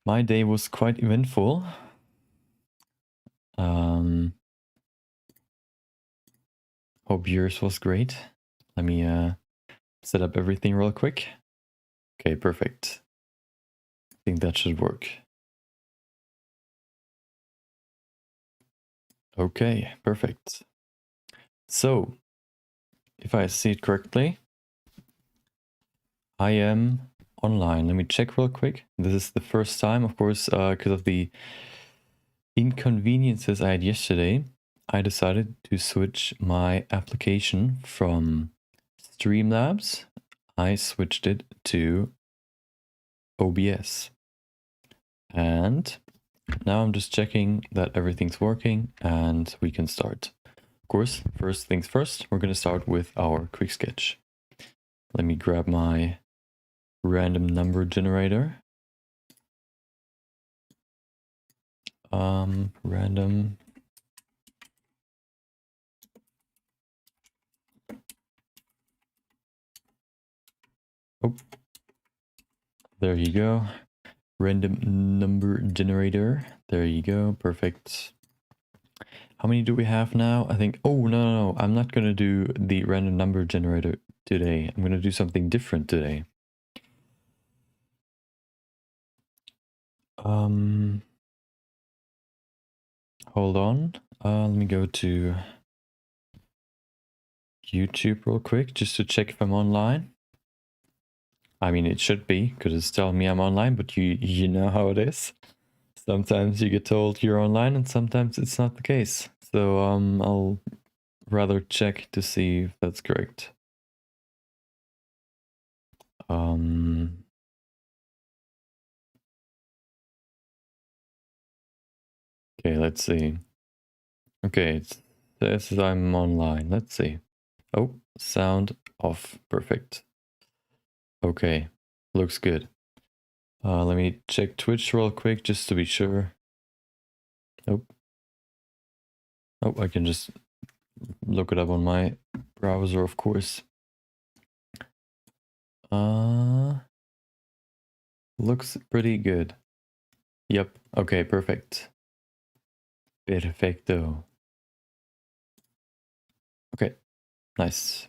My day was quite eventful. Hope yours was great. Let me set up everything real quick. Okay, perfect. I think that should work. Okay, perfect. So, if I see it correctly, I am online. Let me check real quick. This is the first time, of course, because of the inconveniences I had yesterday. I decided to switch my application from Streamlabs. I switched it to OBS. And now I'm just checking that everything's working and we can start. Of course, first things first, we're going to start with our quick sketch. Let me grab my random number generator. Random. Oh, there you go. Random number generator. There you go. Perfect. How many do we have now? I think, oh, no. I'm not going to do the random number generator today. I'm going to do something different today. Hold on. Let me go to YouTube real quick just to check if I'm online. I mean, it should be because it's telling me I'm online, but you know how it is. Sometimes you get told you're online and sometimes it's not the case. So I'll rather check to see if that's correct. Okay, let's see. Okay, it says I'm online. Let's see. Oh, sound off. Perfect. Okay, looks good. Let me check Twitch real quick just to be sure. Oh, I can just look it up on my browser, of course. Looks pretty good. Yep. Okay, perfect. Perfecto. Okay, nice.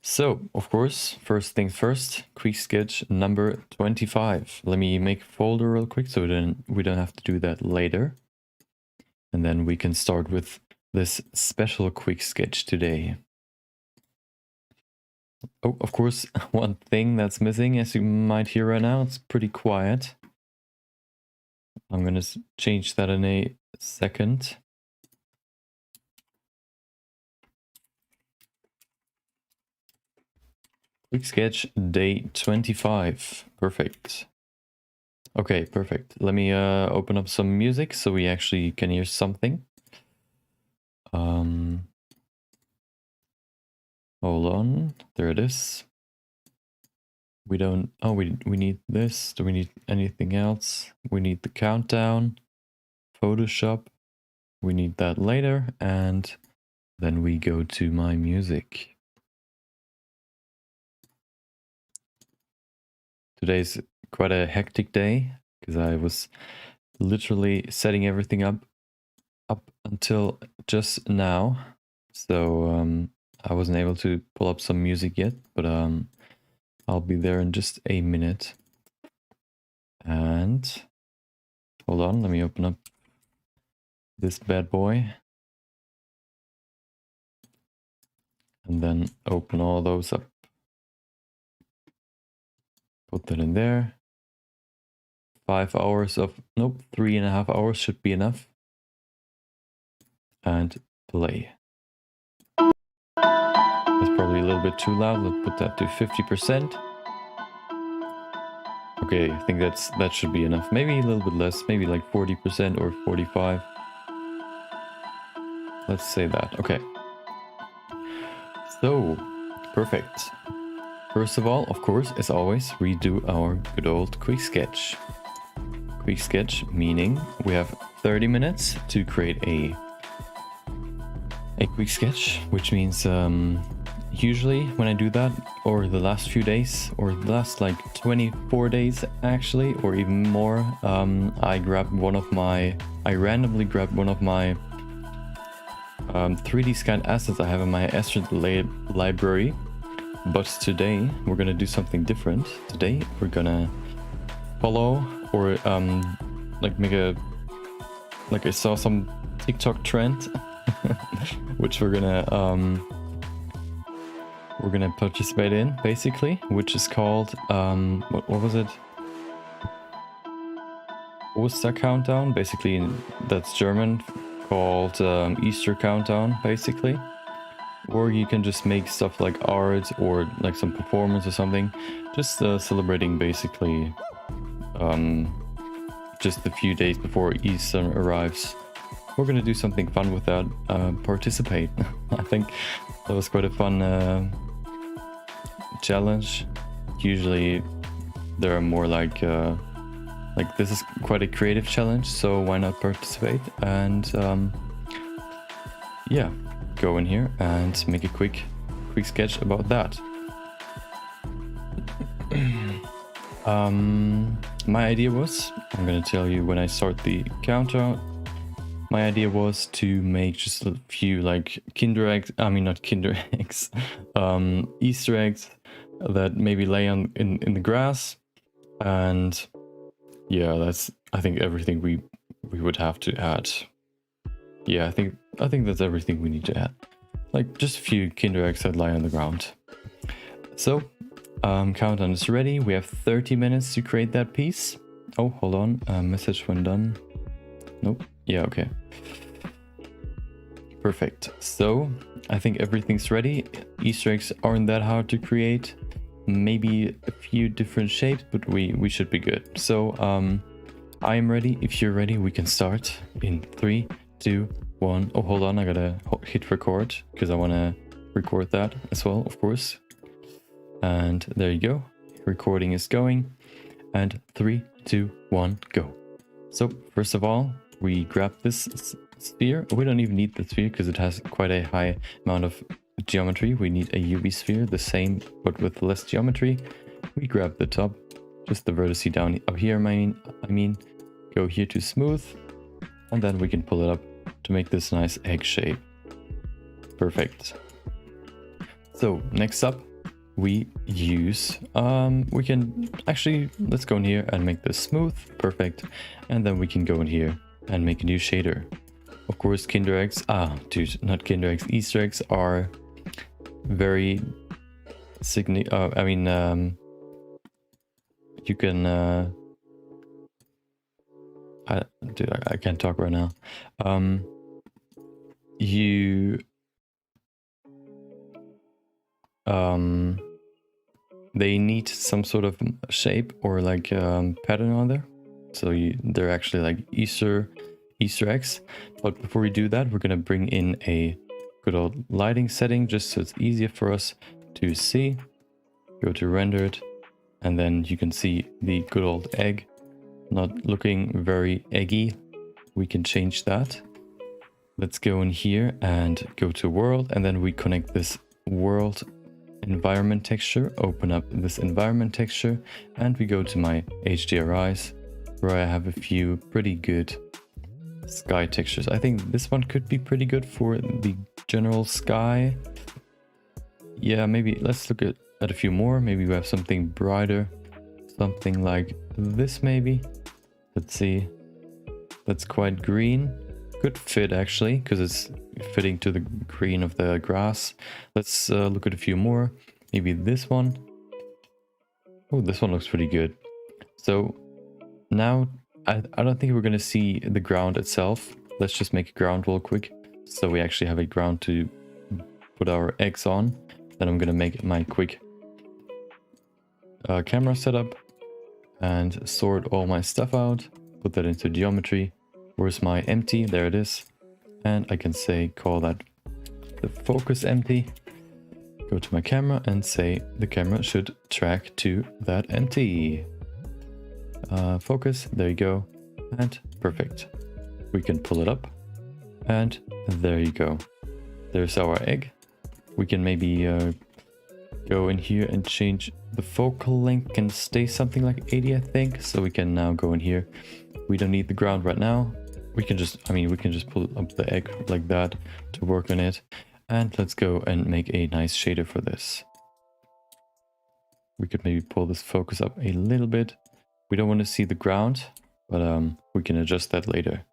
So, of course, first things first, quick sketch number 25. Let me make a folder real quick so then we don't have to do that later. And then we can start with this special quick sketch today. Oh, of course, one thing that's missing, as you might hear right now, it's pretty quiet. I'm going to change that in a second. Quick sketch day 25. Perfect. Okay, perfect. Let me open up some music so we actually can hear something. Hold on. There it is. We don't... Oh, we need this. Do we need anything else? We need the countdown. Photoshop. We need that later. And then we go to my music. Today's quite a hectic day because I was literally setting everything up until just now. So I wasn't able to pull up some music yet, but I'll be there in just a minute. And hold on, let me open up this bad boy. And then open all those up. Put that in there. 5 hours of, nope, 3.5 hours should be enough. And play. That's probably a little bit too loud. Let's put that to 50%. Okay, I think that should be enough. Maybe a little bit less, maybe like 40% or 45. Let's say that. Okay. So, perfect. First of all, of course, as always, we do our good old quick sketch. Quick sketch meaning we have 30 minutes to create a quick sketch, which means usually when I do that, or the last few days, or the last like 24 days actually, or even more, I randomly grabbed one of my 3D scanned assets I have in my Astrid library. But today we're gonna do something different. Today we're gonna follow, or like make a, like I saw some TikTok trend which we're gonna participate in, basically, which is called what was it? Oster countdown. Basically, that's German, called Easter countdown, basically. Or you can just make stuff like art or like some performance or something, just celebrating basically just a few days before Easter arrives. We're gonna do something fun with that. Participate. I think that was quite a fun challenge. Usually there are more like this is quite a creative challenge, so why not participate? And yeah, go in here and make a quick sketch about that. My idea was, I'm gonna tell you when I start the counter. My idea was to make just a few like Kinder eggs, I mean not Kinder eggs, Easter eggs that maybe lay in the grass. And yeah, that's, I think, everything we would have to add. Yeah, I think that's everything we need to add. Like just a few Kinder eggs that lie on the ground. So countdown is ready. We have 30 minutes to create that piece. Oh, hold on, message when done. Nope. Yeah, okay. Perfect. So I think everything's ready. Easter eggs aren't that hard to create. Maybe a few different shapes, but we should be good. So I am ready. If you're ready, we can start in 3, 2, 1. Oh, hold on, I gotta hit record because I want to record that as well, of course. And there you go. Recording is going. And 3, 2, 1, go. So first of all, we grab this sphere. We don't even need the sphere because it has quite a high amount of geometry. We need a UV sphere, the same but with less geometry. We grab the top, just the vertice down up here. I mean, go here to smooth, and then we can pull it up to make this nice egg shape. Perfect. So next up, we use we can actually, let's go in here and make this smooth. Perfect. And then we can go in here and make a new shader. Of course, Kinder eggs, not Kinder eggs, Easter eggs are very you can I can't talk right now. They need some sort of shape or like pattern on there, so they're actually like Easter eggs. But before we do that, we're gonna bring in a good old lighting setting just so it's easier for us to see. Go to rendered, and then you can see the good old egg not looking very eggy. We can change that. Let's go in here and go to world, and then we connect this world environment texture, open up this environment texture, and we go to my HDRIs where I have a few pretty good sky textures. I think this one could be pretty good for the general sky. Yeah, maybe let's look at a few more. Maybe we have something brighter, something like this maybe. Let's see. That's quite green. Could fit actually, because it's fitting to the green of the grass. Let's look at a few more. Maybe this one. Oh, this one looks pretty good. So now I don't think we're going to see the ground itself. Let's just make a ground real quick, so we actually have a ground to put our eggs on. Then I'm going to make my quick camera setup and sort all my stuff out. Put that into geometry. Where's my empty? There it is. And I can say, call that the focus empty. Go to my camera and say the camera should track to that empty. Focus, there you go. And perfect. We can pull it up. And there you go. There's our egg. We can maybe go in here and change the focal length. Can stay something like 80, I think. So we can now go in here. We don't need the ground right now. We can just, I mean, we can just pull up the egg like that to work on it. And let's go and make a nice shader for this. We could maybe pull this focus up a little bit. We don't want to see the ground, but we can adjust that later.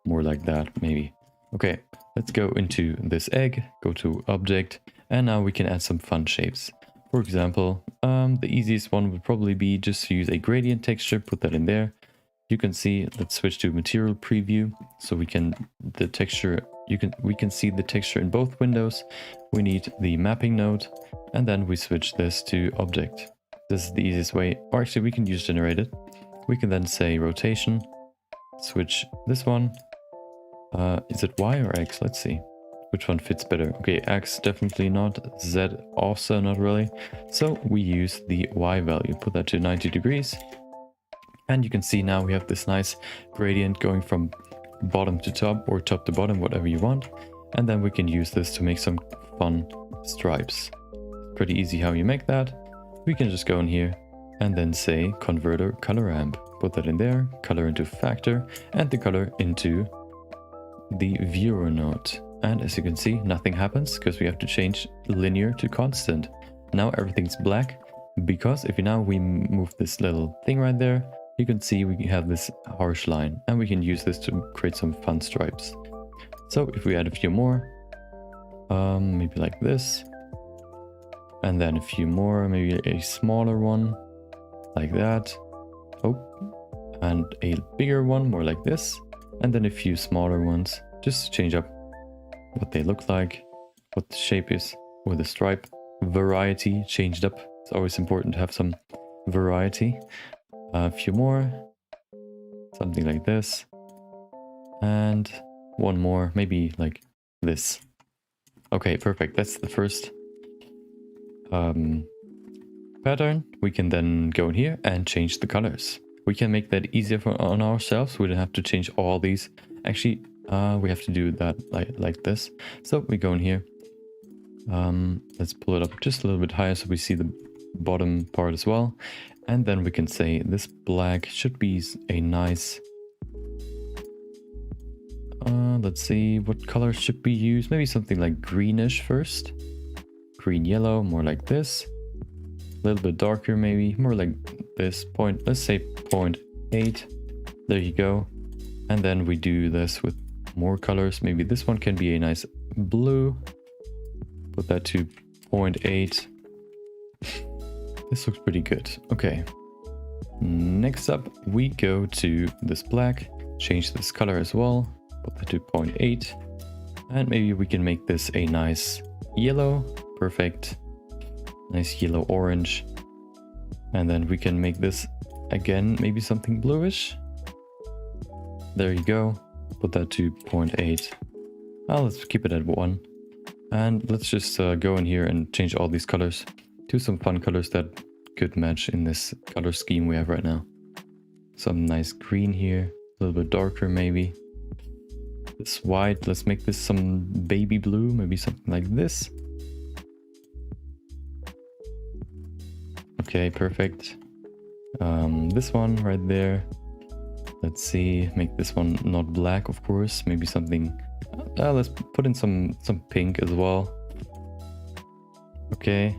More like that, maybe. Okay, let's go into this egg, go to object, and now we can add some fun shapes. For example, the easiest one would probably be just to use a gradient texture, put that in there. You can see, let's switch to material preview, so we can we can see the texture in both windows. We need the mapping node, and then we switch this to object. This is the easiest way, or actually we can use generated. We can then say rotation, switch this one. Is it Y or X? Let's see. Which one fits better? Okay, X definitely not. Z also not really. So we use the Y value. Put that to 90 degrees. And you can see now we have this nice gradient going from bottom to top or top to bottom, whatever you want. And then we can use this to make some fun stripes. Pretty easy how you make that. We can just go in here and then say converter color ramp. Put that in there, color into factor, and the color into the viewer node. And as you can see, nothing happens because we have to change linear to constant. Now everything's black because if we move this little thing right there, you can see we have this harsh line, and we can use this to create some fun stripes. So if we add a few more, maybe like this, and then a few more, maybe a smaller one like that. Oh, and a bigger one more like this, and then a few smaller ones, just to change up what they look like, what the shape is, or the stripe variety changed up. It's always important to have some variety. A few more, something like this, and one more, maybe like this. Okay, perfect. That's the first pattern. We can then go in here and change the colors. We can make that easier on ourselves. We don't have to change all these. Actually, we have to do that like this. So we go in here. Let's pull it up just a little bit higher so we see the bottom part as well. And then we can say this black should be a nice... let's see, what color should we use? Maybe something like greenish first. Green yellow, more like this. A little bit darker maybe, more like this point. Let's say 0.8. There you go. And then we do this with more colors. Maybe this one can be a nice blue. Put that to 0.8. This looks pretty good. Okay. Next up, we go to this black, change this color as well, put that to 0.8. And maybe we can make this a nice yellow. Perfect. Nice yellow orange. And then we can make this again, maybe something bluish. There you go. Put that to 0.8. Let's keep it at 1. And let's just go in here and change all these colors to some fun colors that could match in this color scheme we have right now. Some nice green here, a little bit darker maybe. This white, let's make this some baby blue, maybe something like this. Okay, perfect. This one right there. Let's see, make this one not black, of course. Maybe something. Let's put in some pink as well. Okay.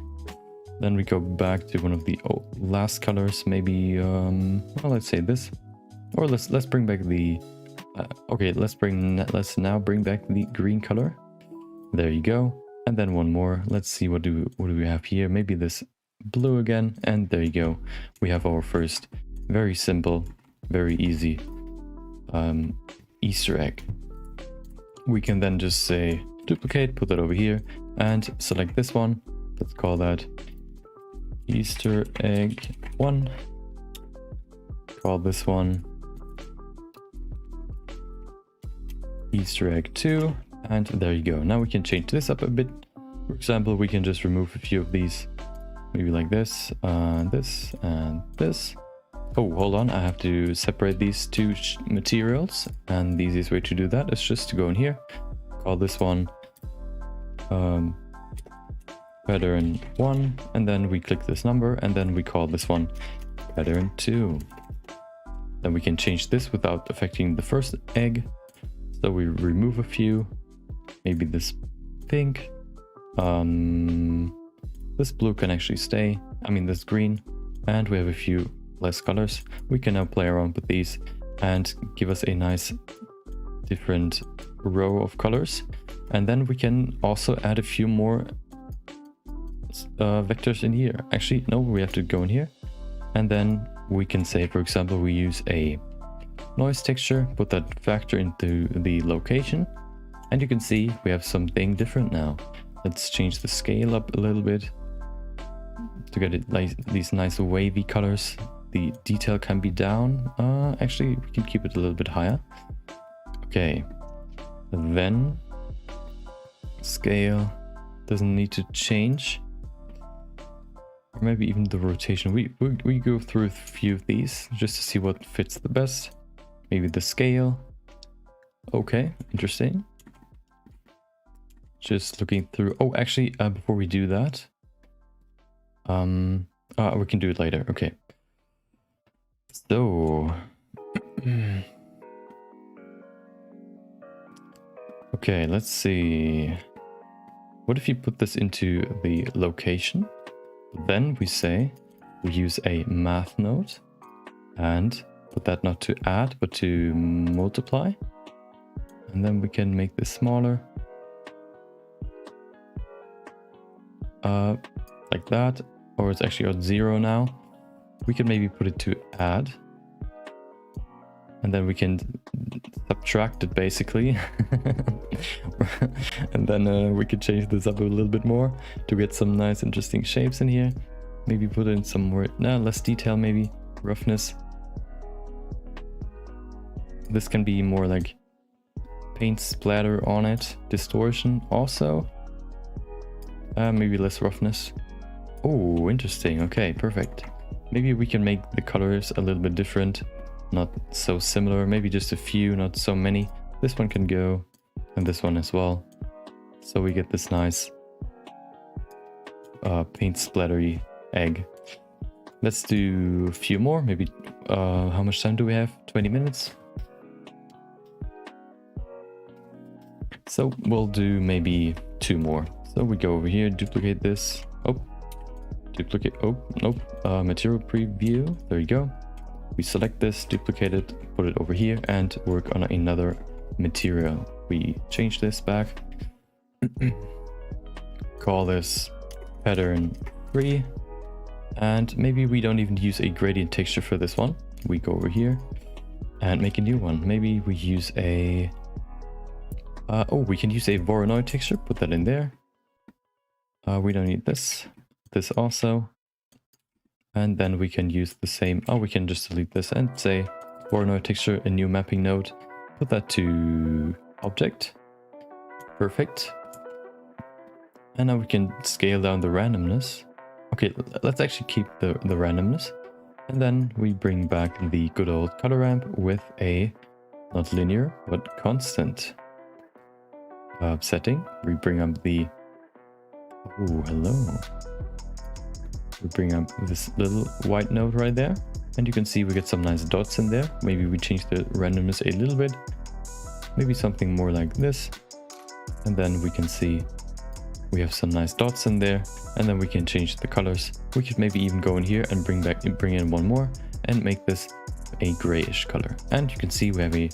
Then we go back to one of the last colors. Maybe well, let's say this, or let's bring back the. Okay, let's now bring back the green color. There you go. And then one more. Let's see what do we have here. Maybe this blue again. And there you go. We have our first very simple, very easy Easter egg. We can then just say duplicate, put that over here, and select this one. Let's call that Easter egg 1. Call this one Easter egg 2, and there you go. Now we can change this up a bit. For example, we can just remove a few of these, maybe like this, this, and this. Oh, hold on, I have to separate these two materials, and the easiest way to do that is just to go in here, call this one pattern 1, and then we click this number, and then we call this one pattern 2. Then we can change this without affecting the first egg. So we remove a few, maybe this pink. This blue can actually stay, this green. And we have a few less colors. We can now play around with these and give us a nice different row of colors. And then we can also add a few more vectors in here. Actually, no, we have to go in here. And then we can say, for example, we use a noise texture, put that factor into the location. And you can see we have something different now. Let's change the scale up a little bit to get it like these nice wavy colors. The detail can be down. Actually, we can keep it a little bit higher. Okay. Then scale doesn't need to change. Or maybe even the rotation. We go through a few of these just to see what fits the best. Maybe the scale. Okay, interesting. Just looking through. Oh, actually, before we do that, we can do it later. Okay. So, okay, let's see. What if you put this into the location? Then we say we use a math node and put that not to add but to multiply. And then we can make this smaller. Like that. Or it's actually at 0 now. We can maybe put it to add. And then we can subtract it basically. And then we could change this up a little bit more to get some nice interesting shapes in here. Maybe put in some more, less detail maybe, roughness. This can be more like paint splatter on it, distortion also. Maybe less roughness. Oh, interesting. Okay, perfect. Maybe we can make the colors a little bit different. Not so similar, maybe just a few, not so many. This one can go, and this one as well. So we get this nice paint splattery egg. Let's do a few more, maybe, how much time do we have? 20 minutes? So we'll do maybe 2 more. So we go over here, duplicate this. Material preview, there you go. We select this, duplicate it, put it over here, and work on another material. We change this back. Call this pattern 3. And maybe we don't even use a gradient texture for this one. We go over here and make a new one. Maybe we use a... we can use a Voronoi texture, put that in there. We don't need this. This also. And then we can use the same, we can just delete this and say Voronoi texture, a new mapping node. Put that to object. Perfect. And now we can scale down the randomness. Okay, let's actually keep the randomness. And then we bring back the good old color ramp with a, not linear, but constant setting. We bring up the, oh, hello. We bring up this little white node right there, and you can see we get some nice dots in there. Maybe we change the randomness a little bit, maybe something more like this, and then we can see we have some nice dots in there, and then we can change the colors. We could maybe even go in here and bring in one more and make this a grayish color. And you can see we have a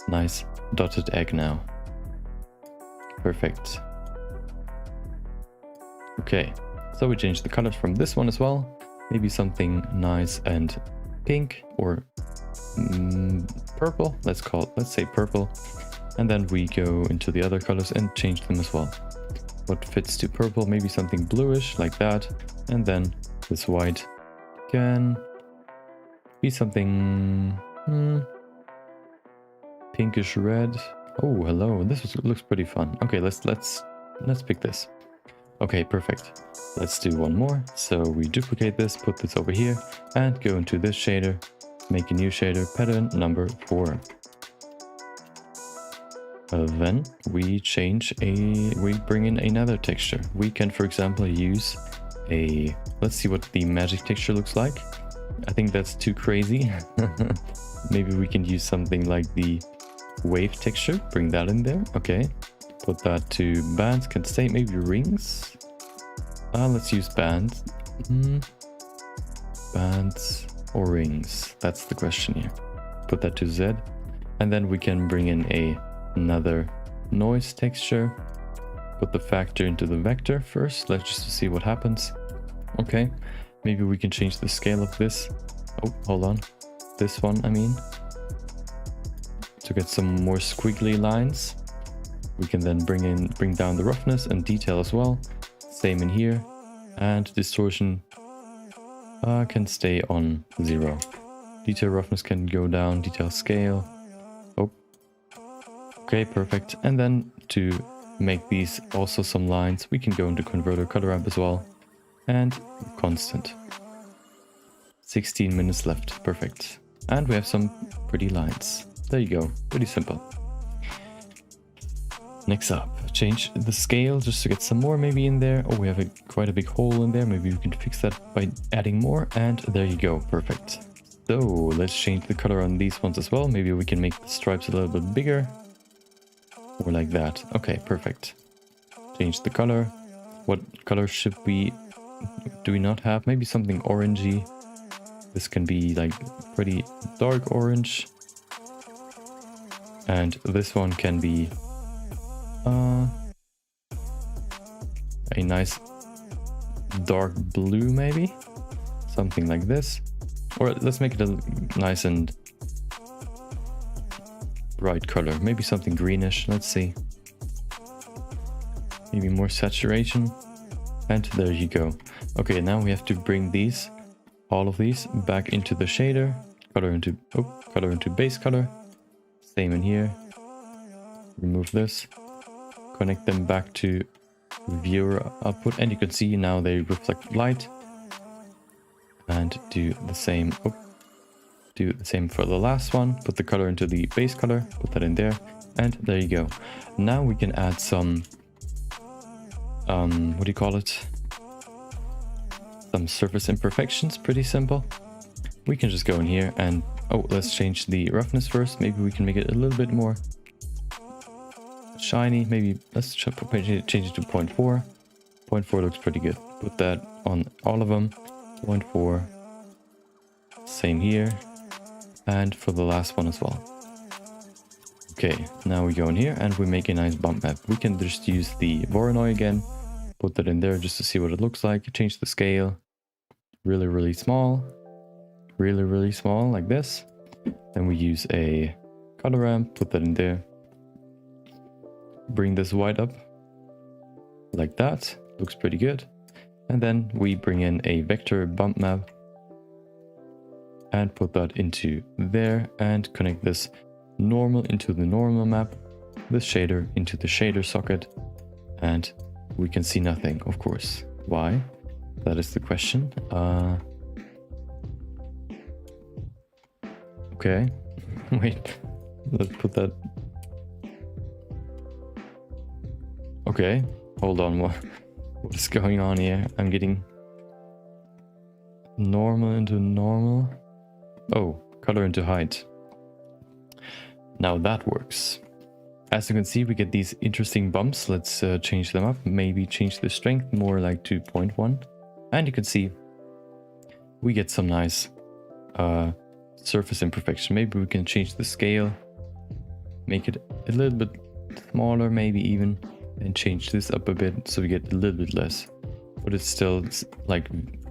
nice dotted egg now. Perfect. Okay. So we change the colors from this one as well. Maybe something nice and pink or purple. Let's say purple. And then we go into the other colors and change them as well. What fits to purple? Maybe something bluish like that. And then this white can be something pinkish red. Oh, hello. This looks pretty fun. Okay, let's pick this. Okay, perfect. Let's do one more. So we duplicate this, put this over here, and go into this shader, make a new shader, pattern number 4. Then we bring in another texture. We can, for example, use let's see what the magic texture looks like. I think that's too crazy. Maybe we can use something like the wave texture, bring that in there. Okay, put that to bands, can stay, maybe rings. Let's use bands. Bands or rings, that's the question here. Put that to Z, and then we can bring in another noise texture. Put the factor into the vector first, let's just see what happens. Okay, maybe we can change the scale of this. Oh, hold on, this one I mean, to get some more squiggly lines. We can then bring down the roughness and detail as well. Same in here, and distortion can stay on 0. Detail roughness can go down, detail scale. Oh, okay, perfect. And then to make these also some lines, we can go into converter color ramp as well, and constant. 16 minutes left, perfect. And we have some pretty lines. There you go, pretty simple. Next up, change the scale just to get some more maybe in there. Oh, we have quite a big hole in there. Maybe we can fix that by adding more, and there you go, perfect. So let's change the color on these ones as well. Maybe we can make the stripes a little bit bigger, or like that. Okay, perfect. Change the color. What color do we not have? Maybe something orangey. This can be like pretty dark orange, and this one can be a nice dark blue, maybe something like this. Or let's make it a nice and bright color, maybe something greenish. Let's see, maybe more saturation, and there you go. Okay, now we have to bring all of these back into the shader, color into base color. Same in here. Remove this, connect them back to viewer output, and you can see now they reflect light. And do the same for the last one. Put the color into the base color, put that in there, and there you go. Now we can add some what do you call it, some surface imperfections. Pretty simple. We can just go in here and let's change the roughness first. Maybe we can make it a little bit more shiny. Maybe let's change it to 0.4. 0.4 looks pretty good. Put that on all of them. 0.4. Same here, and for the last one as well. Okay, now we go in here and we make a nice bump map. We can just use the Voronoi again, put that in there just to see what it looks like. Change the scale, really small, really small, like this. Then we use a color ramp, put that in there. Bring this white up, like that. Looks pretty good. And then we bring in a vector bump map and put that into there, and connect this normal into the normal map, this shader into the shader socket, and we can see nothing, of course. Why? That is the question. Okay, wait, let's put that. Okay, hold on, what is going on here? I'm getting normal into normal. Oh, color into height. Now that works. As you can see, we get these interesting bumps. Let's change them up. Maybe change the strength more like to 0.1. And you can see we get some nice surface imperfection. Maybe we can change the scale, make it a little bit smaller, maybe even, and change this up a bit so we get a little bit less. But it's still like,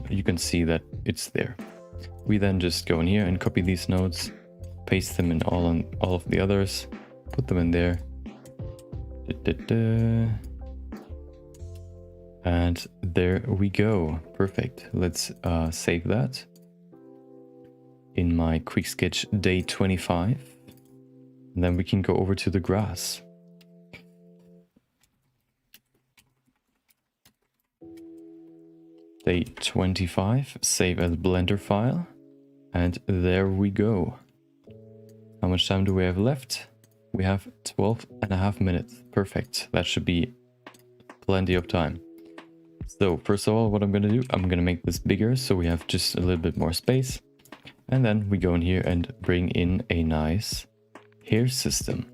you can see that it's there. We then just go in here and copy these nodes, paste them in all of the others, put them in there. And there we go. Perfect. Let's save that in my quick sketch day 25. And then we can go over to the grass. Day 25, save as Blender file. And there we go. How much time do we have left? We have 12.5 minutes. Perfect. That should be plenty of time. So first of all, what I'm going to do, I'm going to make this bigger so we have just a little bit more space. And then we go in here and bring in a nice hair system.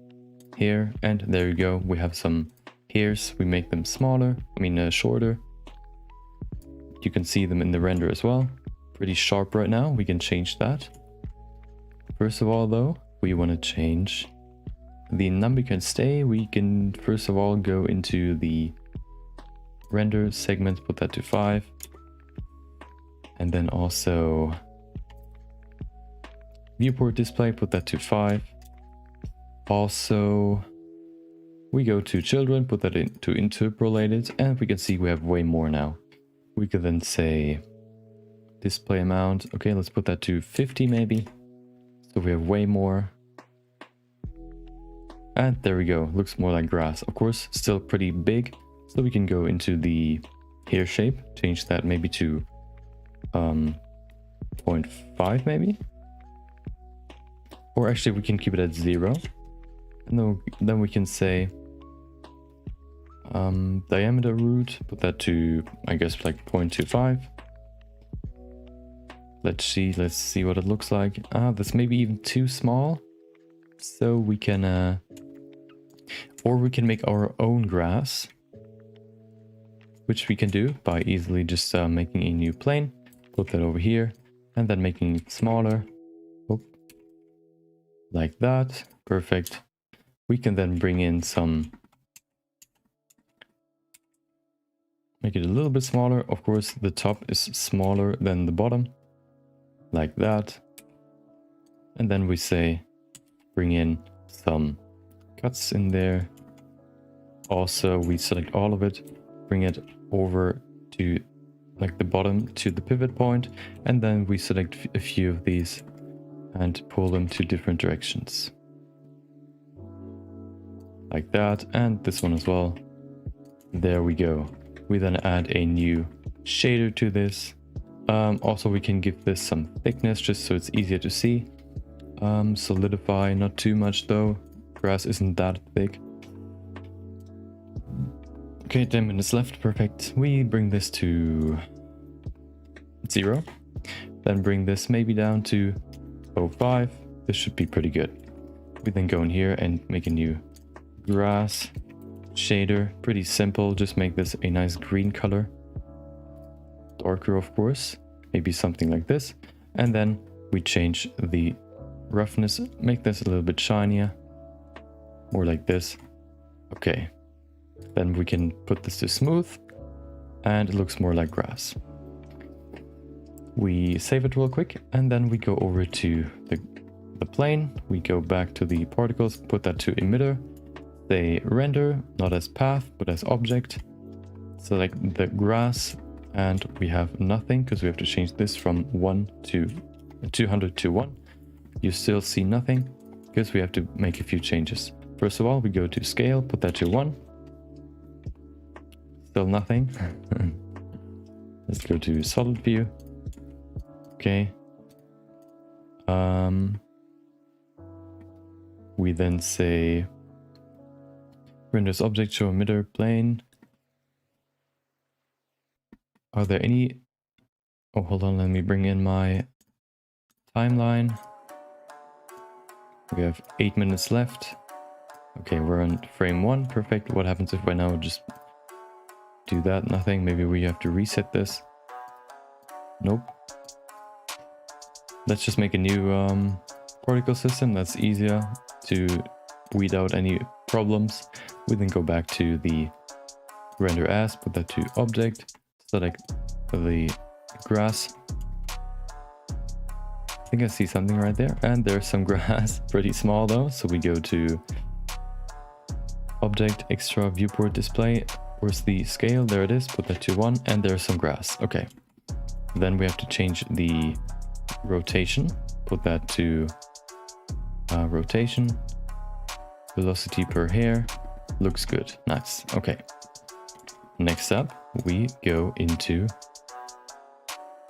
Here, and there you go. We have some hairs. We make them smaller, shorter. You can see them in the render as well. Pretty sharp right now. We can change that. First of all, though, we want to change the number can stay. We can first of all go into the render segment, put that to 5. And then also viewport display, put that to 5. Also, we go to children, put that into interpolated, and we can see we have way more now. We could then say display amount. Okay, let's put that to 50 maybe. So we have way more. And there we go. Looks more like grass. Of course, still pretty big. So we can go into the hair shape, change that maybe to 0.5 maybe. Or actually we can keep it at 0. And then we can say diameter root, put that to, I guess, like 0.25. Let's see what it looks like. That's maybe even too small. So we can, or we can make our own grass, which we can do by easily just making a new plane, put that over here, and then making it smaller. Oh, like that. Perfect. We can then bring in some, make it a little bit smaller. Of course, the top is smaller than the bottom, like that. And then we say, bring in some cuts in there. Also, we select all of it, bring it over to like the bottom to the pivot point, and then we select a few of these and pull them to different directions. Like that, and this one as well. There we go. We then add a new shader to this. Also, we can give this some thickness just so it's easier to see. Solidify, not too much though. Grass isn't that thick. Okay, 10 minutes left. Perfect. We bring this to 0. Then bring this maybe down to 0.5. This should be pretty good. We then go in here and make a new grass shader. Pretty simple. Just make this a nice green color. Darker, of course. Maybe something like this. And then we change the roughness. Make this a little bit shinier. More like this. Okay. Then we can put this to smooth. And it looks more like grass. We save it real quick. And then we go over to the plane. We go back to the particles. Put that to emitter. Say render, not as path, but as object. Select the grass, and we have nothing because we have to change this from 1 to 200 to 1. You still see nothing because we have to make a few changes. First of all, we go to scale, put that to 1. Still nothing. Let's go to solid view. Okay. We then say renders object, show emitter plane. Are there any... Oh, hold on, let me bring in my timeline. We have 8 minutes left. Okay, we're on frame 1. Perfect. What happens if right now we just do that? Nothing. Maybe we have to reset this. Nope. Let's just make a new particle system. That's easier to weed out any problems. We then go back to the render as, put that to object, select the grass. I think I see something right there, and there's some grass, pretty small though. So we go to object, extra viewport display. Where's the scale? There it is, put that to 1, and there's some grass. Okay. Then we have to change the rotation, put that to rotation, velocity per hair. Looks good. Nice. Okay. Next up, we go into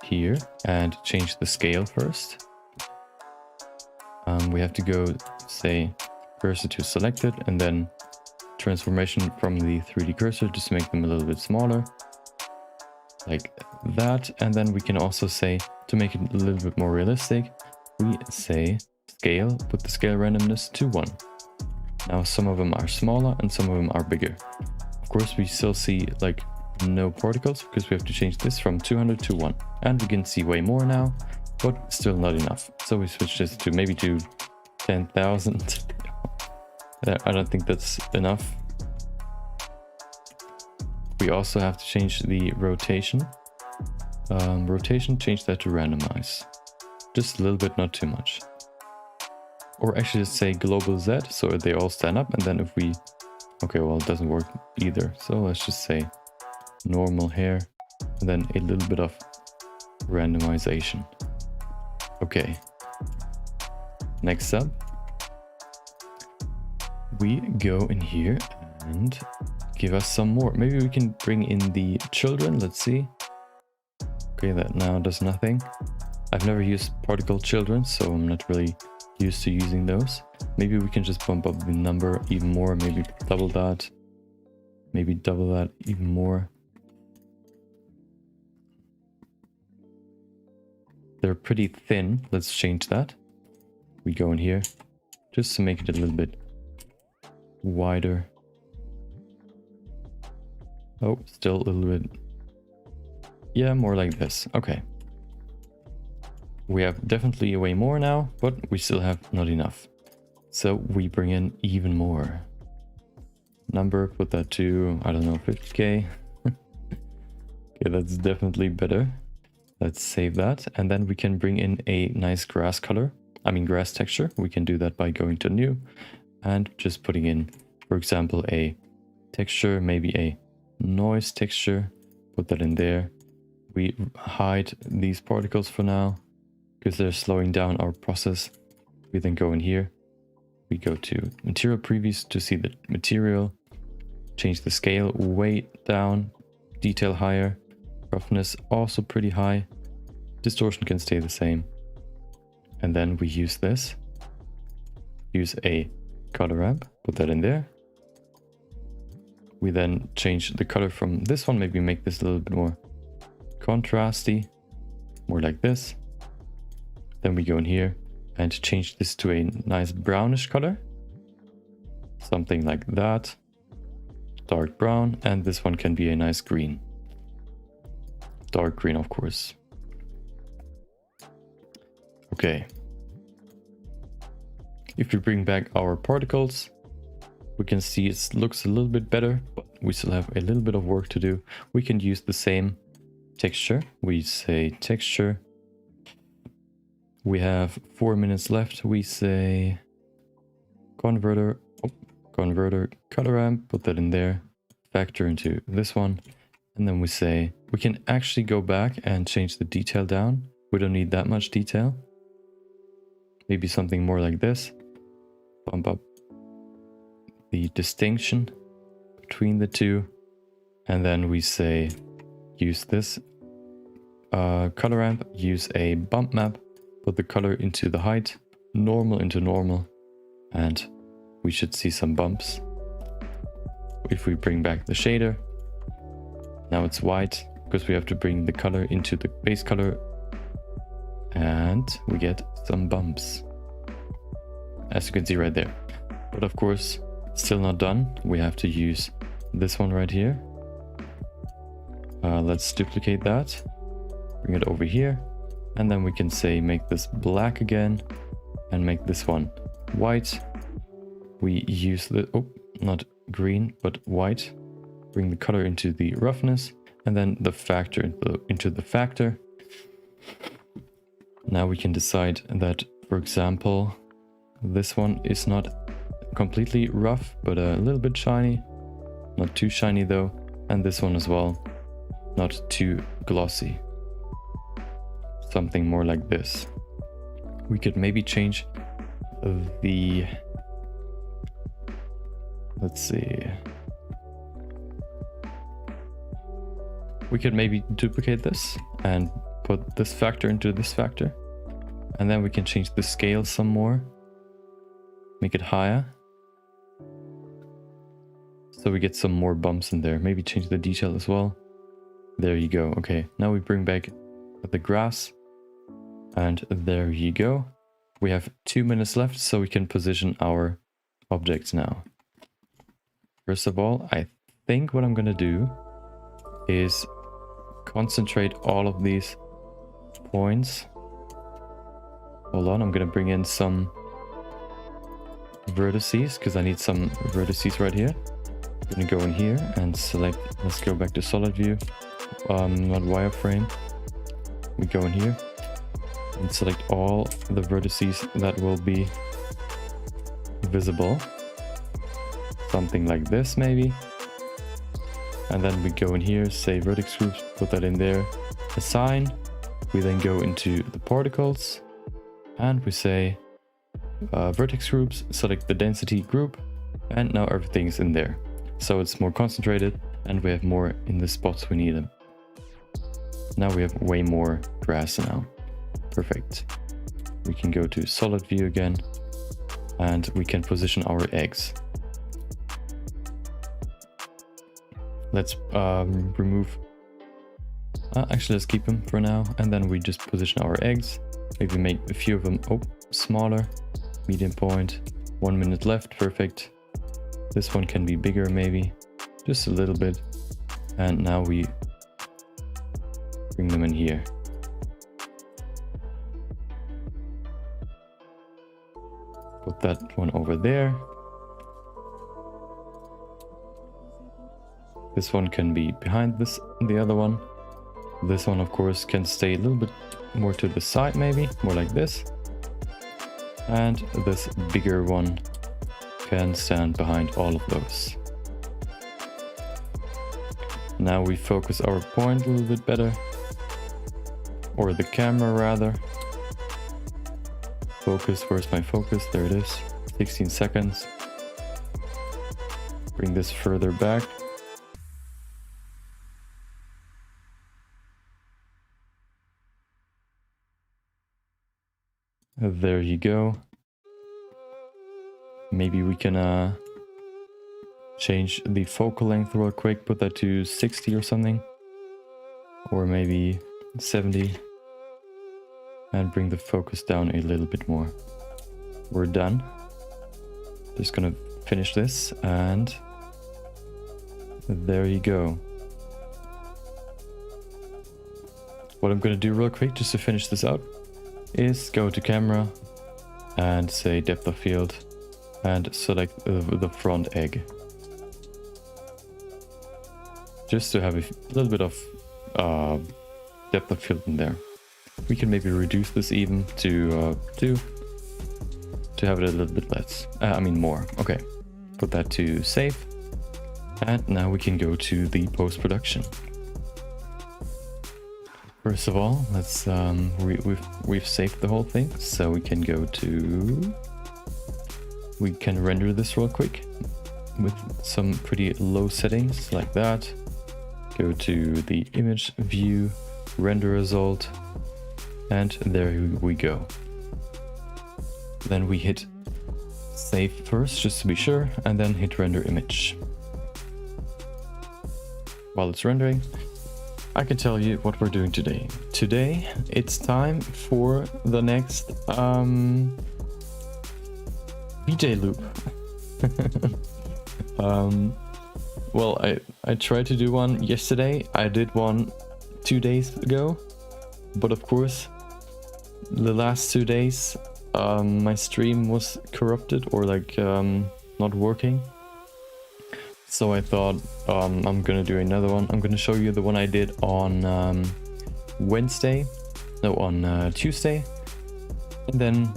here and change the scale first. We have to go say cursor to selected, and then transformation from the 3D cursor just to make them a little bit smaller, like that. And then we can also say, to make it a little bit more realistic, we say scale, put the scale randomness to 1. Now some of them are smaller and some of them are bigger. Of course, we still see like no particles because we have to change this from 200 to 1. And we can see way more now, but still not enough. So we switch this to maybe to 10,000. I don't think that's enough. We also have to change the rotation. Change that to randomize. Just a little bit, not too much. Or actually just say global Z, so they all stand up. And then if we... Okay, well, it doesn't work either. So let's just say normal hair. And then a little bit of randomization. Okay. Next up, we go in here and give us some more. Maybe we can bring in the children. Let's see. Okay, that now does nothing. I've never used particle children, so I'm not really used to using those. Maybe we can just bump up the number even more, maybe double that, maybe double that even more. They're pretty thin. Let's change that. We go in here just to make it a little bit wider. Oh, still a little bit. Yeah, more like this. Okay. We have definitely way more now, but we still have not enough. So we bring in even more. Number, put that to, I don't know, 50k. Okay, that's definitely better. Let's save that. And then we can bring in a nice grass color. I mean grass texture. We can do that by going to new and just putting in, for example, a texture, maybe a noise texture. Put that in there. We hide these particles for now because they're slowing down our process. We then go in here. We go to material previews to see the material. Change the scale way down. Detail higher. Roughness also pretty high. Distortion can stay the same. And then we use this. Use a color ramp. Put that in there. We then change the color from this one. Maybe make this a little bit more contrasty. More like this. Then we go in here and change this to a nice brownish color. Something like that. Dark brown. And this one can be a nice green. Dark green, of course. Okay. If we bring back our particles, we can see it looks a little bit better, but we still have a little bit of work to do. We can use the same texture. We say texture. We have 4 minutes left. We say converter, converter color ramp, put that in there, factor into this one. And then we say, we can actually go back and change the detail down. We don't need that much detail. Maybe something more like this. Bump up the distinction between the two. And then we say, use this color ramp, use a bump map, put the color into the height, normal into normal. And we should see some bumps. If we bring back the shader, now it's white because we have to bring the color into the base color and we get some bumps, as you can see right there. But of course, still not done. We have to use this one right here. Let's duplicate that, bring it over here, and then we can say make this black again and make this one white. We use the, oh, not green, but white. Bring the color into the roughness and then the factor into the factor. Now we can decide that, for example, this one is not completely rough, but a little bit shiny. Not too shiny though. And this one as well. Not too glossy. Something more like this. We could maybe change the... Let's see. We could maybe duplicate this and put this factor into this factor. And then we can change the scale some more. Make it higher. So we get some more bumps in there. Maybe change the detail as well. There you go. Okay, now we bring back the grass. And there you go. We have 2 minutes left, so we can position our objects now. First of all, I think what I'm gonna do is concentrate all of these points. Hold on, I'm gonna bring in some vertices because I need some vertices right here. I'm gonna go in here and select, let's go back to solid view, not wireframe. We go in here and select all the vertices that will be visible. Something like this maybe. And then we go in here, say vertex groups, put that in there, assign. We then go into the particles and we say vertex groups, select the density group, and now everything's in there. So it's more concentrated and we have more in the spots we need them. Now we have way more grass now. Perfect. We can go to solid view again and we can position our eggs. Let's remove, actually let's keep them for now, and then we just position our eggs. Maybe make a few of them smaller, medium point, 1 minute left, perfect. This one can be bigger maybe, just a little bit. And now we bring them in here. Put that one over there. This one can be behind the other one. This one, of course, can stay a little bit more to the side, maybe more like this. And this bigger one can stand behind all of those. Now we focus our point a little bit better, or the camera rather. Focus, where's my focus? There it is. 16 seconds. Bring this further back. There you go. Maybe we can change the focal length real quick, put that to 60 or something. Or maybe 70. And bring the focus down a little bit more. We're done. Just gonna finish this and there you go. What I'm gonna do real quick just to finish this out is go to camera and say depth of field and select the front egg. Just to have a little bit of depth of field in there. We can maybe reduce this even to 2 to have it a little bit less. More. Okay. Put that to save. And now we can go to the post-production. First of all, let's we've saved the whole thing, so we can go to, we can render this real quick with some pretty low settings like that. Go to the image view, render result, and there we go. Then we hit save first just to be sure, and then hit render image. While it's rendering, I can tell you what we're doing today. Today, it's time for the next VJ loop. Well, I tried to do one yesterday. I did one 2 days ago, but of course, the last 2 days, my stream was corrupted or like not working. So I thought I'm gonna do another one. I'm gonna show you the one I did on Tuesday, and then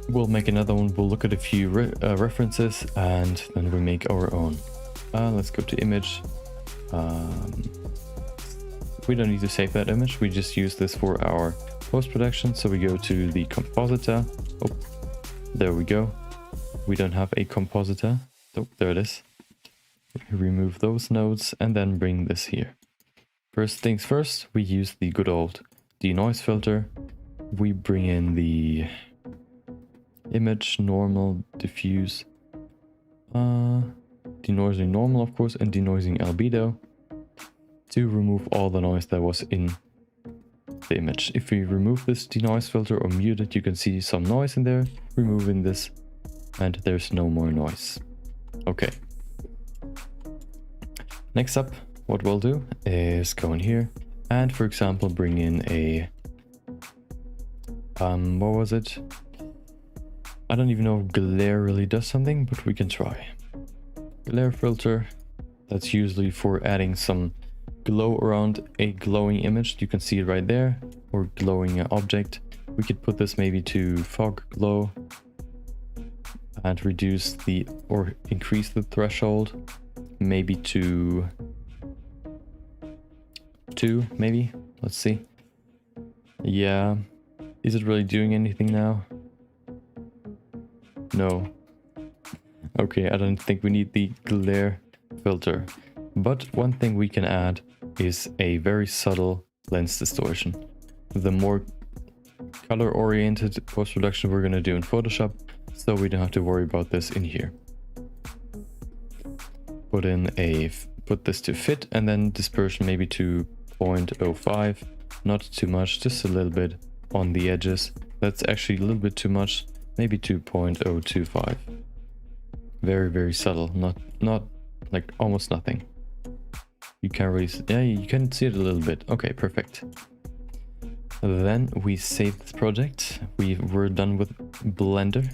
we'll make another one. We'll look at a few references, and then we make our own. Let's go to image. We don't need to save that image. We just use this for our post-production. So we go to the compositor. Oh, there we go. We don't have a compositor. Oh, there it is. Remove those nodes and then bring this here. First things first, we use the good old denoise filter. We bring in the image, normal, diffuse. denoising normal, of course, and denoising albedo to remove all the noise that was in the image. If we remove this denoise filter or mute it, you can see some noise in there. Removing this, and there's no more noise. Okay. Next up, what we'll do is go in here and, for example, bring in a what was it? I don't even know if glare really does something, but we can try. Glare filter, that's usually for adding some glow around a glowing image. You can see it right there, or glowing object. We could put this maybe to fog glow and reduce the, or increase the threshold, maybe to 2, maybe. Let's see. Yeah. Is it really doing anything now? No. Okay, I don't think we need the glare filter. But one thing we can add is a very subtle lens distortion. The more color-oriented post-production we're going to do in Photoshop, so we don't have to worry about this in here. Put this to fit, and then dispersion maybe to 0.05. Not too much, just a little bit on the edges. That's actually a little bit too much, maybe to 0.025. Very, very subtle, not like almost nothing. You can't really, yeah, you can see it a little bit. Okay, perfect. Then we save this project. We're done with Blender.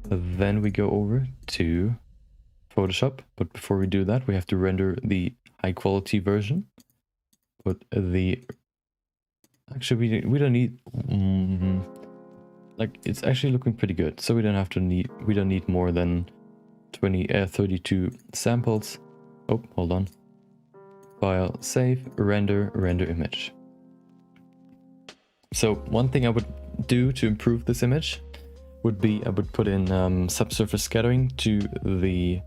Then we go over to Photoshop. But before we do that, we have to render the high quality version. But actually we don't need like, it's actually looking pretty good. So we don't need more than 32 samples. Oh, hold on. File, save, render image. So one thing I would do to improve this image would be I would put in subsurface scattering to the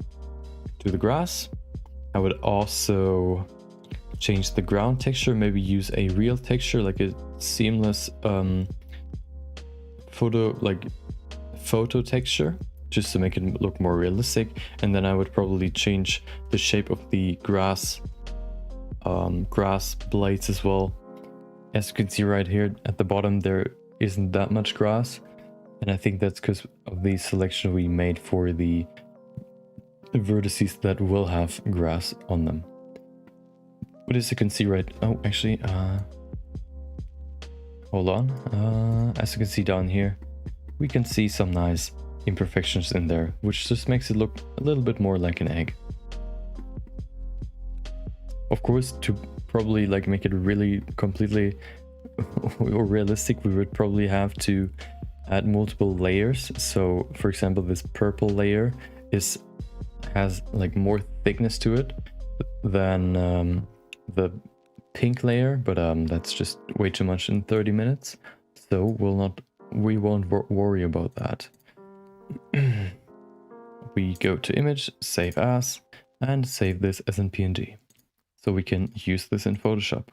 grass. I would also change the ground texture, maybe use a real texture, like a seamless photo texture, just to make it look more realistic. And then I would probably change the shape of the grass blades as well. As you can see right here at the bottom, there isn't that much grass, and I think that's because of the selection we made for the vertices that will have grass on them. But as you can see right, oh, actually, hold on. As you can see down here, we can see some nice imperfections in there, which just makes it look a little bit more like an egg. Of course, to probably like make it really completely or realistic, we would probably have to add multiple layers. So for example, this purple layer has like more thickness to it than the pink layer, but that's just way too much in 30 minutes. So we won't worry about that. We go to image, save as, and save this as an PNG. So we can use this in Photoshop.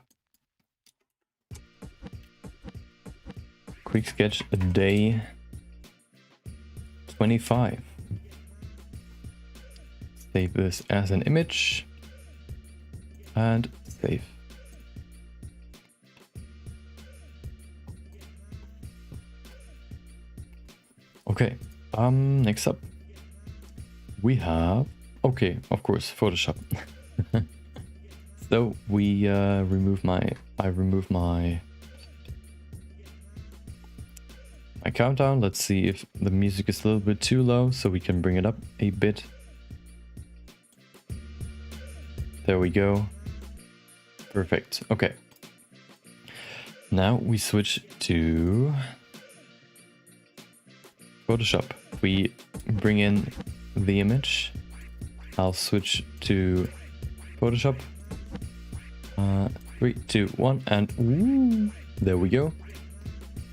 Quick sketch day 25. Save this as an image and save. Okay, next up we have, okay, of course, Photoshop. So we I remove my countdown. Let's see if the music is a little bit too low, so we can bring it up a bit. There we go. Perfect. Okay. Now we switch to Photoshop. We bring in the image. I'll switch to Photoshop. 3, 2, 1, and ooh, there we go.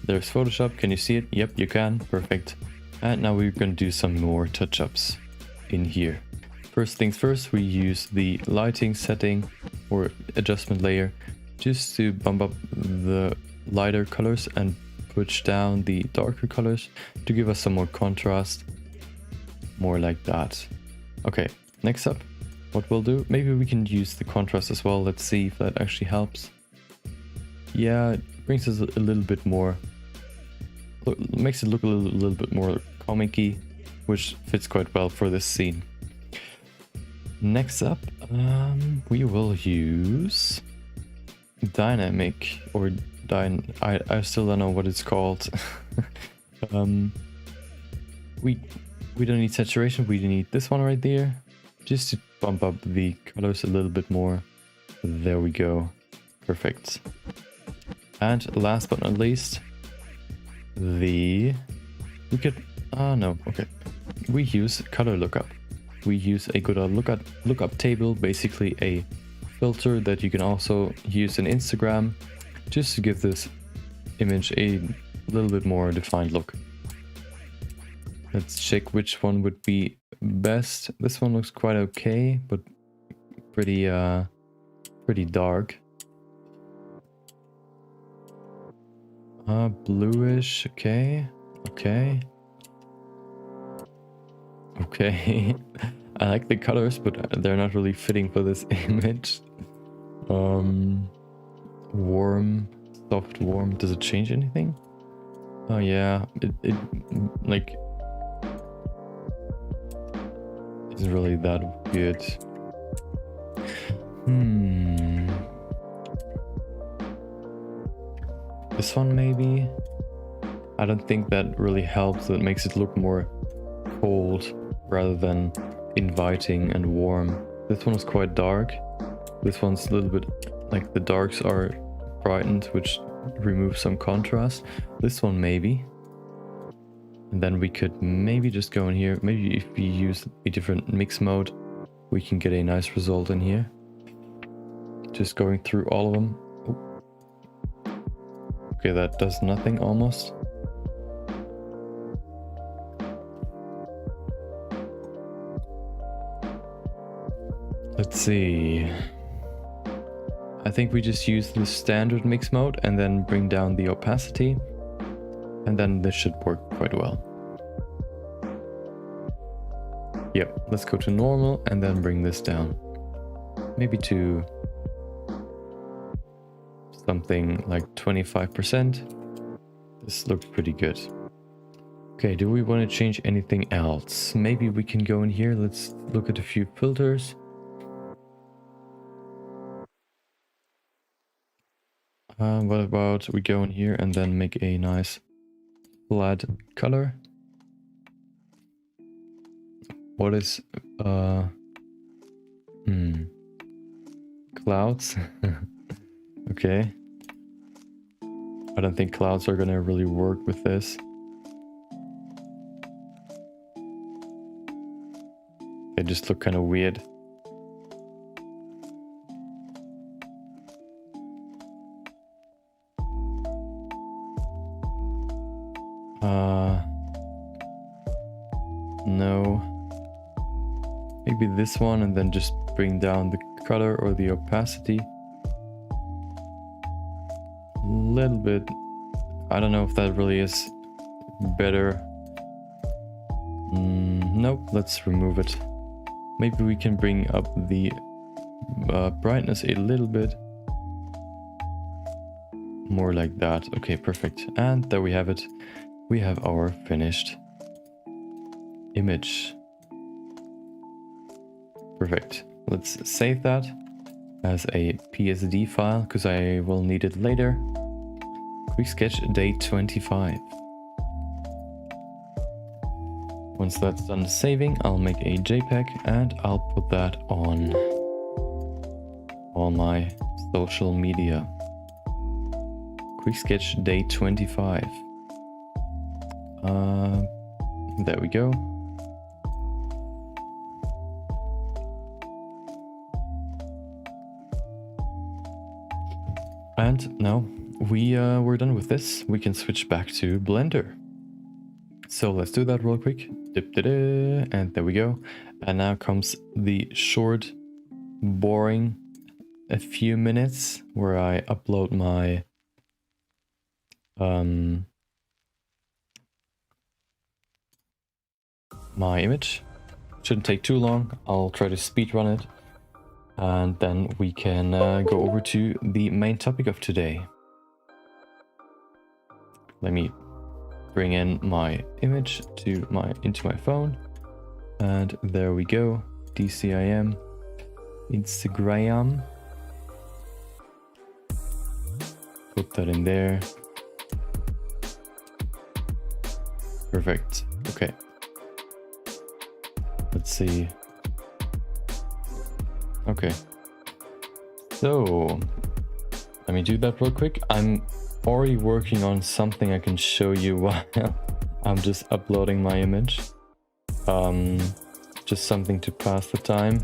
There's Photoshop. Can you see it? Yep, you can. Perfect. And now we're going to do some more touch-ups in here. First things first, we use the lighting setting or adjustment layer just to bump up the lighter colors and push down the darker colors to give us some more contrast. More like that. Okay, next up, what we'll do, maybe we can use the contrast as well. Let's see if that actually helps. Yeah, it brings us a little bit more, makes it look a little bit more comic-y, which fits quite well for this scene. Next up, we will use dynamic, or I still don't know what it's called. We don't need saturation, we need this one right there, just to bump up the colors a little bit more. There we go, perfect. And last but not least, we use color lookup. We use a good lookup table, basically a filter that you can also use in Instagram, just to give this image a little bit more defined look. Let's check which one would be best. This one looks quite okay, but pretty dark. Bluish, okay. I like the colors, but they're not really fitting for this image. Warm, soft warm. Does it change anything? Oh yeah, it like isn't really that good. This one maybe? I don't think that really helps. It makes it look more cold rather than inviting and warm. This one is quite dark. This one's a little bit like the darks are brightened, which removes some contrast. This one maybe. And then we could maybe just go in here. Maybe if we use a different mix mode, we can get a nice result in here. Just going through all of them. Oh. Okay, that does nothing almost. Let's see. I think we just use the standard mix mode and then bring down the opacity. And then this should work quite well. Yep, let's go to normal and then bring this down. Maybe to something like 25%. This looks pretty good. Okay, do we want to change anything else? Maybe we can go in here. Let's look at a few filters. What about we go in here and then make a nice flat color? What is clouds? Okay. I don't think clouds are gonna really work with this. They just look kind of weird. No. Maybe this one and then just bring down the color or the opacity. A little bit. I don't know if that really is better. Nope, let's remove it. Maybe we can bring up the brightness a little bit. More like that. Okay, perfect. And there we have it. We have our finished image. Perfect. Let's save that as a PSD file because I will need it later. Quick sketch day 25. Once that's done saving, I'll make a JPEG and I'll put that on all my social media. Quick sketch day 25. There we go. And now we're done with this. We can switch back to Blender. So let's do that real quick. And there we go. And now comes the short, boring, a few minutes where I upload my my image. Shouldn't take too long. I'll try to speed run it. And then we can go over to the main topic of today. Let me bring in my image into my phone. And there we go. DCIM. Instagram. Put that in there. Perfect. Okay. Let's see. Okay. So, let me do that real quick. I'm already working on something I can show you while I'm just uploading my image. Just something to pass the time.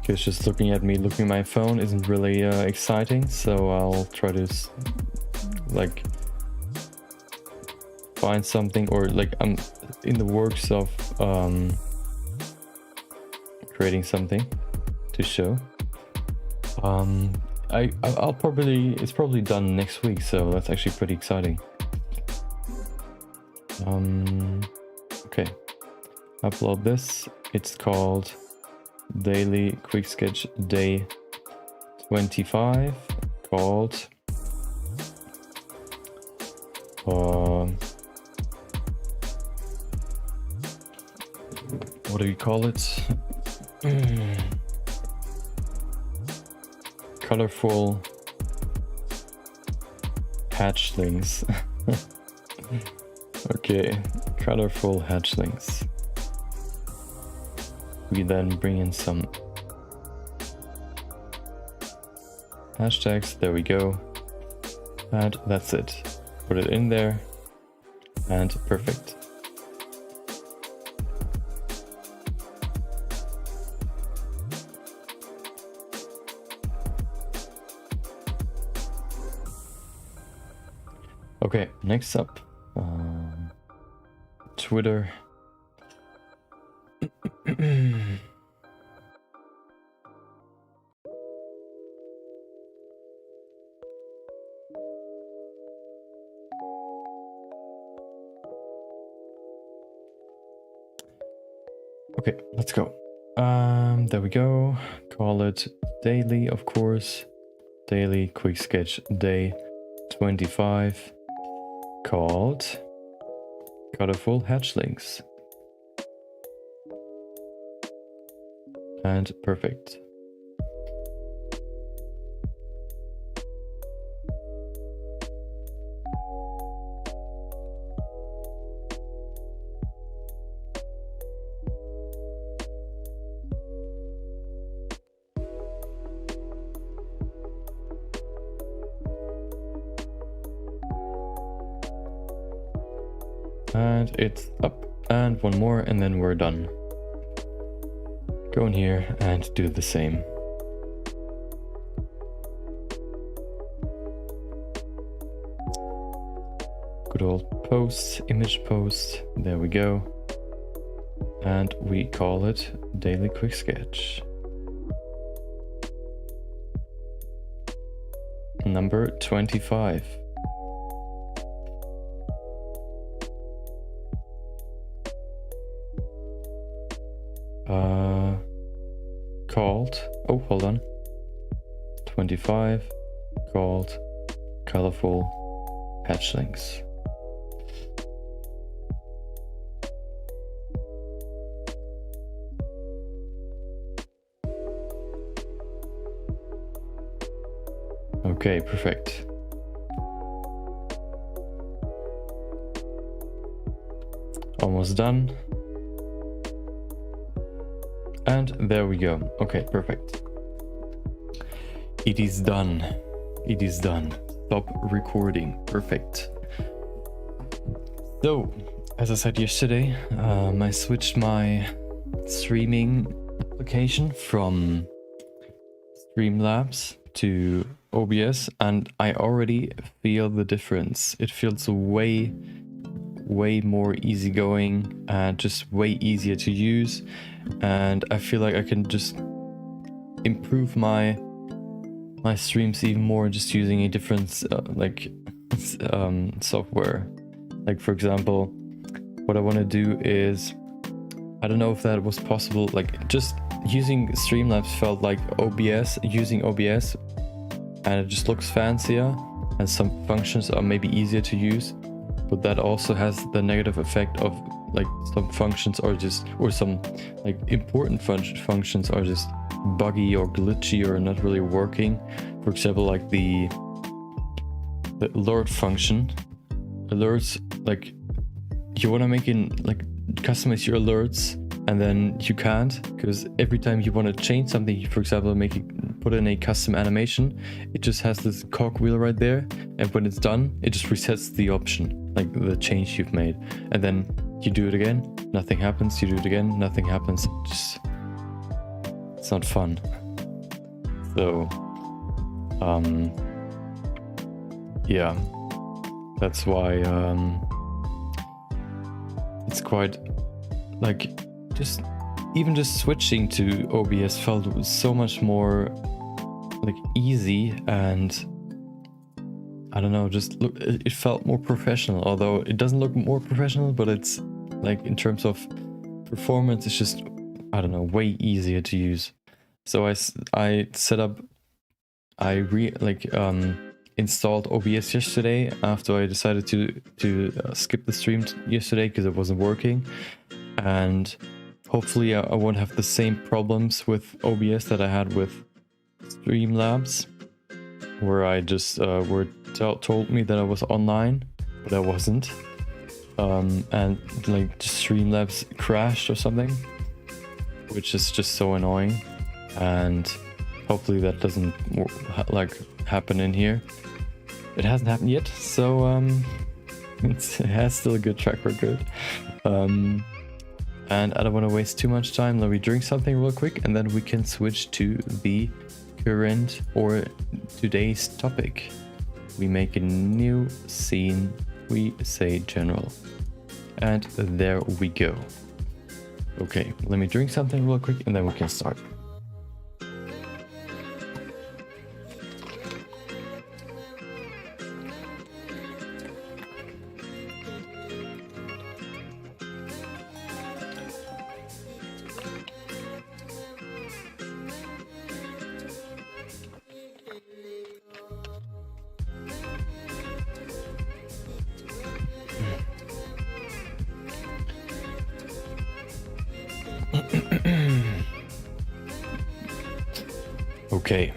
Because just looking at my phone isn't really exciting, so I'll try to like find something, or like I'm in the works of creating something to show. It's probably done next week, so that's actually pretty exciting. Okay, upload this. It's called Daily Quick Sketch Day 25, called what do we call it? Colorful hatchlings. Okay, colorful hatchlings. We then bring in some hashtags. There we go. And that's it. Put it in there. And perfect. Okay, next up, Twitter. Okay, let's go. There we go. Call it daily, of course. Daily Quick Sketch Day 25. Called Colorful Hatchlings. And perfect. And it's up, and one more, and then we're done. Go in here and do the same. Good old post, image post, there we go. And we call it Daily Quick Sketch. Number 25. Called, oh, hold on, 25, called Colorful Hatchlings. Okay, perfect. Almost done. And there we go. Okay, perfect. It is done. It is done. Stop recording. Perfect. So, as I said yesterday, I switched my streaming application from Streamlabs to OBS, and I already feel the difference. It feels way more easygoing and just way easier to use, and I feel like I can just improve my streams even more just using a different software. Like for example, what I want to do is, I don't know if that was possible, like just using Streamlabs felt like using OBS, and it just looks fancier and some functions are maybe easier to use, but that also has the negative effect of like some functions are just, or some like important functions are just buggy or glitchy or not really working. For example, like the alert function. Alerts, like you want to customize your alerts, and then you can't, because every time you want to change something, for example, put in a custom animation, it just has this cogwheel right there, and when it's done, it just resets the option, like the change you've made, and then you do it again, nothing happens. You do it again, nothing happens. It's not fun. So, yeah, that's why it's quite like even just switching to OBS felt so much more like easy, and I don't know, it felt more professional, although it doesn't look more professional, but it's like in terms of performance, it's just, I don't know, way easier to use. So I installed OBS yesterday after I decided to skip the stream yesterday because it wasn't working, and hopefully I won't have the same problems with OBS that I had with Streamlabs, where I just told me that I was online, but I wasn't, and like just Streamlabs crashed or something, which is just so annoying, and hopefully that doesn't like happen in here. It hasn't happened yet, so it has still a good track record. And I don't want to waste too much time. Let me drink something real quick, and then we can switch to the current or today's topic. We make a new scene, we say general, and there we go. Okay, let me drink something real quick, and then we can start. Okay.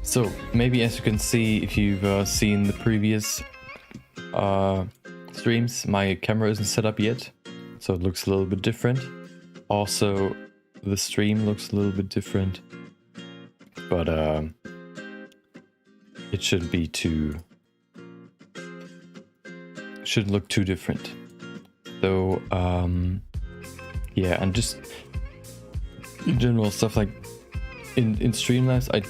So maybe, as you can see, if you've seen the previous streams, my camera isn't set up yet, so it looks a little bit different. Also, the stream looks a little bit different, but it shouldn't look too different. So yeah, and just in general stuff like in Streamlabs, I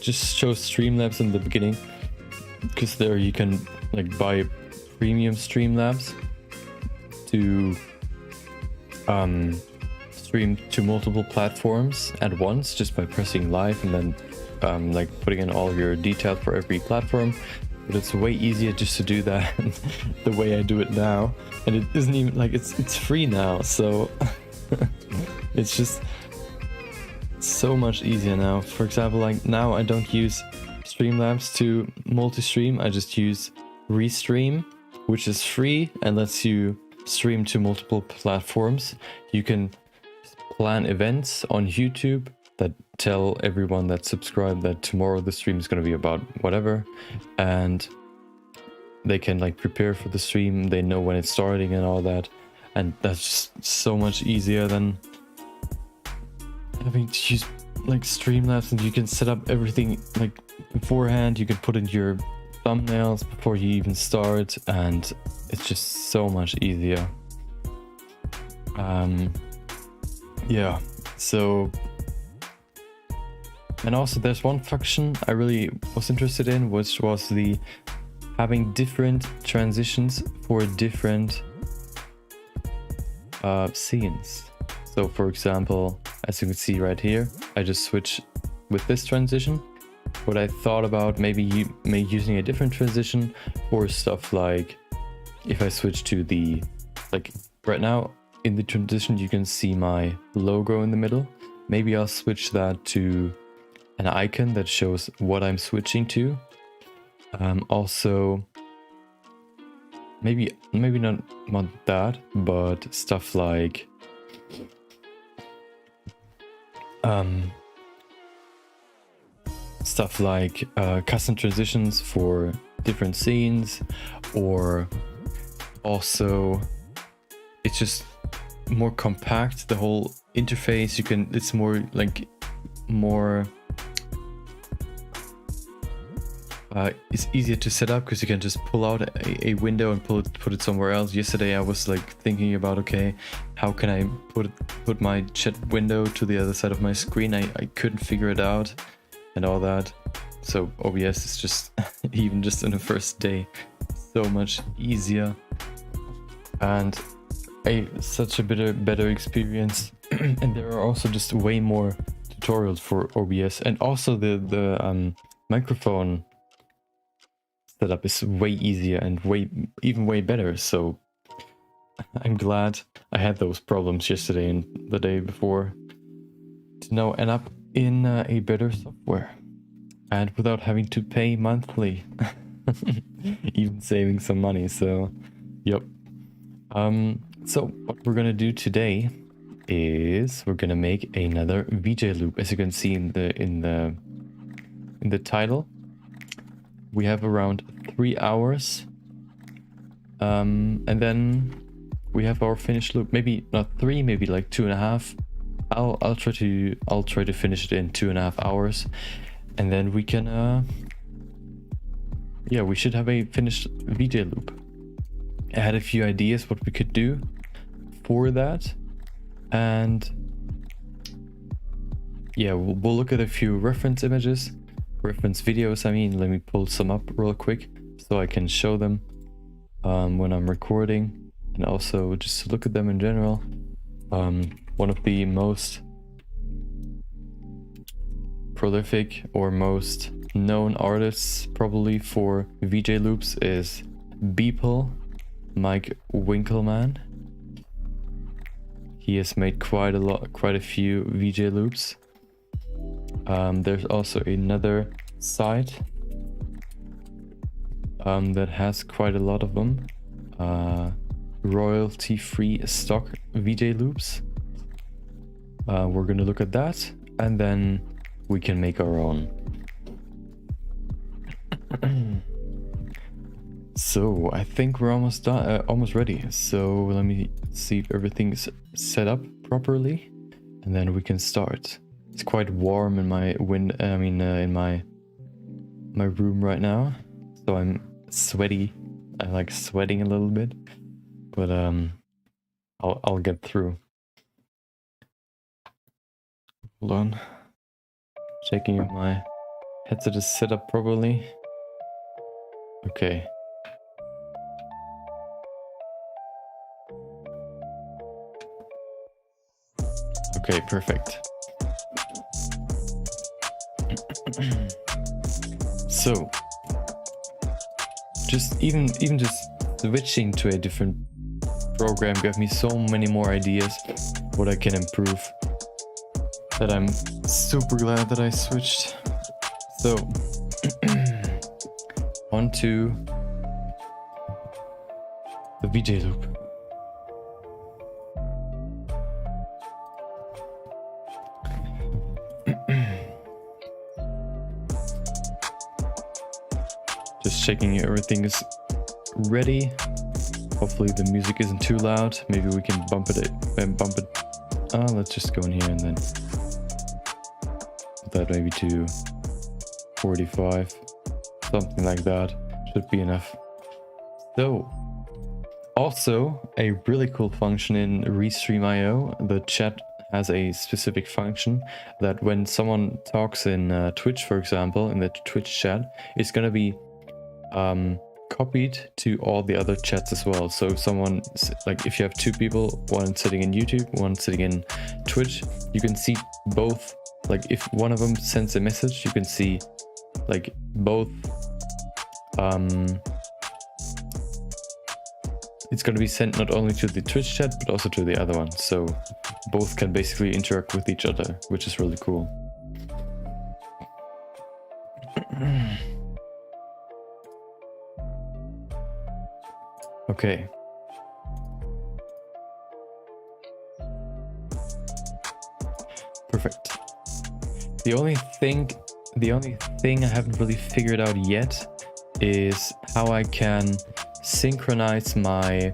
just chose Streamlabs in the beginning because there you can like buy premium Streamlabs to stream to multiple platforms at once just by pressing live and then like putting in all your details for every platform. But it's way easier just to do that the way I do it now, and it isn't even like it's free now, so it's just so much easier now. For example, like now I don't use Streamlabs to multi-stream, I just use Restream, which is free and lets you stream to multiple platforms. You can plan events on YouTube that tell everyone that subscribe that tomorrow the stream is going to be about whatever, and they can like prepare for the stream, they know when it's starting and all that, and that's just so much easier than having to use like Streamlabs. And you can set up everything like beforehand, you can put in your thumbnails before you even start, and it's just so much easier. Yeah, so, and also there's one function I really was interested in, which was the having different transitions for different scenes. So for example, as you can see right here, I just switch with this transition, what I thought about maybe using a different transition, or stuff like if I switch to the, like right now in the transition you can see my logo in the middle. Maybe I'll switch that to an icon that shows what I'm switching to. Also, maybe not that, but stuff like custom transitions for different scenes, or also it's just more compact, the whole interface. It's more like it's easier to set up because you can just pull out a window and put it somewhere else. Yesterday I was like thinking about, okay, how can I put my chat window to the other side of my screen? I couldn't figure it out and all that. So OBS is just even just in the first day so much easier and such a better experience. And there are also just way more tutorials for OBS, and also the microphone setup is way easier and way better. So I'm glad I had those problems yesterday and the day before to now end up in a better software, and without having to pay monthly. Even saving some money. So yep. So what we're gonna do today is we're gonna make another VJ loop. As you can see in the title, we have around 3 hours, and then we have our finished loop. Maybe not 3, maybe like 2.5. I'll try to finish it in 2.5 hours, and then we can yeah, we should have a finished VJ loop. I had a few ideas what we could do for that, and yeah, we'll look at a few reference videos. I mean, let me pull some up real quick so I can show them when I'm recording, and also just to look at them in general. One of the most prolific or most known artists probably for VJ loops is Beeple, Mike Winkelmann. He has made quite a few VJ loops. There's also another site that has quite a lot of them. Royalty-free stock VJ loops. We're gonna look at that, and then we can make our own. So I think we're almost done, almost ready. So let me see if everything's set up properly, and then we can start. It's quite warm in my in my room right now, so I'm sweaty. I like sweating a little bit, but I'll get through. Hold on, checking if my headset is set up properly. Okay. Okay, perfect. So, even just switching to a different program gave me so many more ideas what I can improve, that I'm super glad that I switched. So, on to the VJ loop. Just checking everything is ready. Hopefully the music isn't too loud. Maybe we can bump it. Let's just go in here and then put that maybe to 45, something like that. Should be enough. So, also a really cool function in Restream.io, the chat has a specific function that when someone talks in Twitch, for example, in the Twitch chat, it's gonna be copied to all the other chats as well. So if someone, like if you have two people, one sitting in YouTube, one sitting in Twitch, you can see both. Like if one of them sends a message, you can see like both. It's going to be sent not only to the Twitch chat, but also to the other one. So both can basically interact with each other, which is really cool. Okay. Perfect. The only thing I haven't really figured out yet is how I can synchronize my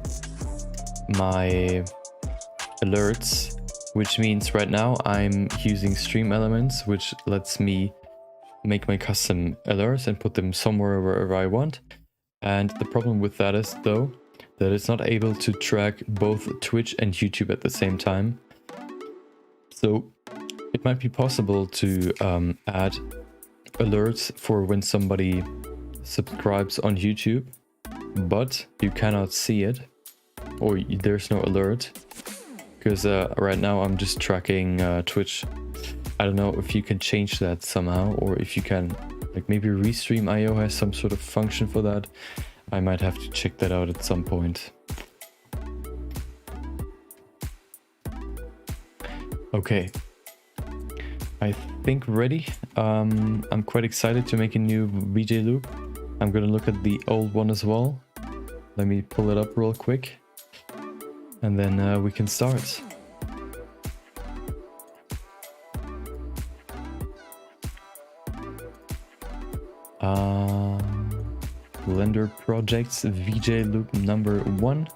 alerts, which means right now I'm using Stream Elements, which lets me make my custom alerts and put them somewhere wherever I want. And the problem with that is, though, that it's not able to track both Twitch and YouTube at the same time. So it might be possible to add alerts for when somebody subscribes on YouTube, but you cannot see it, or there's no alert, because right now I'm just tracking Twitch. I don't know if you can change that somehow, or if you can, like, maybe Restream.io has some sort of function for that. I might have to check that out at some point. Okay, I think ready. I'm quite excited to make a new VJ loop. I'm gonna look at the old one as well. Let me pull it up real quick, and then we can start. Blender projects VJ loop number 1,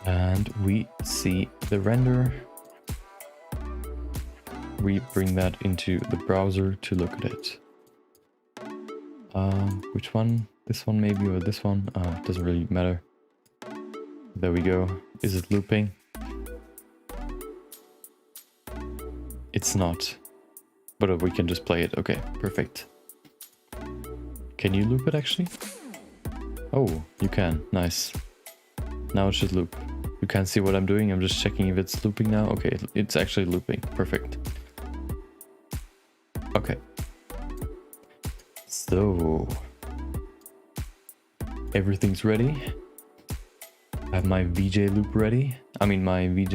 and we see the render. We bring that into the browser to look at it. Which one? This one maybe, or this one? It doesn't really matter. There we go. Is it looping? It's not. But we can just play it. Okay, perfect. Can you loop it actually? Oh, you can. Nice. Now it should loop. You can't see what I'm doing. I'm just checking if it's looping now. Okay, it's actually looping. Perfect. Okay. So everything's ready. I have my VJ loop ready. I mean my VJ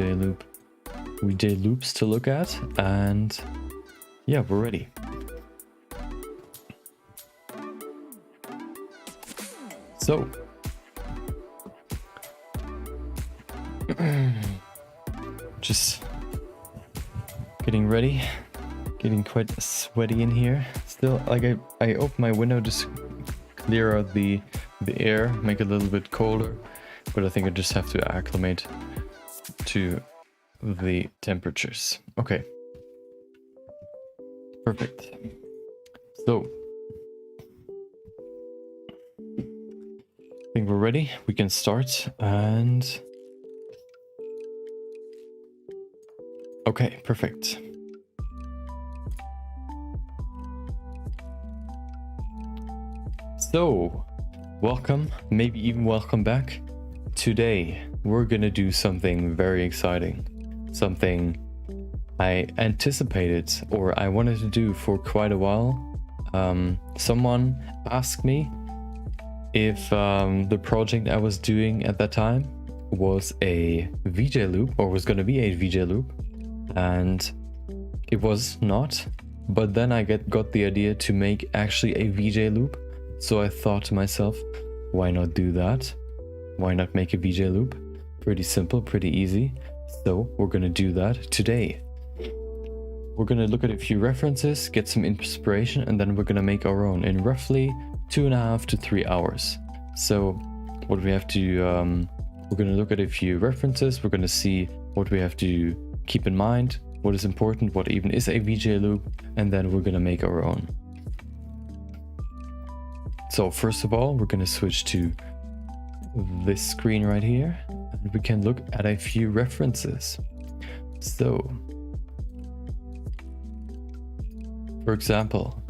loops to look at, and yeah, we're ready. So just getting ready, getting quite sweaty in here. Still, like I open my window, just clear out the air, make it a little bit colder, but I think I just have to acclimate to the temperatures. Okay, perfect. So I think we're ready. We can start. And okay, perfect. So welcome, maybe even welcome back. Today we're gonna do something very exciting, something I anticipated, or I wanted to do for quite a while. Someone asked me if the project I was doing at that time was a VJ loop, or was going to be a VJ loop, and it was not. But then I got the idea to make actually a VJ loop, so I thought to myself, why not do that? Why not make a VJ loop? Pretty simple, pretty easy. So we're going to do that today. We're going to look at a few references, get some inspiration, and then we're going to make our own in roughly 2.5 to 3 hours. So what we have to, we're going to look at a few references. We're going to see what we have to keep in mind, what is important, what even is a VJ loop, and then we're going to make our own. So first of all, we're going to switch to this screen right here, and we can look at a few references. So, for example,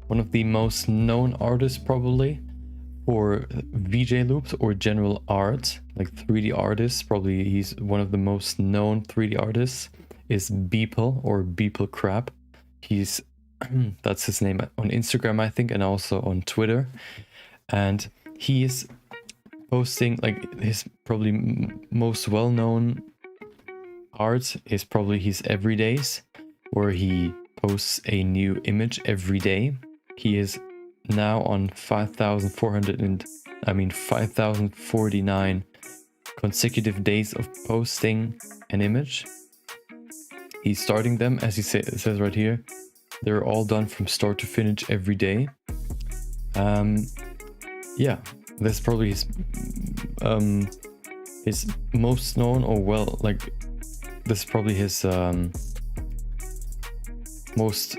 one of the most known artists probably for VJ loops or general art, like 3D artists, probably he's one of the most known 3D artists, is Beeple or Beeple Crap. He's That's his name on Instagram, I think, and also on Twitter. And he is posting, like, his probably most well-known art is probably his everydays, where he posts a new image every day. He is now on 5,049 consecutive days of posting an image. He's starting them, as he says right here. They're all done from start to finish every day. Yeah, that's probably his most known, or well, like, this is probably his most,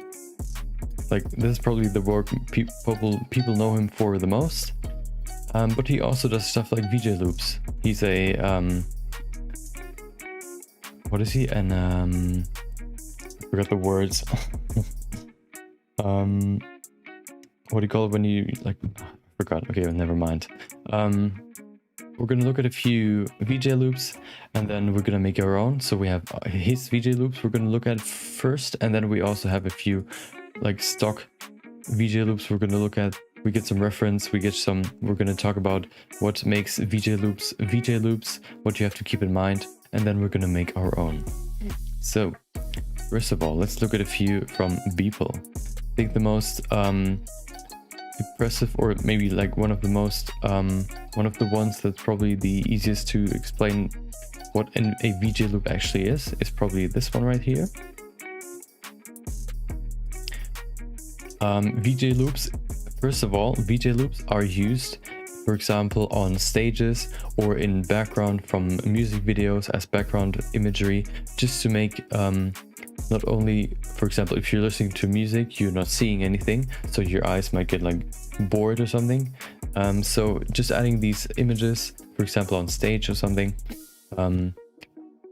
like, this is probably the work people know him for the most. But he also does stuff like VJ loops. He's a what is he? And I forgot the words. What do you call it when you, like, I forgot. Okay, never mind. We're gonna look at a few VJ loops, and then we're gonna make our own. So we have his VJ loops we're gonna look at first, and then we also have a few like stock VJ loops we're gonna look at. We get some reference, we're gonna talk about what makes VJ loops, what you have to keep in mind, and then we're gonna make our own. So first of all, let's look at a few from Beeple. I think the most impressive, or maybe like one of the most one of the ones that's probably the easiest to explain what a VJ loop actually is probably this one right here. VJ loops, first of all, VJ loops are used, for example, on stages or in background from music videos as background imagery, just to make not only, for example, if you're listening to music, you're not seeing anything, so your eyes might get like bored or something. So just adding these images, for example, on stage or something,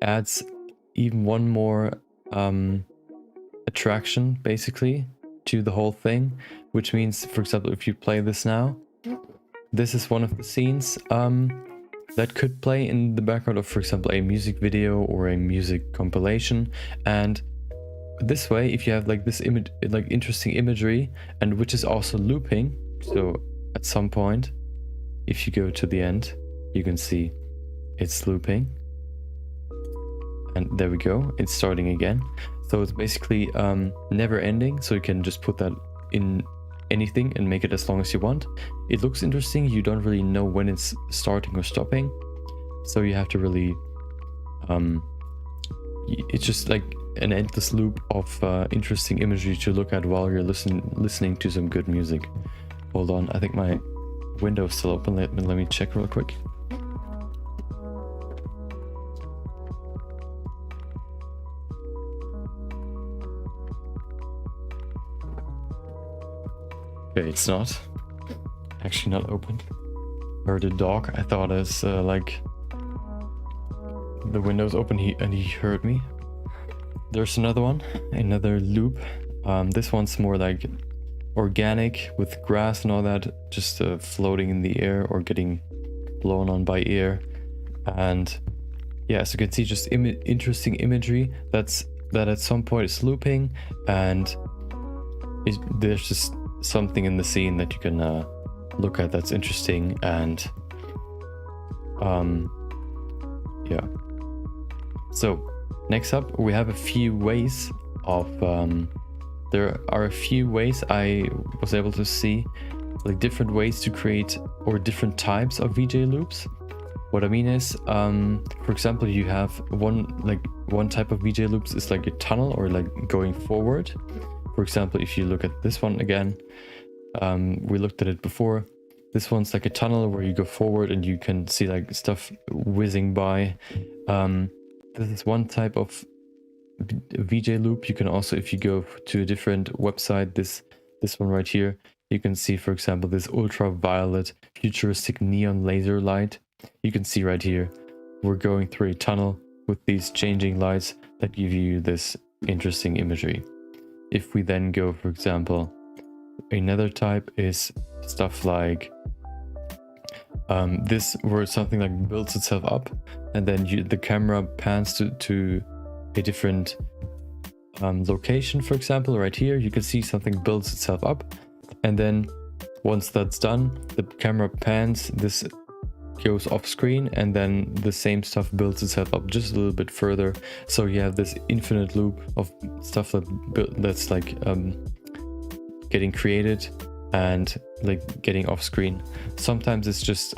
adds even one more attraction, basically, to the whole thing. Which means, for example, if you play this now, this is one of the scenes that could play in the background of, for example, a music video or a music compilation. And this way, if you have like this image, like interesting imagery, and which is also looping, so at some point, if you go to the end, you can see it's looping, and there we go, it's starting again. So it's basically never ending, so you can just put that in anything and make it as long as you want. It looks interesting, you don't really know when it's starting or stopping, so you have to really it's just like an endless loop of interesting imagery to look at while you're listening to some good music. Hold on, I think my window's still open. Let me check real quick. Okay, it's not actually not open. Heard a dog. I thought it's like the window's open, and he heard me. There's another one, another loop. This one's more like organic, with grass and all that, just floating in the air or getting blown on by air. And yeah, as you can see, just interesting imagery that at some point is looping, and there's just something in the scene that you can look at that's interesting. And yeah, so next up, we have a few ways of there are a few ways I was able to see, like different ways to create, or different types of VJ loops. What I mean is, for example, you have one type of VJ loops is like a tunnel, or like going forward. For example, if you look at this one again, we looked at it before. This one's like a tunnel where you go forward and you can see like stuff whizzing by. This is one type of VJ loop. You can also, if you go to a different website, this one right here, you can see, for example, this ultraviolet futuristic neon laser light. You can see right here, we're going through a tunnel with these changing lights that give you this interesting imagery. If we then go, for example, another type is stuff like this, where something like builds itself up, and then the camera pans to a different location, for example, right here, you can see something builds itself up. And then once that's done, the camera pans, this goes off screen, and then the same stuff builds itself up just a little bit further. So you have this infinite loop of stuff that's like getting created and like getting off screen. Sometimes it's just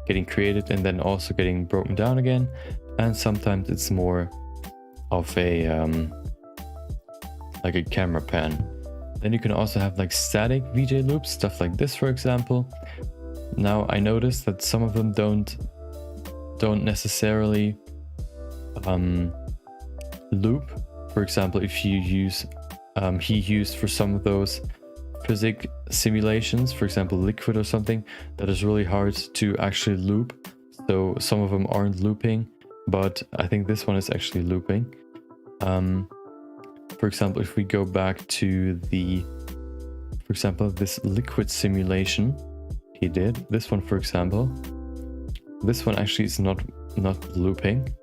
getting created and then also getting broken down again, and sometimes it's more of a like a camera pan. Then you can also have like static VJ loops, stuff like this, for example. Now I noticed that some of them don't necessarily loop. For example, if you use he used for some of those physics simulations, for example Liquid or something, that is really hard to actually loop. So some of them aren't looping, but I think this one is actually looping. For example, if we go back to the, for example, this Liquid simulation he did, this one, for example, this one actually is not looping,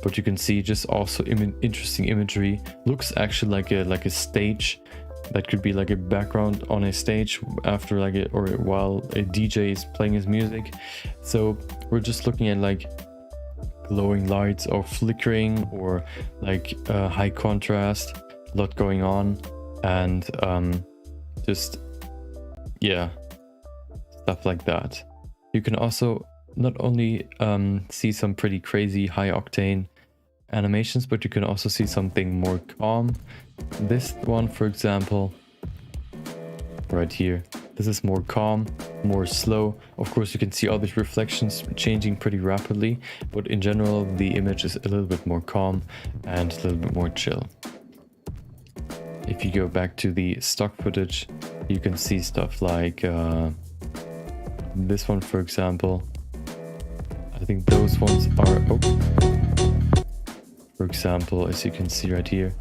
but you can see just also interesting imagery. Looks actually like a stage that could be like a background on a stage after like it, or while a DJ is playing his music. So we're just looking at like glowing lights or flickering or like high contrast, a lot going on, and just yeah, stuff like that. You can also not only see some pretty crazy high octane animations, but you can also see something more calm. This one, for example, right here, this is more calm, more slow. Of course, you can see all these reflections changing pretty rapidly, but in general, the image is a little bit more calm and a little bit more chill. If you go back to the stock footage, you can see stuff like this one, for example. I think those ones are, for example, as you can see right here,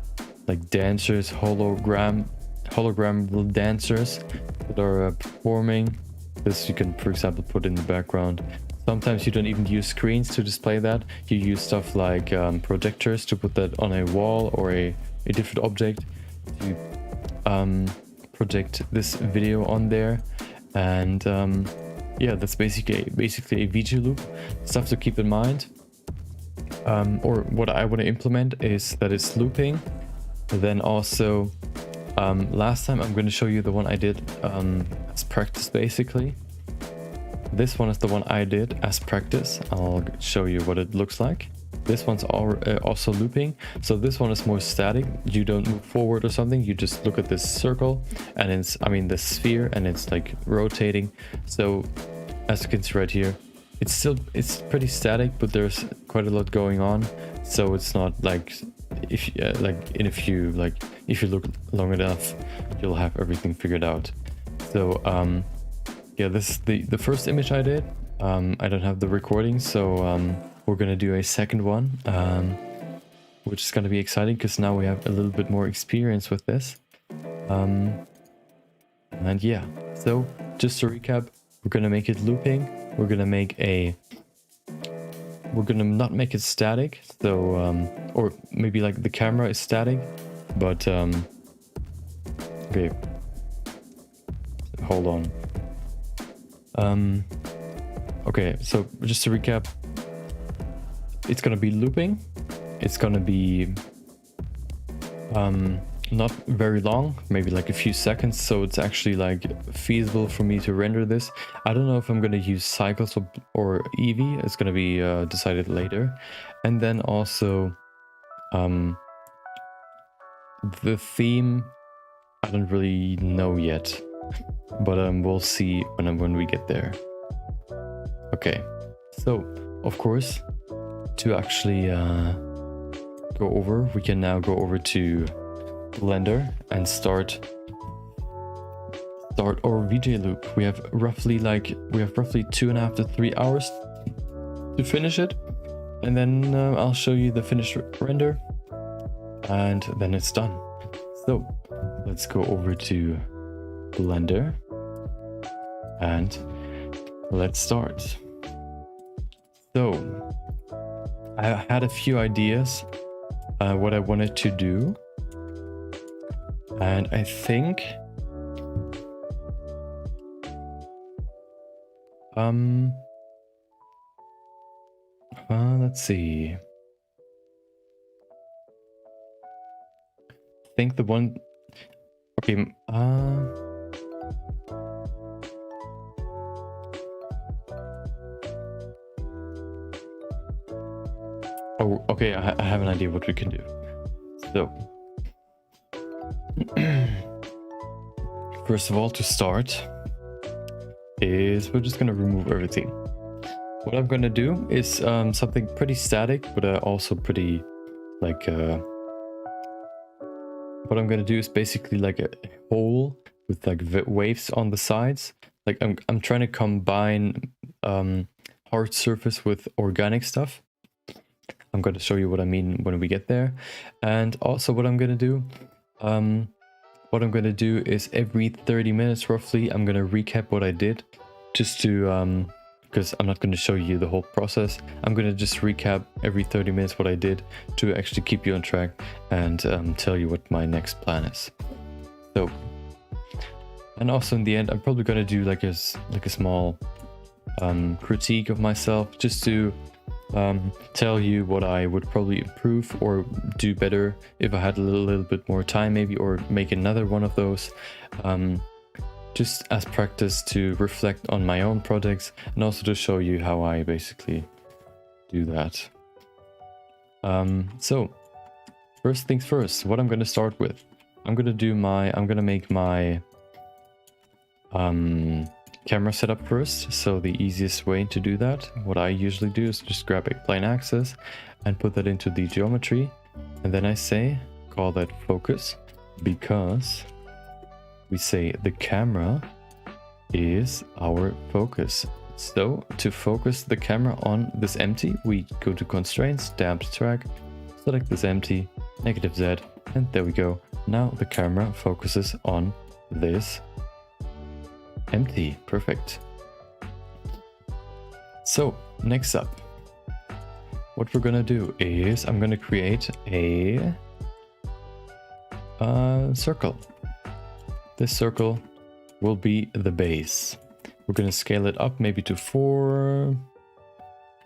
like dancers, hologram dancers that are performing. This you can, for example, put in the background. Sometimes you don't even use screens to display that. You use stuff like projectors to put that on a wall or a different object to project this video on there. And yeah, that's basically a VJ loop. Stuff to keep in mind, or what I want to implement, is that it's looping. Then also last time I'm going to show you the one I did as practice. Basically this one is the one I did as practice. I'll show you what it looks like. This one's also looping. So this one is more static. You don't move forward or something. You just look at this circle and it's, I mean, the sphere, and it's like rotating. So as you can see right here, it's pretty static, but there's quite a lot going on. So it's not like, if you look long enough, you'll have everything figured out. So yeah, this is the first image I did. I don't have the recording, so we're gonna do a second one, which is gonna be exciting because now we have a little bit more experience with this. And yeah, so just to recap, we're gonna make it looping. We're gonna not make it static. So or maybe like the camera is static, but okay, hold on. Okay, so just to recap, it's gonna be looping. It's gonna be not very long, maybe like a few seconds, so it's actually like feasible for me to render this. I don't know if I'm gonna use cycles or Eevee. It's gonna be decided later. And then also the theme, I don't really know yet, but we'll see when we get there. Okay, so of course, to actually go over, we can now go over to Blender and start our VJ loop. We have roughly 2.5 to 3 hours to finish it, and then I'll show you the finished render, and then it's done. So let's go over to Blender and let's start. So I had a few ideas what I wanted to do. And I think let's see. I think the one, okay, oh, okay, I have an idea what we can do. So, first of all, to start, is we're just gonna remove everything. What I'm gonna do is something pretty static, but also pretty like what I'm gonna do is basically like a hole with like waves on the sides. Like I'm trying to combine hard surface with organic stuff. I'm going to show you what I mean when we get there. And also what I'm going to do is every 30 minutes roughly, I'm going to recap what I did, just to because I'm not going to show you the whole process. I'm going to just recap every 30 minutes what I did to actually keep you on track and tell you what my next plan is. So, and also in the end, I'm probably going to do like a small critique of myself, just to tell you what I would probably improve or do better if I had a little bit more time maybe, or make another one of those. Just as practice to reflect on my own projects, and also to show you how I basically do that. So first things first, what I'm going to start with, I'm going to make my camera setup first. So the easiest way to do that, what I usually do, is just grab a plane axis and put that into the geometry, and then I call that focus, because we say the camera is our focus. So to focus the camera on this empty, we go to constraints, damped track, select this empty, -Z, and there we go. Now the camera focuses on this empty. Perfect. So next up, what we're gonna do is I'm gonna create a circle. This circle will be the base. We're gonna scale it up maybe to 4,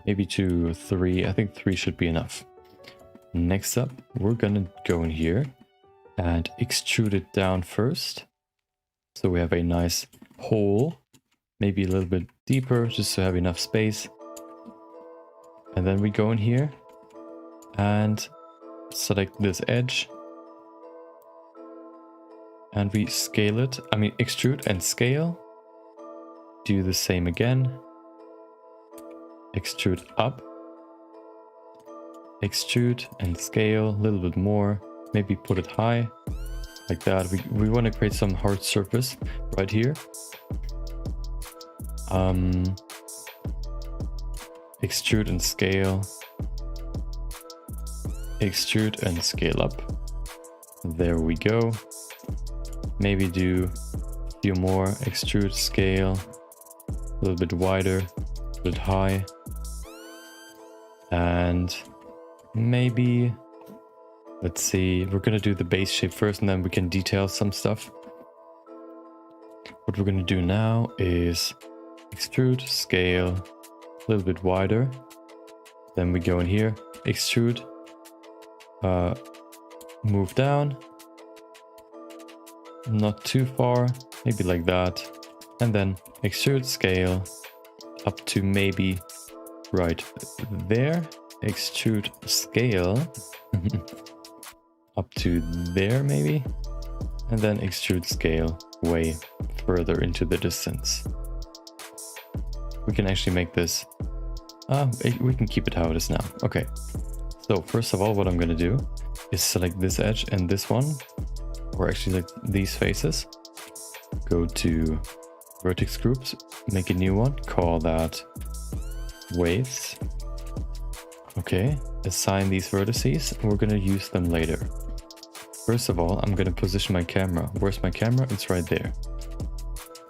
maybe to 3. I think 3 should be enough. Next up, we're gonna go in here and extrude it down first, so we have a nice hole, maybe a little bit deeper, just to have enough space. And then we go in here and select this edge, and we scale it. I mean, extrude and scale. Do the same again. Extrude up, extrude and scale a little bit more. Maybe put it high, like that. We want to create some hard surface right here. Extrude and scale. Extrude and scale up. There we go. Maybe do a few more. Extrude, scale, a little bit wider, a bit high. And maybe, let's see, we're gonna do the base shape first, and then we can detail some stuff. What we're gonna do now is extrude, scale, a little bit wider. Then we go in here, extrude, move down, not too far, maybe like that. And then extrude, scale, up to maybe right there. Extrude, scale, up to there maybe. And then extrude, scale way further into the distance. We can actually make this, we can keep it how it is now. Okay, so first of all, what I'm gonna do is select this edge and this one, or actually like these faces. Go to vertex groups, make a new one, call that waves. Okay, assign these vertices, and we're gonna use them later. First of all, I'm gonna position my camera. Where's my camera? It's right there.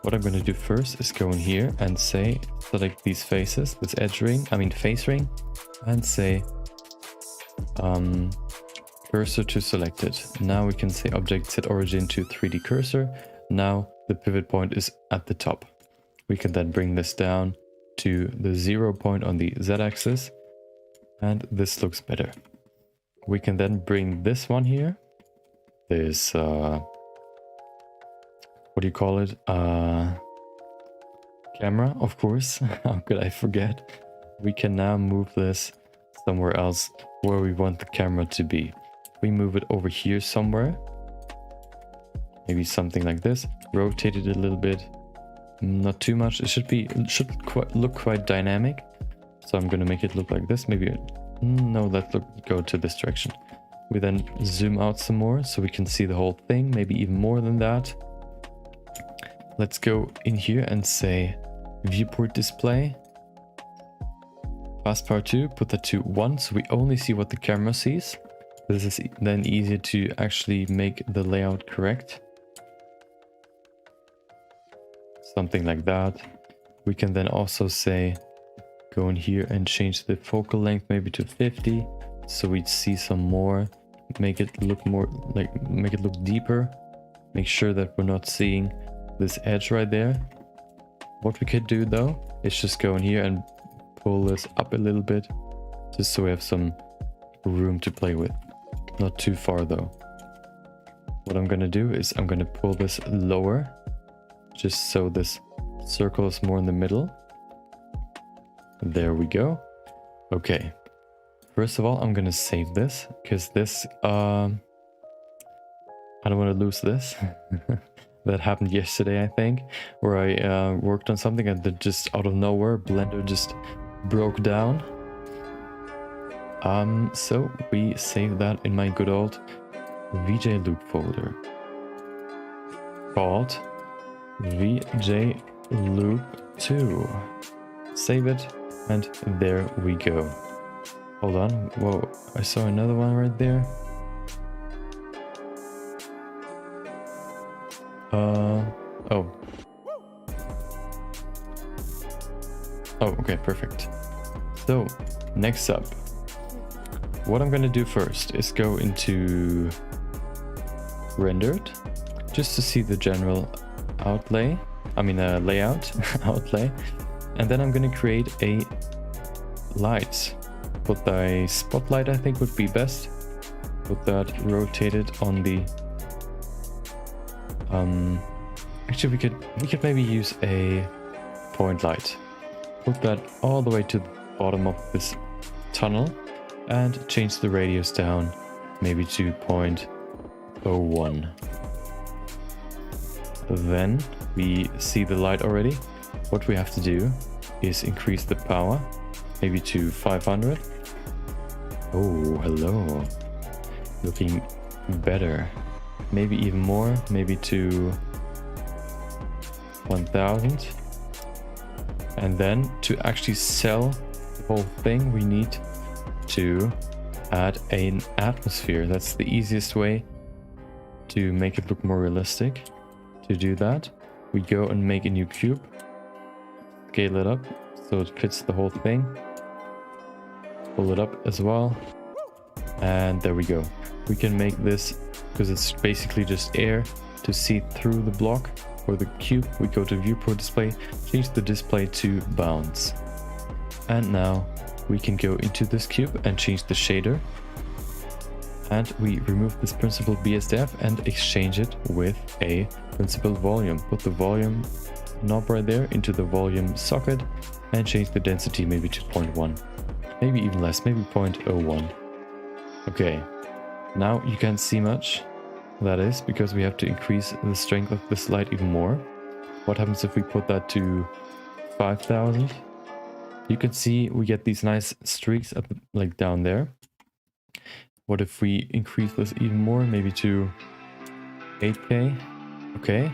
What I'm gonna do first is go in here and say, select these faces, this edge ring, I mean face ring, and say cursor to selected. Now we can say object set origin to 3D cursor. Now the pivot point is at the top. We can then bring this down to the 0 point on the z-axis, and this looks better. We can then bring this one here, this what do you call it, camera, of course. How could I forget? We can now move this somewhere else where we want the camera to be. We move it over here somewhere, maybe something like this. Rotate it a little bit, not too much. It should look quite dynamic. So I'm gonna make it look like this. Maybe no, let's go to this direction. We then zoom out some more so we can see the whole thing, maybe even more than that. Let's go in here and say viewport display, fastpower 2, put that to 1 so we only see what the camera sees. This is then easier to actually make the layout correct. Something like that. We can then also say go in here and change the focal length maybe to 50 so we'd see some more, make it look more like, make it look deeper, make sure that we're not seeing this edge right there. What we could do though is just go in here and pull this up a little bit just so we have some room to play with, not too far though. What I'm gonna do is I'm gonna pull this lower just so this circle is more in the middle. There we go. Okay, first of all I'm gonna save this because this I don't want to lose this. That happened yesterday, I think, where I worked on something and then just out of nowhere Blender just broke down. So we save that in my good old VJ Loop folder called VJ Loop 2. Save it, and there we go. Hold on, whoa, I saw another one right there. Oh, okay, perfect. So, next up, what I'm gonna do first is go into rendered, just to see the general outlay, layout, outlay, and then I'm gonna create a light. Put the spotlight, I think would be best. Put that rotated on the actually we could maybe use a point light. Put that all the way to the bottom of this tunnel and change the radius down maybe to 0.01. Then we see the light already. What we have to do is increase the power maybe to 500. Oh, hello, looking better. Maybe even more, maybe to 1000. And then to actually sell the whole thing, we need to add an atmosphere. That's the easiest way to make it look more realistic. To do that, we go and make a new cube, scale it up so it fits the whole thing, pull it up as well, and there we go. We can make this, because it's basically just air, to see through the block or the cube. We go to viewport display, change the display to bounds, and now we can go into this cube and change the shader, and we remove this principled BSDF and exchange it with a principled volume. Put the volume knob right there into the volume socket and change the density maybe to 0.1, maybe even less, maybe 0.01. Okay, now you can't see much. That is because we have to increase the strength of this light even more. What happens if we put that to 5000? You can see we get these nice streaks up, like down there. What if we increase this even more, maybe to 8K? Okay,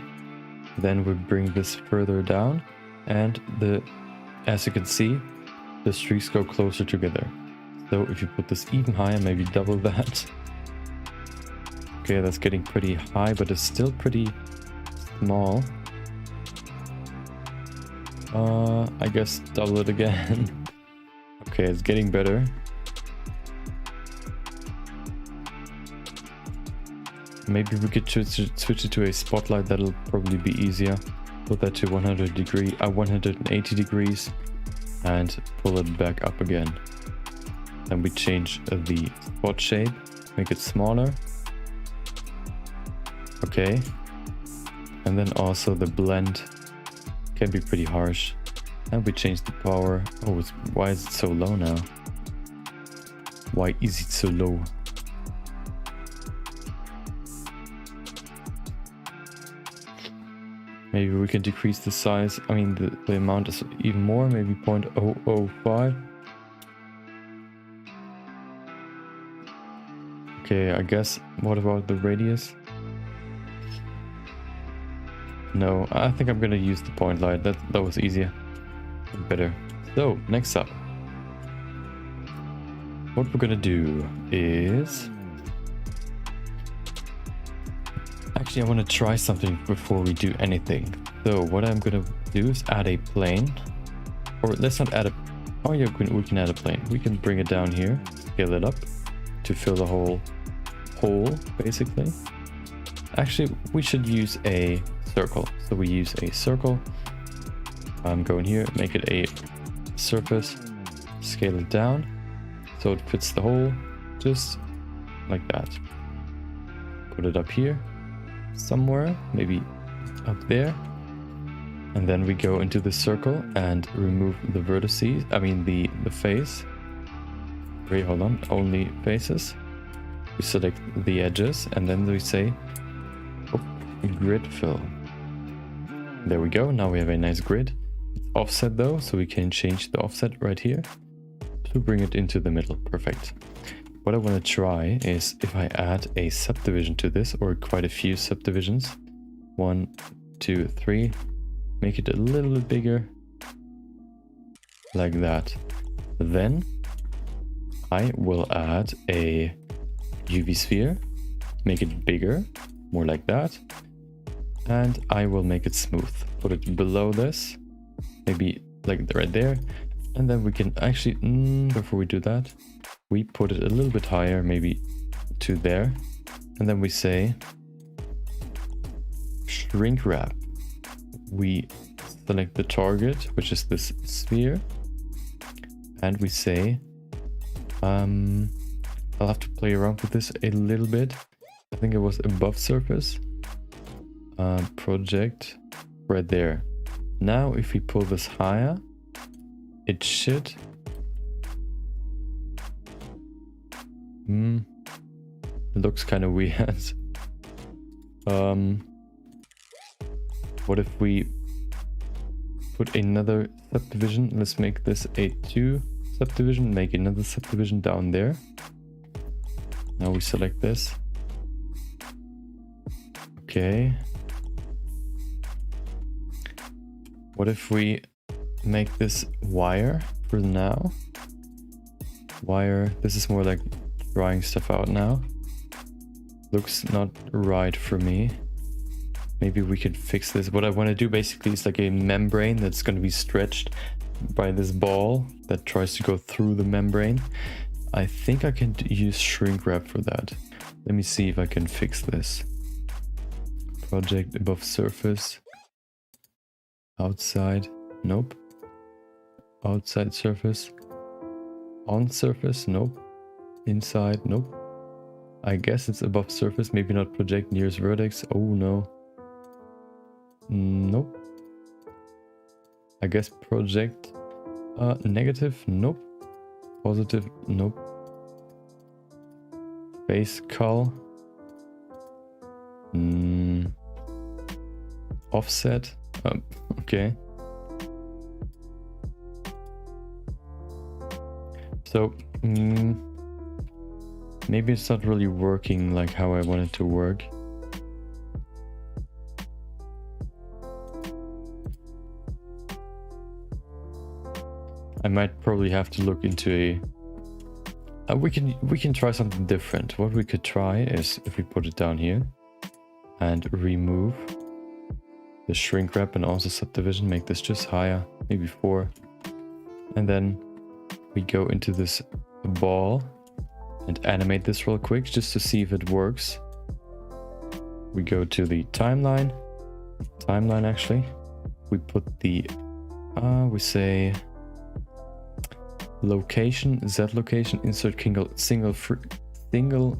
then we bring this further down, and as you can see, the streaks go closer together. So if you put this even higher, maybe double that. Okay, that's getting pretty high, but it's still pretty small. I guess double it again. Okay, it's getting better. Maybe we could switch it to a spotlight. That'll probably be easier. Put that to 180 degrees and pull it back up again. Then we change the spot shape, make it smaller. Okay. And then also the blend can be pretty harsh. And we change the power. Oh, why is it so low now? Why is it so low? Maybe we can decrease the size. I mean, the amount is even more, maybe 0.005. Okay, I guess, what about the radius? No, I think I'm gonna use the point light. That was easier. Better. So, next up. What we're gonna do is... Actually, I want to try something before we do anything. So what I'm gonna do is add a plane. Or let's not add a... Oh yeah, we can add a plane. We can bring it down here, scale it up to fill the whole hole, basically. Actually, we should use a circle. So we use a circle. Go in here, make it a surface, scale it down so it fits the hole, just like that. Put it up here somewhere, maybe up there. And then we go into the circle and remove the vertices, I mean the face. Wait, hold on, only faces. We select the edges and then we say grid fill. There we go, now we have a nice grid. It's offset though, so we can change the offset right here to bring it into the middle. Perfect. What I want to try is if I add a subdivision to this, or quite a few subdivisions. 1, 2, 3. Make it a little bit bigger. Like that. Then I will add a UV sphere. Make it bigger. More like that. And I will make it smooth. Put it below this. Maybe like right there. And then we can actually, before we do that, we put it a little bit higher, maybe to there. And then we say shrink wrap. We select the target, which is this sphere. And we say, I'll have to play around with this a little bit. I think it was above surface. Project right there. Now, if we pull this higher, it should... It looks kind of weird. What if we put another subdivision? Let's make this a 2 subdivision, make another subdivision down there. Now we select this. Okay. What if we make this wire for now? Wire, this is more like drawing stuff out now. Looks not right for me. Maybe we could fix this. What I want to do basically is like a membrane that's going to be stretched by this ball that tries to go through the membrane. I think I can use shrink wrap for that. Let me see if I can fix this. Project above surface. Outside. Nope. Outside surface. On surface. Nope. Inside. Nope. I guess it's above surface. Maybe not project nearest vertex. Oh no. Nope. I guess project negative. Nope. Positive. Nope. Face cull. Offset. Okay. So maybe it's not really working like how I want it to work. I might probably have to look into a... we can try something different. What we could try is if we put it down here and remove the shrink wrap and also subdivision, make this just higher, maybe 4. And then we go into this ball and animate this real quick just to see if it works. We go to the timeline actually. We put the, we say location, Z location, insert single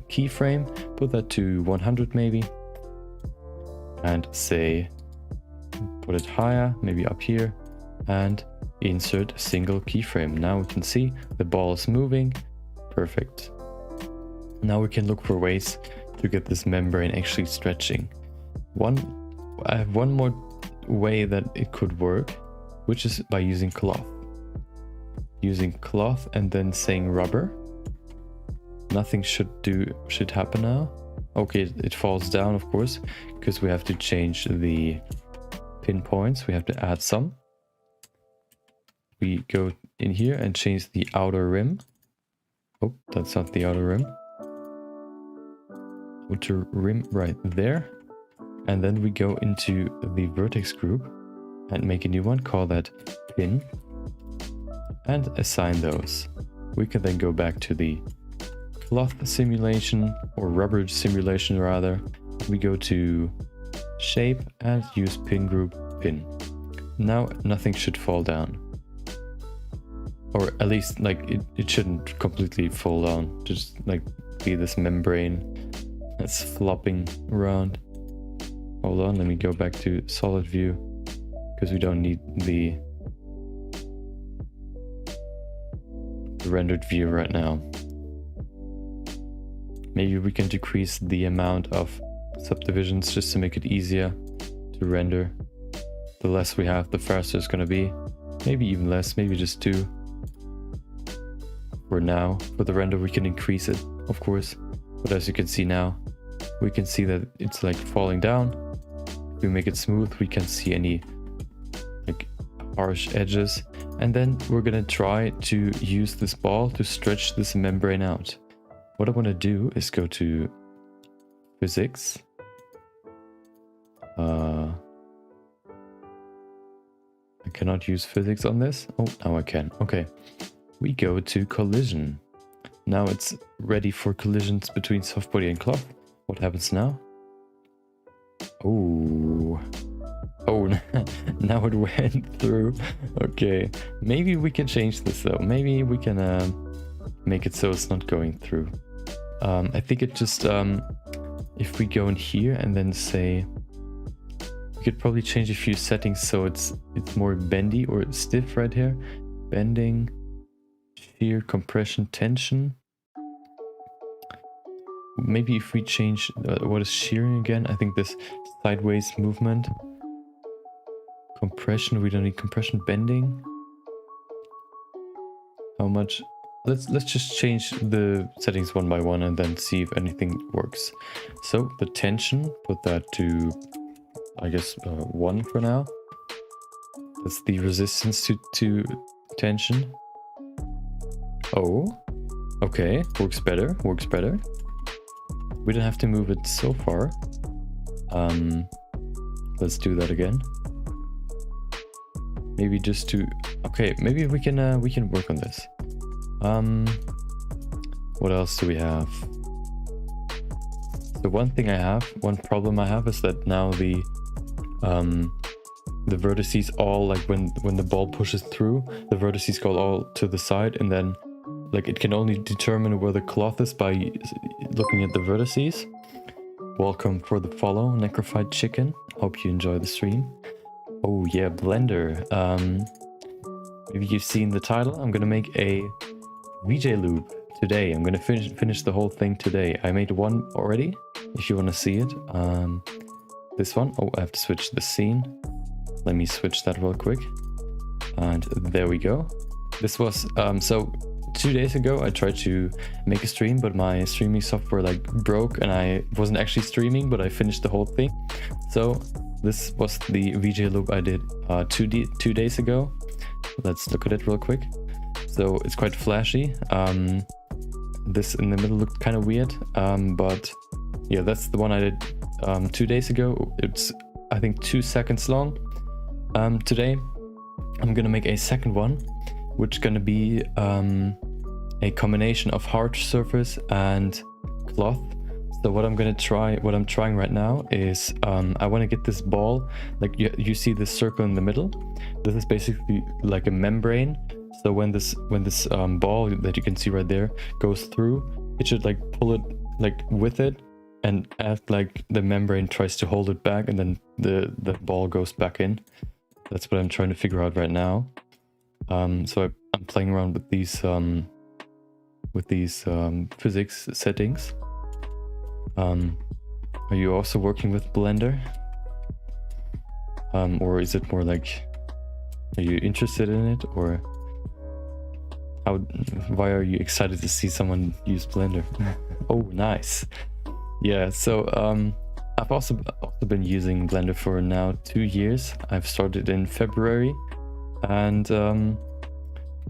keyframe, put that to 100 maybe, and say, put it higher, maybe up here, and insert single keyframe. Now we can see the ball is moving. Perfect. Now we can look for ways to get this membrane actually stretching. I have one more way that it could work, which is by using cloth. Using cloth and then saying rubber. Nothing should happen now. Okay, it falls down, of course, because we have to change the pinpoints. We have to add some. We go in here and change the outer rim. Oh, that's not the outer rim. Outer rim right there. And then we go into the vertex group and make a new one, call that pin, and assign those. We can then go back to the cloth simulation, or rubber simulation rather. We go to shape and use pin group pin. Now nothing should fall down. Or at least like it shouldn't completely fall down. Just like be this membrane that's flopping around. Hold on, let me go back to solid view because we don't need the rendered view right now. Maybe we can decrease the amount of subdivisions just to make it easier to render. The less we have, the faster it's gonna be. Maybe even less, maybe just 2. For now, for the render we can increase it, of course. But as you can see now, we can see that it's like falling down. If we make it smooth, we can't see any like harsh edges. And then we're gonna try to use this ball to stretch this membrane out. What I want to do is go to physics. I cannot use physics on this. Oh, now I can. Okay. We go to collision. Now it's ready for collisions between soft body and cloth. What happens now? Oh, now it went through. Okay, maybe we can change this though. Maybe we can make it so it's not going through. I think it just, if we go in here and then say, we could probably change a few settings so it's more bendy or stiff right here. Bending, shear, compression, tension. Maybe if we change what is shearing again, I think this sideways movement. Compression, we don't need compression. Bending. How much? Let's just change the settings one by one and then see if anything works. So the tension, put that to, I guess, 1 for now. That's the resistance to tension. Oh, okay, works better, works better. We don't have to move it so far. Let's do that again. Maybe just to, okay, maybe we can work on this. What else do we have? The one problem I have is that now the vertices all, like when the ball pushes through, the vertices go all to the side, and then like it can only determine where the cloth is by looking at the vertices. Welcome for the follow, Necrophied Chicken. Hope you enjoy the stream. Oh yeah, Blender. Maybe you've seen the title. I'm gonna make a VJ loop today. I'm gonna finish the whole thing today. I made one already, if you want to see it. This one. Oh, I have to switch the scene. Let me switch that real quick. And there we go. This was so 2 days ago I tried to make a stream, but my streaming software like broke and I wasn't actually streaming, but I finished the whole thing. So this was the VJ loop I did 2 days ago. Let's look at it real quick. So it's quite flashy. This in the middle looked kind of weird, but yeah, that's the one I did 2 days ago. It's I think 2 seconds long. Today I'm gonna make a second one, which is gonna be a combination of hard surface and cloth. So what I'm trying right now is I want to get this ball, like you see this circle in the middle. This is basically like a membrane. So when this ball that you can see right there goes through, it should like pull it like with it and act like the membrane tries to hold it back, and then the ball goes back in. That's what I'm trying to figure out right now. So I'm playing around with these physics settings. Are you also working with Blender? Or is it more like, are you interested in it, or why are you excited to see someone use Blender? Oh, nice. Yeah, so I've also been using Blender for now 2 years. I've started in February, and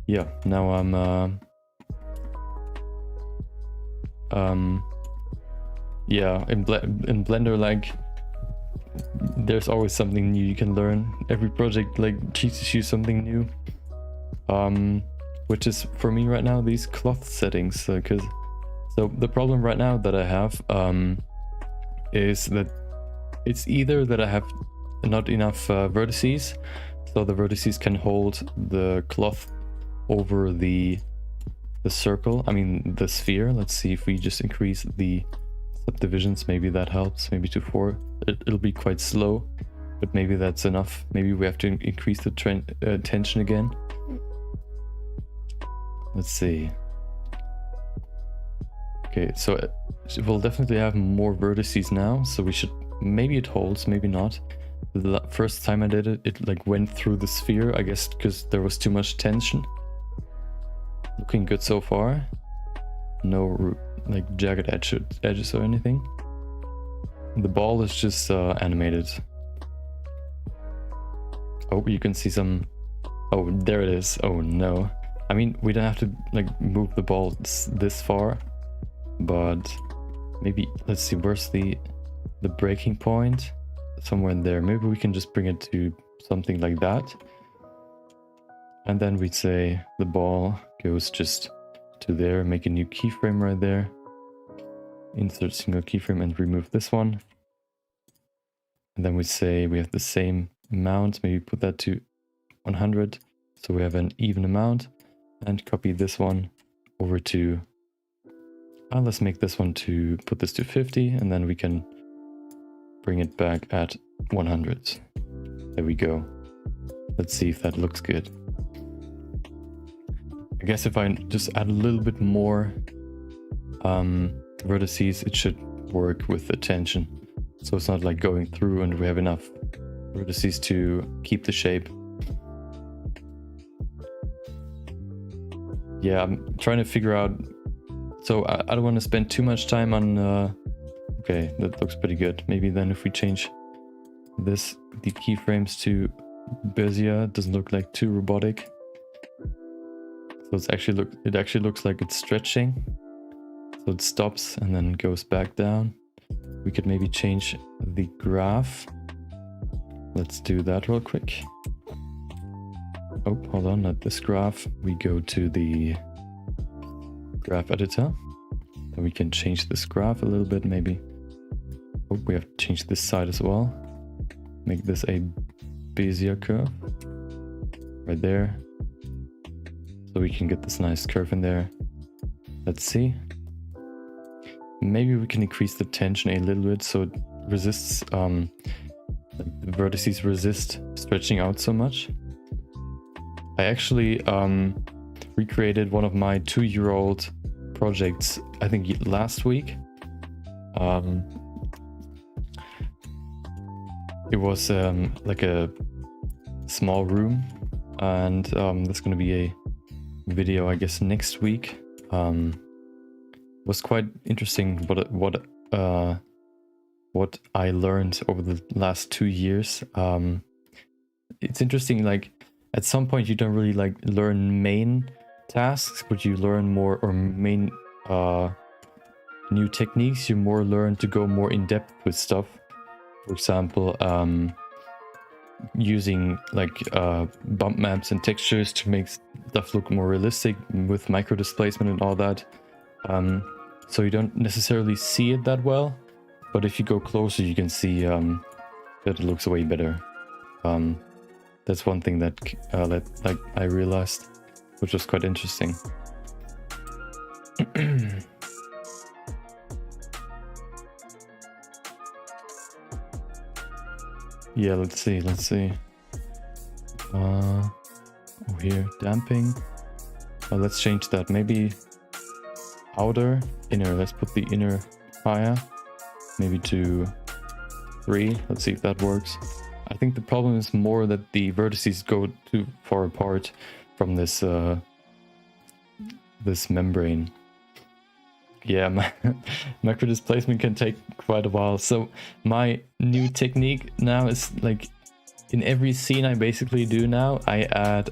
yeah, now yeah, in Blender, like, there's always something new you can learn. Every project like teaches you something new, which is for me right now these cloth settings. So the problem right now that I have is that it's either that I have not enough vertices, so the vertices can hold the cloth over the circle, I mean the sphere. Let's see if we just increase the subdivisions, maybe that helps. Maybe to 4. It'll be quite slow, but maybe that's enough. Maybe we have to increase the tension again. Let's see. Okay, so we'll definitely have more vertices now, so we should, maybe it holds, maybe not. The first time I did it, it like went through the sphere, I guess because there was too much tension. Looking good so far. No like jagged edges or anything. The ball is just animated. Oh, you can see some. Oh, there it is. Oh no. I mean, we don't have to like move the ball this far, but maybe, let's see, where's the breaking point? Somewhere in there. Maybe we can just bring it to something like that, and then we'd say the ball goes just to there. Make a new keyframe right there. Insert single keyframe and remove this one. And then we say we have the same amount. Maybe put that to 100, so we have an even amount. And copy this one over to, let's make this one to, put this to 50, and then we can bring it back at 100. There we go. Let's see if that looks good. I guess if I just add a little bit more vertices, it should work with the tension. So it's not like going through and we have enough vertices to keep the shape. Yeah, I'm trying to figure out. So I don't want to spend too much time on. Okay, that looks pretty good. Maybe then if we change the keyframes to Bezier, it doesn't look like too robotic. So it actually looks like it's stretching. So it stops and then goes back down. We could maybe change the graph. Let's do that real quick. Oh, hold on, not this graph. We go to the graph editor. Then we can change this graph a little bit, maybe. Oh, we have to change this side as well. Make this a Bezier curve. Right there. So we can get this nice curve in there. Let's see. Maybe we can increase the tension a little bit so it resists, the vertices resist stretching out so much. I actually recreated one of my 2-year-old projects, I think last week. It was like a small room, and there's going to be a video, I guess, next week. Was quite interesting what I learned over the last 2 years. It's interesting, like at some point you don't really like learn main tasks, but you learn more, or main new techniques. You more learn to go more in depth with stuff. For example, using like bump maps and textures to make stuff look more realistic with micro displacement and all that. so you don't necessarily see it that well. But if you go closer, you can see that it looks way better. That's one thing that like I realized, which was quite interesting. Yeah, let's see. Oh, here, damping. Let's change that. Maybe outer, inner. Let's put the inner higher. Maybe to 3. Let's see if that works. I think the problem is more that the vertices go too far apart from this this membrane. Yeah, my macro displacement can take quite a while. So my new technique now is like in every scene I basically do now, I add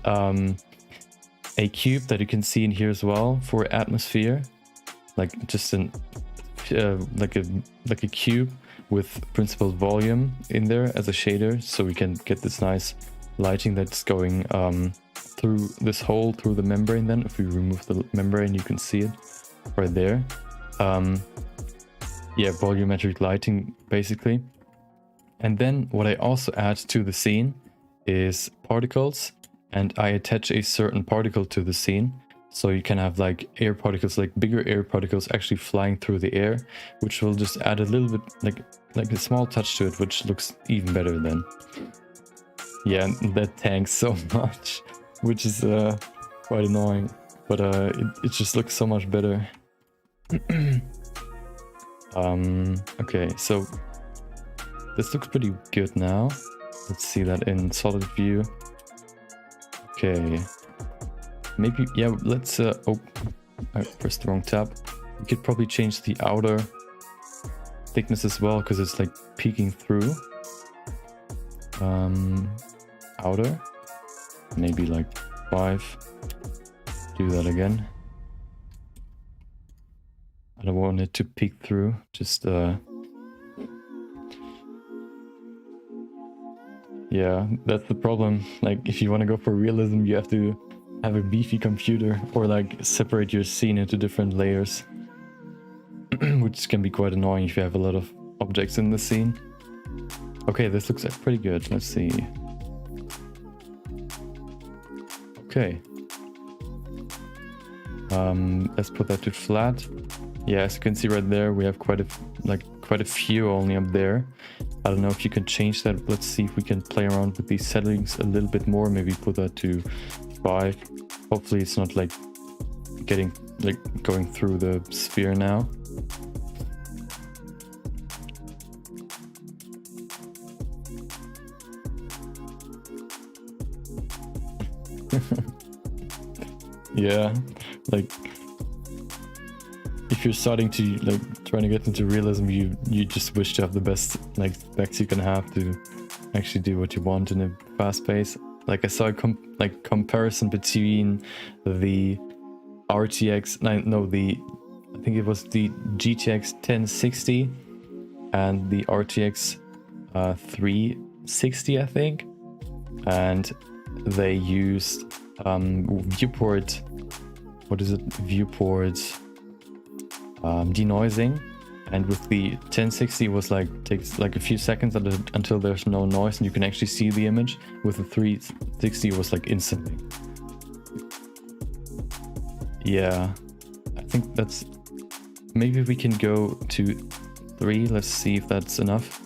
a cube that you can see in here as well for atmosphere, like just an like a cube with principled volume in there as a shader, so we can get this nice lighting that's going through this hole through the membrane. Then if we remove the membrane, you can see it right there. Yeah, volumetric lighting basically. And then what I also add to the scene is particles, and I attach a certain particle to the scene. So you can have like air particles, like bigger air particles actually flying through the air, which will just add a little bit like a small touch to it, which looks even better then. Yeah, and that tanks so much, which is quite annoying, but it just looks so much better. Okay, so this looks pretty good now. Let's see that in solid view. Okay, maybe, yeah, let's oh, I pressed the wrong tab. We could probably change the outer thickness as well, because it's like peeking through. Outer, maybe like 5. Do that again. I don't want it to peek through, just yeah, that's the problem. Like if you want to go for realism, you have to have a beefy computer or like separate your scene into different layers, which can be quite annoying if you have a lot of objects in the scene. Okay, this looks pretty good. Let's see. Okay. Let's put that to flat. Yeah, as you can see right there, we have quite a few only up there. I don't know if you can change that. Let's see if we can play around with these settings a little bit more. Maybe put that to 5. Hopefully it's not like going through the sphere now. Yeah, like if you're starting to like trying to get into realism, you just wish to have the best like specs you can have to actually do what you want in a fast pace. Like I saw a comparison between the RTX, I think it was the GTX 1060 and the RTX 360, I think, and they used viewport, what is it, viewport denoising, and with the 1060 was like takes like a few seconds until there's no noise and you can actually see the image. With the 360 it was like instantly. Yeah, I think that's, maybe we can go to 3. Let's see if that's enough.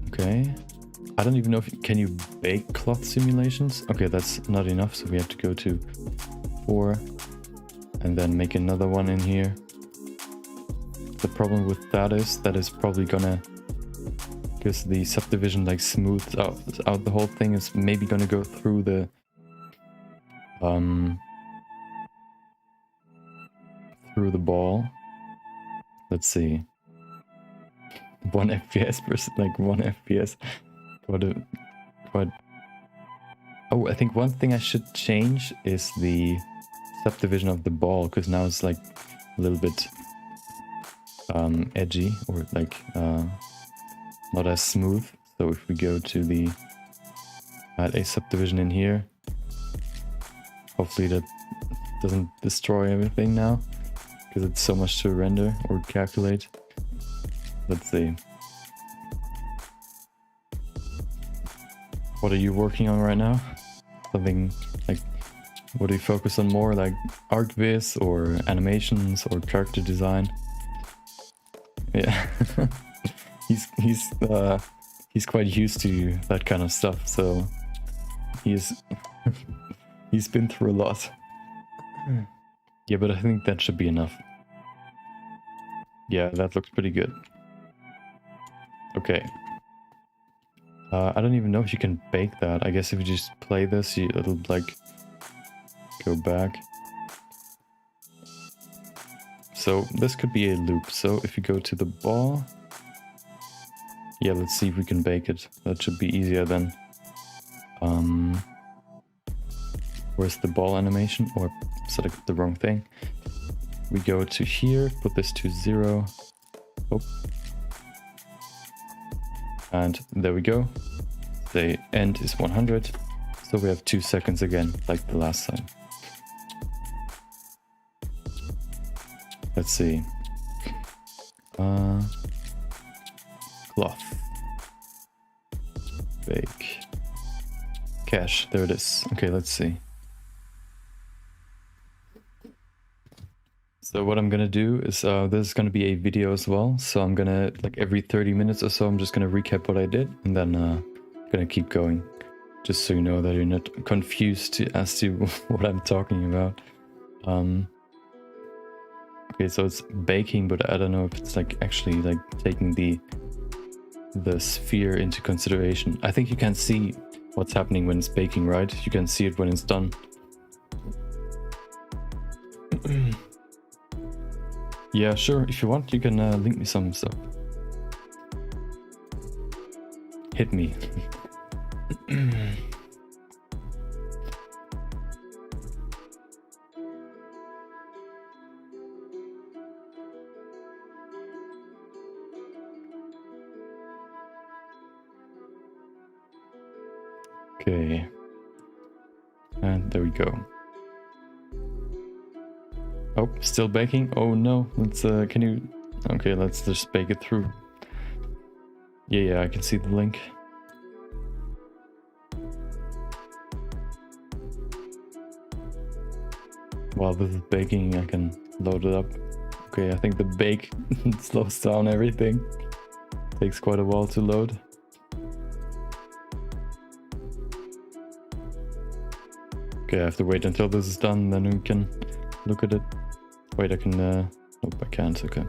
Okay, I don't even know if can you bake cloth simulations. Okay, that's not enough, so we have to go to 4 and then make another one in here. The problem with that is probably gonna, because the subdivision like smooths out the whole thing, is maybe gonna go through the through the ball. Let's see. 1 FPS versus like 1 FPS. Quite. Oh, I think one thing I should change is the subdivision of the ball, because now it's like a little bit edgy, or like not as smooth. So if we go to the add a subdivision in here, hopefully that doesn't destroy everything now. because it's so much to render or calculate. Let's see. What are you working on right now? Something like, what do you focus on more, like ArcViz or animations or character design? Yeah, he's quite used to that kind of stuff, so he's been through a lot. Yeah, but I think that should be enough. Yeah, that looks pretty good. Okay. I don't even know if you can bake that. I guess if you just play this, it'll like go back. So this could be a loop. So if you go to the ball, yeah, let's see if we can bake it. That should be easier then. Where's the ball animation? Or select the wrong thing. We go to here, put this to 0. Oh. And there we go. The end is 100. So we have 2 seconds again, like the last time. Let's see. Cloth. Bake. Cache. There it is. Okay, let's see. So what I'm gonna do is, this is gonna be a video as well. So I'm gonna, like every 30 minutes or so, I'm just gonna recap what I did and then gonna keep going. Just so you know that you're not confused as to what I'm talking about. Okay, so it's baking, but I don't know if it's like actually like taking the sphere into consideration. I think you can see what's happening when it's baking, right? You can see it when it's done. Yeah, sure. If you want, you can link me some stuff. Hit me. Okay. And there we go. Oh, still baking? Oh no, let's can you... Okay, let's just bake it through. Yeah, I can see the link. While this is baking, I can load it up. Okay, I think the bake slows down everything. Takes quite a while to load. Okay, I have to wait until this is done, then we can look at it. Wait, I can... Nope, I can't. Okay.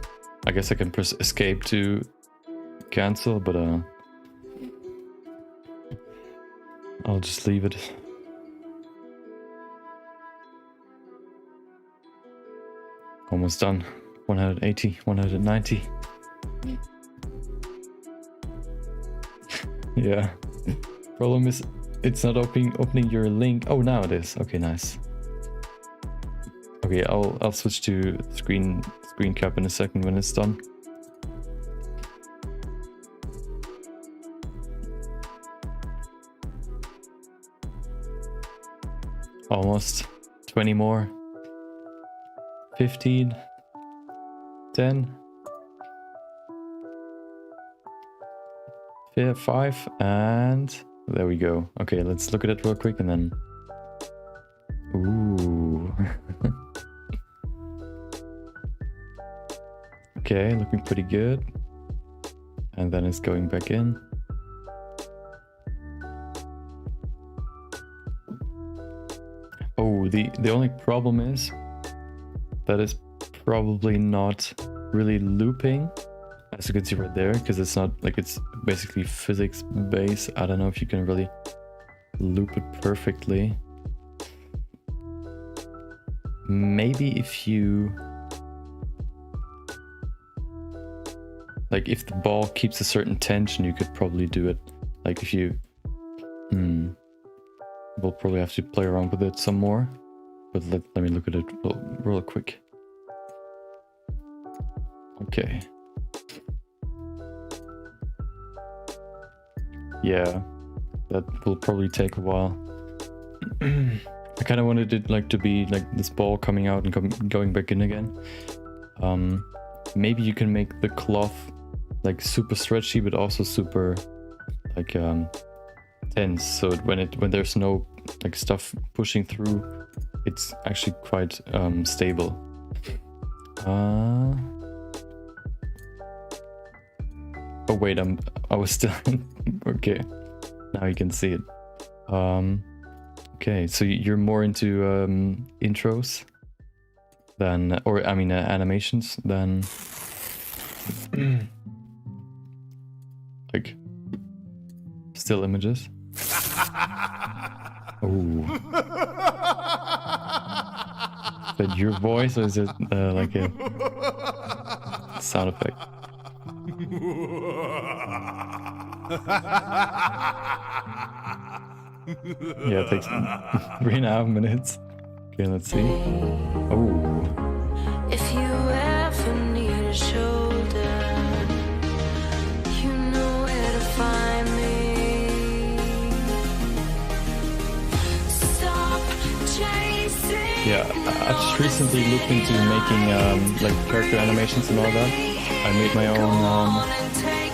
I guess I can press escape to cancel, but I'll just leave it. Almost done. 180, 190. Yeah. Problem is, it's not opening your link. Oh, now it is. Okay, nice. Okay, I'll switch to screen cap in a second when it's done. Almost 20 more. 15. 10. 5 and there we go. Okay, let's look at it real quick and then... Ooh. Okay, looking pretty good. And then it's going back in. Oh, the only problem is that it's probably not really looping, as you can see right there, because it's not like, it's basically physics based. I don't know if you can really loop it perfectly. Maybe if you... Like if the ball keeps a certain tension, you could probably do it. Like if you... We'll probably have to play around with it some more. But let me look at it real quick. Okay. Yeah, that will probably take a while. I kind of wanted it like to be like this ball coming out and going back in again. Maybe you can make the cloth like super stretchy, but also super like tense. So when there's no like stuff pushing through, it's actually quite stable. Oh wait, I was still okay. Now you can see it. Okay, so you're more into intros than, or I mean animations than like still images. Oh, is that your voice or is it like a sound effect? Yeah, it takes 3.5 minutes. Okay, let's see. Oh. If you ever need a shoulder, you know where to find me. Stop chasing. Yeah, I just recently looked into making like character animations and all that. I made my own.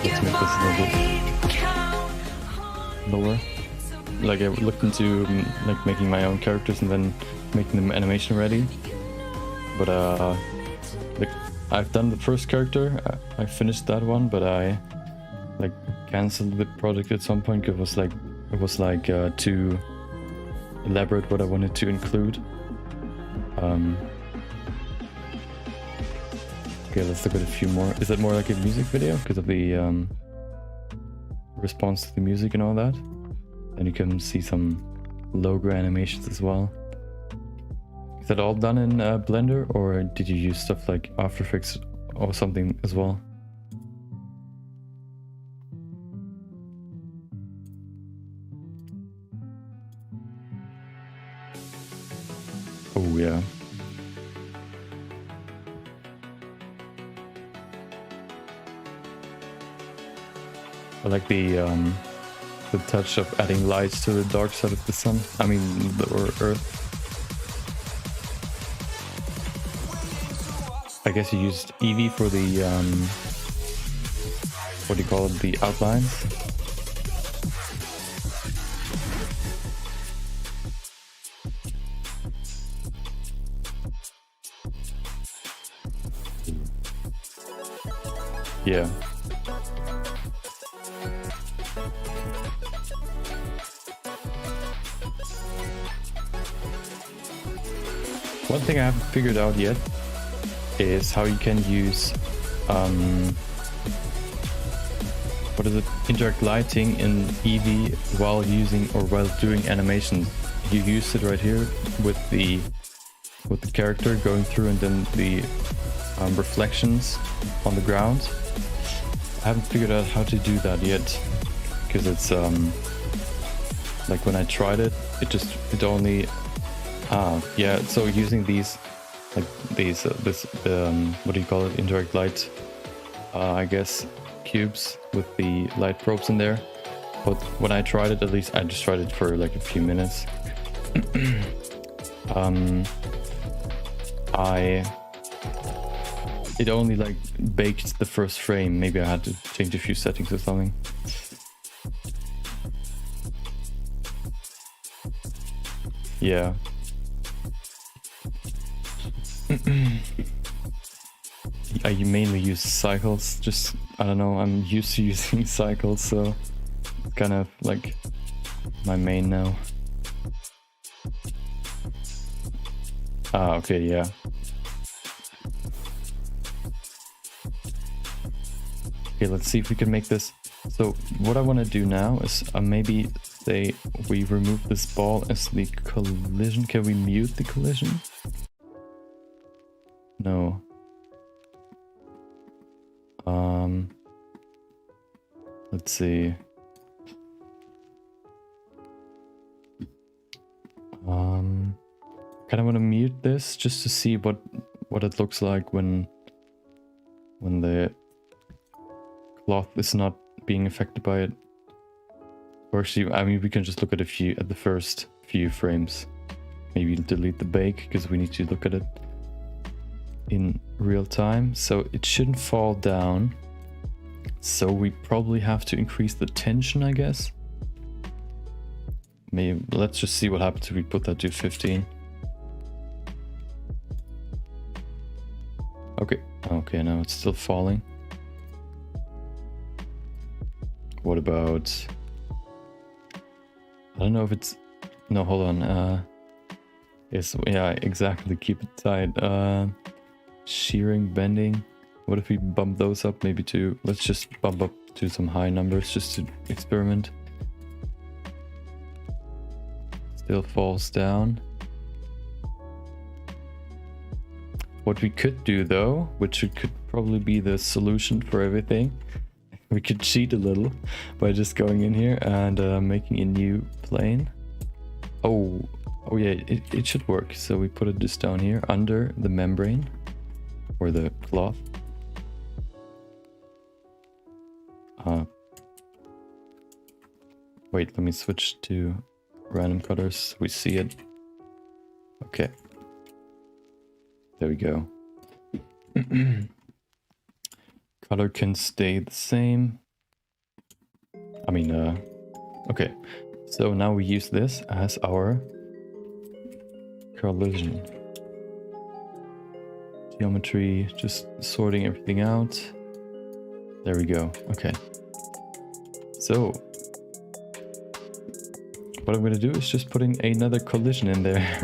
Let's make this a little bit lower. Like I looked into like making my own characters and then making them animation ready. But like I've done the first character. I finished that one, but I like canceled the project at some point because it was like too elaborate what I wanted to include. Okay, let's look at a few more. Is that more like a music video because of the response to the music and all that? And you can see some logo animations as well. Is that all done in Blender, or did you use stuff like After Effects or something as well? Oh yeah. I like the touch of adding lights to the dark side of the sun. I mean, or Earth. I guess you used Eevee for the what do you call it? The outlines. Yeah. One thing I haven't figured out yet is how you can use what is it? Indirect lighting in Eevee while using or while doing animation. You use it right here with the character going through and then the reflections on the ground. I haven't figured out how to do that yet because it's like when I tried it, it only yeah. So using these like these this what do you call it? Indirect light, I guess cubes with the light probes in there. But when I tried it, at least I just tried it for like a few minutes. It only like baked the first frame. Maybe I had to change a few settings or something. Yeah. I mainly use cycles. Just, I don't know, I'm used to using cycles, so it's kind of like my main now. Ah, okay, yeah. Okay, let's see if we can make this. So what I want to do now is maybe say we remove this ball as the collision. Can we mute the collision? No. Let's see. Kind of want to mute this just to see what it looks like when the cloth is not being affected by it. Or actually, I mean, we can just look at the first few frames. Maybe delete the bake because we need to look at it. in real time, so it shouldn't fall down. So we probably have to increase the tension, I guess. Maybe let's just see what happens if we put that to 15. Okay, now it's still falling. What about... I don't know if it's... No, hold on. Yes, yeah, exactly. Keep it tight. Shearing, bending. What if we bump those up maybe to... Let's just bump up to some high numbers just to experiment. Still falls down. What we could do though, which could probably be the solution for everything, we could cheat a little by just going in here and making a new plane. Oh yeah, it should work. So we put it just down here under the membrane or the cloth. Wait, let me switch to random colors so we see it. Okay. There we go. Color can stay the same. I mean, okay. So now we use this as our collision. Geometry, just sorting everything out. There we go. Okay. So what I'm gonna do is just putting another collision in there.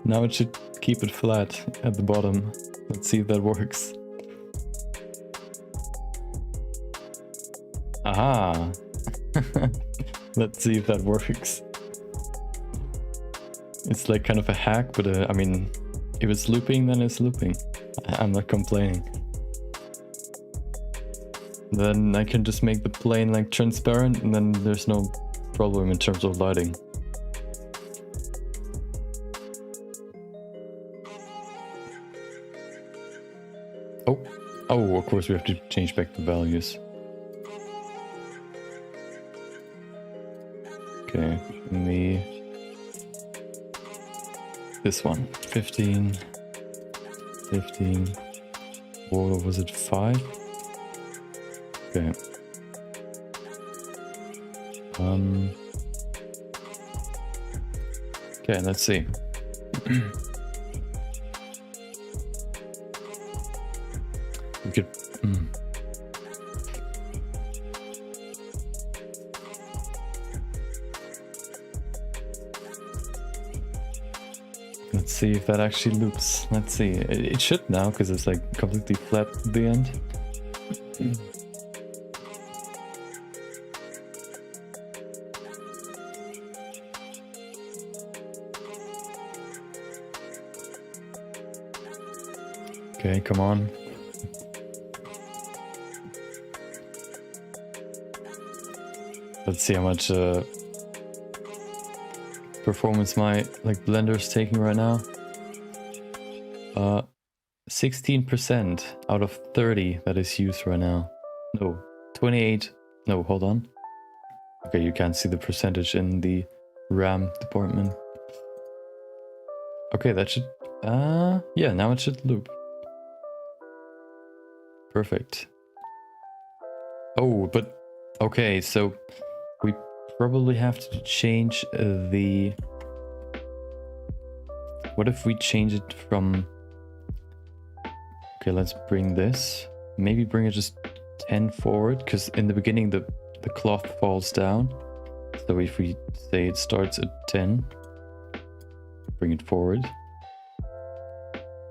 Now it should keep it flat at the bottom. Let's see if that works. Aha! Let's see if that works. It's like kind of a hack, but I mean, if it's looping, then it's looping. I'm not complaining. Then I can just make the plane like transparent, and then there's no problem in terms of lighting. Oh, of course we have to change back the values. Okay, this one, 15, 15, what was it, 5? Okay. Okay, let's see. We could... Let's see if that actually loops. Let's see. It should now, because it's like completely flat at the end. Okay, come on. Let's see how much performance my Blender is taking right now. 16% out of 30 that is used right now. No, 28. No, hold on. Okay, you can't see the percentage in the RAM department. Okay, that should... yeah, now it should loop. Perfect. Oh, but... Okay, so... we probably have to change the... What if we change it from... Okay, let's bring this. Maybe bring it just 10 forward, because in the beginning the cloth falls down. So if we say it starts at 10, bring it forward.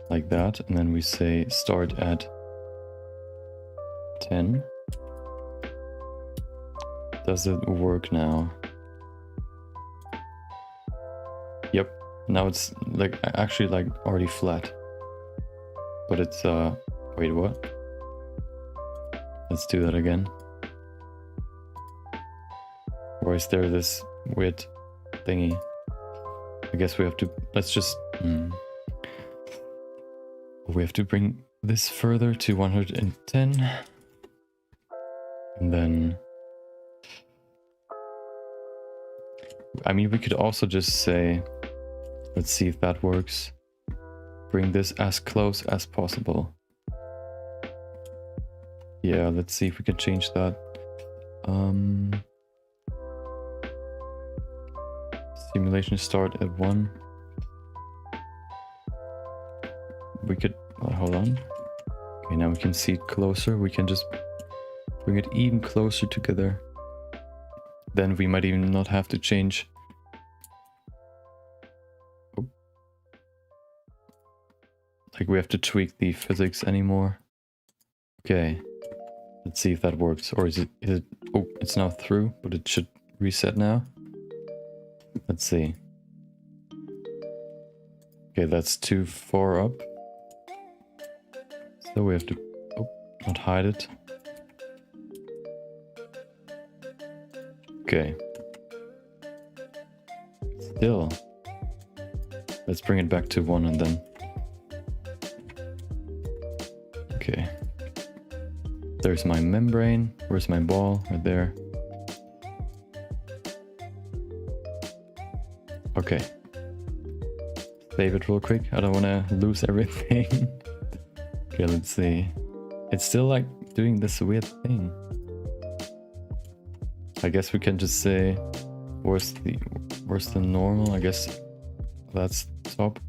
Like that, and then we say start at 10. Does it work now? Yep, now it's actually already flat. But it's wait, what? Let's do that again. Or is there this weird thingy? I guess we have to, let's just we have to bring this further to 110. And then I mean, we could also just say, let's see if that works. bring this as close as possible. Yeah, let's see if we can change that. Simulation start at 1. We could, hold on. Okay, now we can see it closer. We can just bring it even closer together. Then we might even not have to change. Oh. Like we have to tweak the physics anymore. Okay, let's see if that works. Or is it, oh, it's now through, but it should reset now. Let's see. Okay, that's too far up. So we have to, oh, not hide it. Okay. Still. Let's bring it back to 1 and then. Okay. There's my membrane. Where's my ball? Right there. Okay. Save it real quick. I don't want to lose everything. Okay, let's see. It's still like doing this weird thing. I guess we can just say where's the normal? I guess that's top,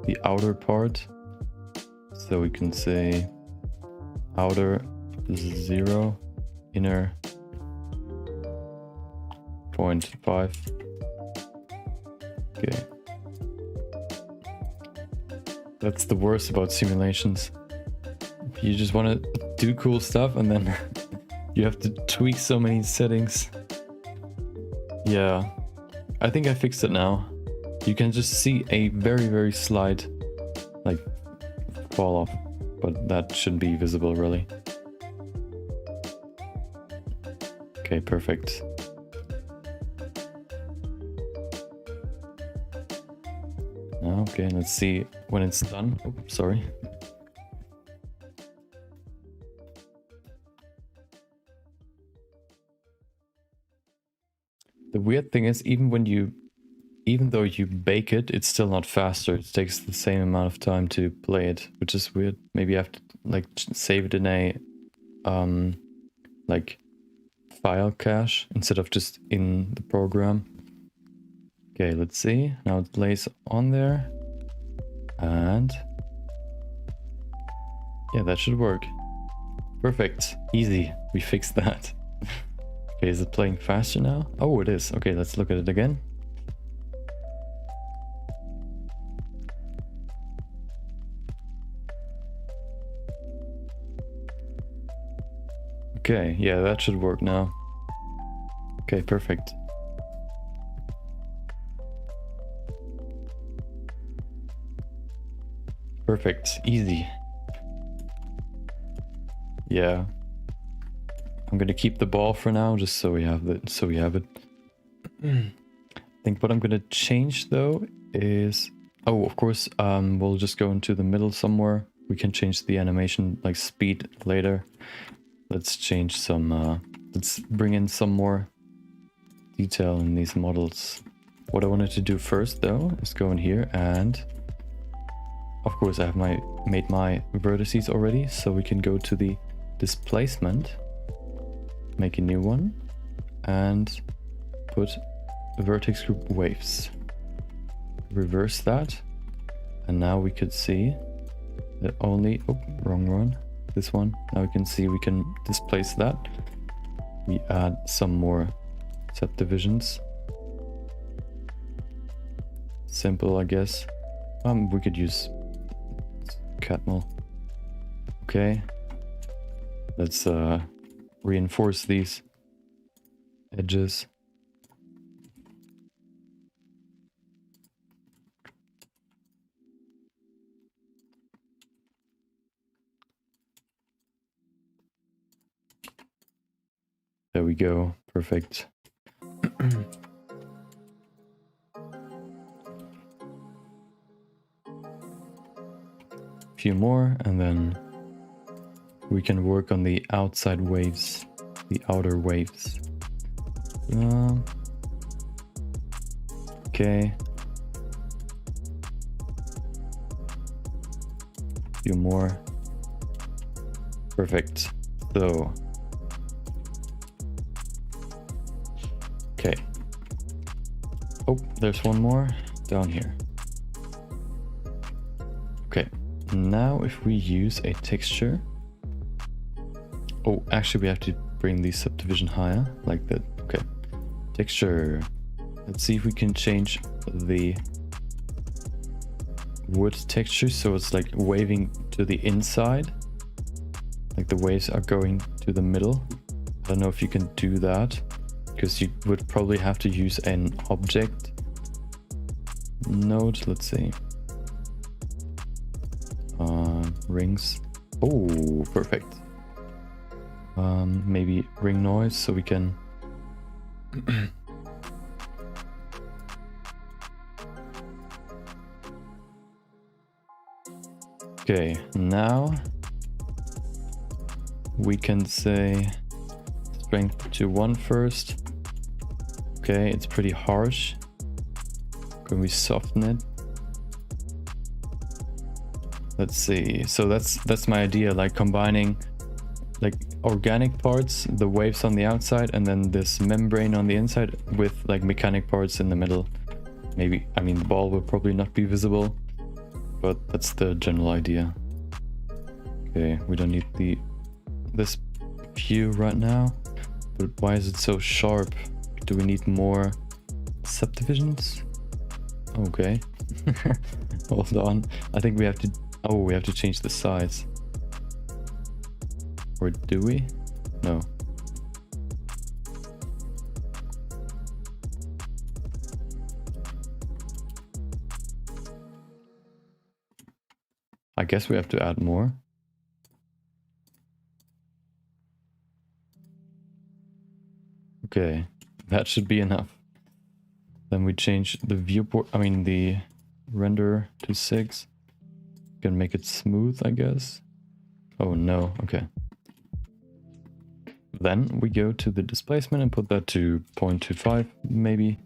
the outer part. So we can say outer 0, inner 0.5. Okay. That's the worst about simulations. You just want to do cool stuff and then you have to tweak so many settings. Yeah, I think I fixed it now. You can just see a very, very slight, like, fall off, but that shouldn't be visible really. Okay, perfect. Okay, let's see when it's done. Oh, sorry. The weird thing is, even though you bake it, it's still not faster. It takes the same amount of time to play it, which is weird. Maybe I have to like save it in a like file cache instead of just in the program. Okay, let's see. Now it lays on there. And yeah, that should work. Perfect. Easy. We fixed that. Okay, is it playing faster now? Oh, it is. Okay, let's look at it again. Okay, yeah, that should work now. Okay, perfect. Perfect, easy. Yeah. I'm gonna keep the ball for now, just so we have it. I think what I'm gonna change though is, oh, of course, we'll just go into the middle somewhere. We can change the animation like speed later. Let's change some, let's bring in some more detail in these models. What I wanted to do first though is go in here and of course I have made my vertices already, so we can go to the displacement, make a new one and put vertex group waves. Reverse that and now we could see that only, oh, wrong one, this one. Now we can see we can displace that. We add some more subdivisions. Simple, I guess. We could use Catmull. Okay. Let's reinforce these edges. There we go. Perfect. Few more and then we can work on the outside waves, the outer waves. Okay. few more. Perfect. So, okay. Oh, there's one more down here. Okay, now if we use a texture. Oh, actually we have to bring the subdivision higher, like that. Okay, texture. Let's see if we can change the wood texture so it's like waving to the inside. Like the waves are going to the middle. I don't know if you can do that, because you would probably have to use an object node. Let's see. Rings. Oh, perfect. Maybe ring noise so we can okay, now we can say strength to 1 first. Okay, it's pretty harsh. Can we soften it? Let's see. So that's my idea, like combining like organic parts, the waves on the outside, and then this membrane on the inside with like mechanic parts in the middle. Maybe, I mean, the ball will probably not be visible, but that's the general idea. Okay, we don't need this view right now, but why is it so sharp? Do we need more subdivisions? Okay. Hold on. I think we have to, oh, we have to change the size. Or do we? No. I guess we have to add more. Okay, that should be enough. Then we change the viewport, I mean the render to 6. Can make it smooth, I guess. Oh no, okay. Then we go to the displacement and put that to 0.25 maybe.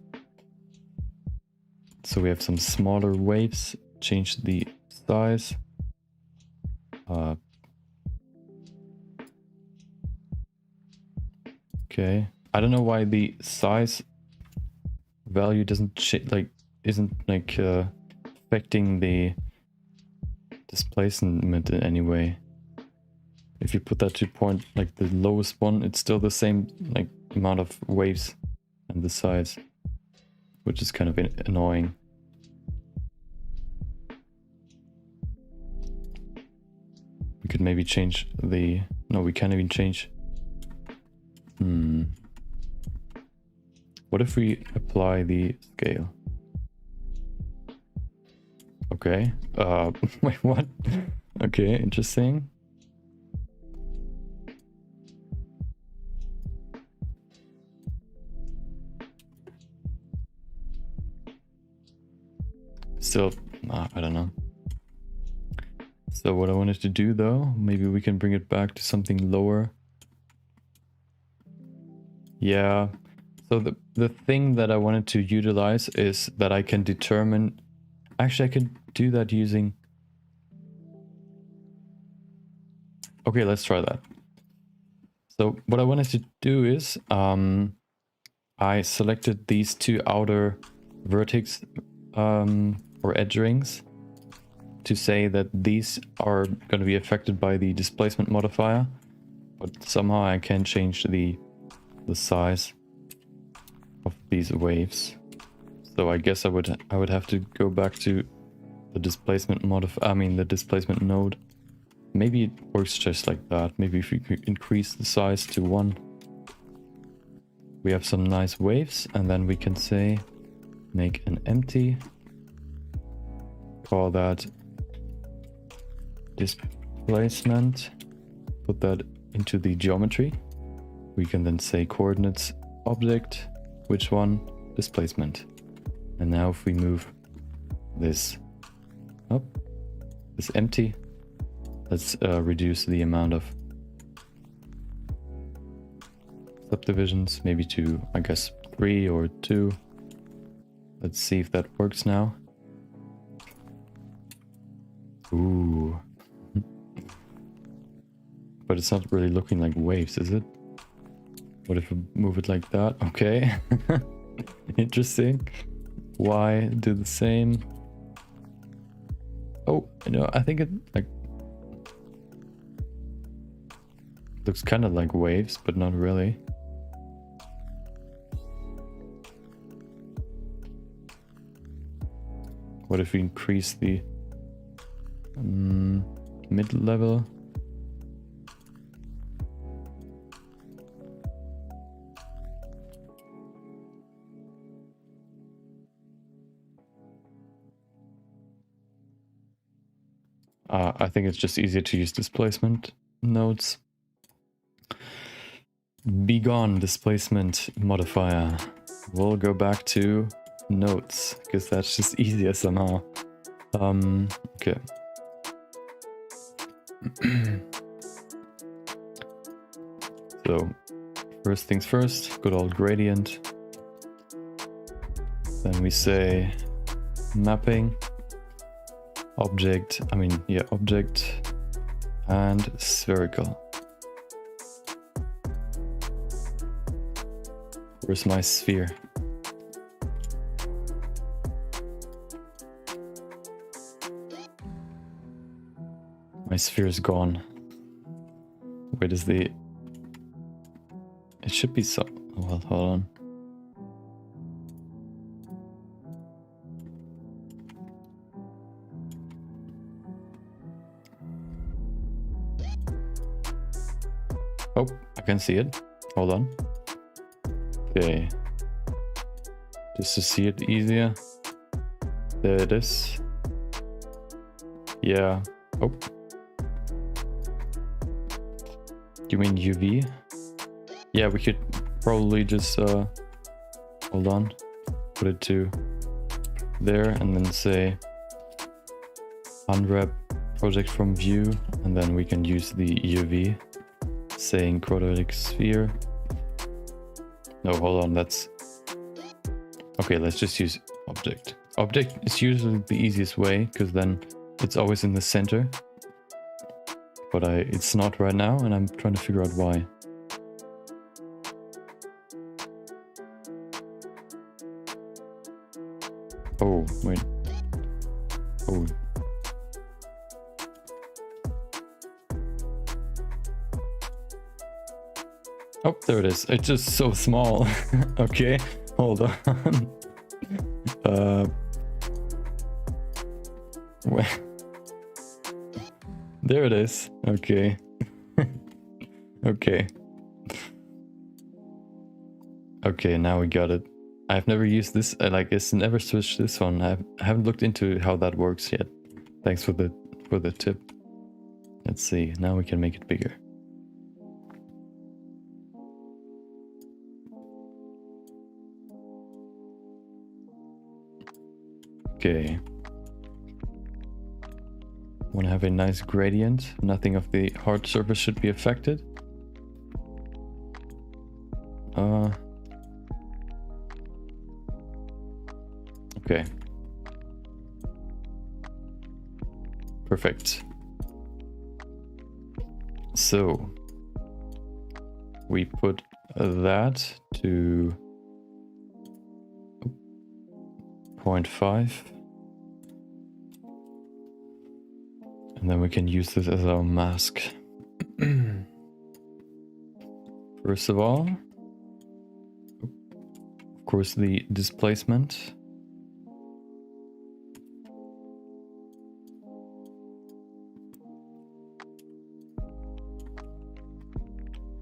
So we have some smaller waves. Change the size. Okay, I don't know why the size value doesn't isn't affecting the displacement in any way. If you put that to like the lowest one, it's still the same like amount of waves and the size, which is kind of annoying. We could maybe change the, no, we can't even change. What if we apply the scale? Okay. Wait, what? Okay, interesting. Still, I don't know. So what I wanted to do though, maybe we can bring it back to something lower. Yeah. So the thing that I wanted to utilize is that I can determine, actually I can do that using, okay, let's try that. So what I wanted to do is, I selected these two outer vertex or edge rings to say that these are going to be affected by the displacement modifier, but somehow I can change the size of these waves. So I guess I would have to go back to the displacement the displacement node. Maybe it works just like that. Maybe if we could increase the size to 1, we have some nice waves, and then we can say make an empty, call that displacement, put that into the geometry. We can then say coordinates object, which one? Displacement. And now if we move this up, this empty, let's reduce the amount of subdivisions, maybe to, I guess, 3 or 2. Let's see if that works now. Ooh, But it's not really looking like waves, is it? What if we move it like that? Okay. Interesting. Y, do the same. Oh, you know, I think it like looks kind of like waves, but not really. What if we increase the mid-level? I think it's just easier to use displacement nodes. Be gone, displacement modifier. We'll go back to nodes, because that's just easier somehow. Okay. So, first things first, good old gradient. Then we say mapping, object, object, and spherical. Where's my sphere? My sphere is gone. Where does the... It should be so... Well, hold on. Oh, I can see it. Hold on. Okay. Just to see it easier. There it is. Yeah. Oh. You mean UV? Yeah, we could probably just hold on. Put it to there and then say unwrap project from view, and then we can use the UV saying quadratic sphere. No, hold on, that's okay. Let's just use object. Object is usually the easiest way because then it's always in the center, but it's not right now, and I'm trying to figure out why. Oh, wait. Oh. Oh, there it is. It's just so small. Okay, hold on. There it is. Okay. Okay. Okay, now we got it. I've never used this. It's never switched this one. I haven't looked into how that works yet. Thanks for the tip. Let's see. Now we can make it bigger. Okay. Want to have a nice gradient. Nothing of the hard surface should be affected. Okay. Perfect. So we put that to 0.5. And then we can use this as our mask. First of all, of course, the displacement.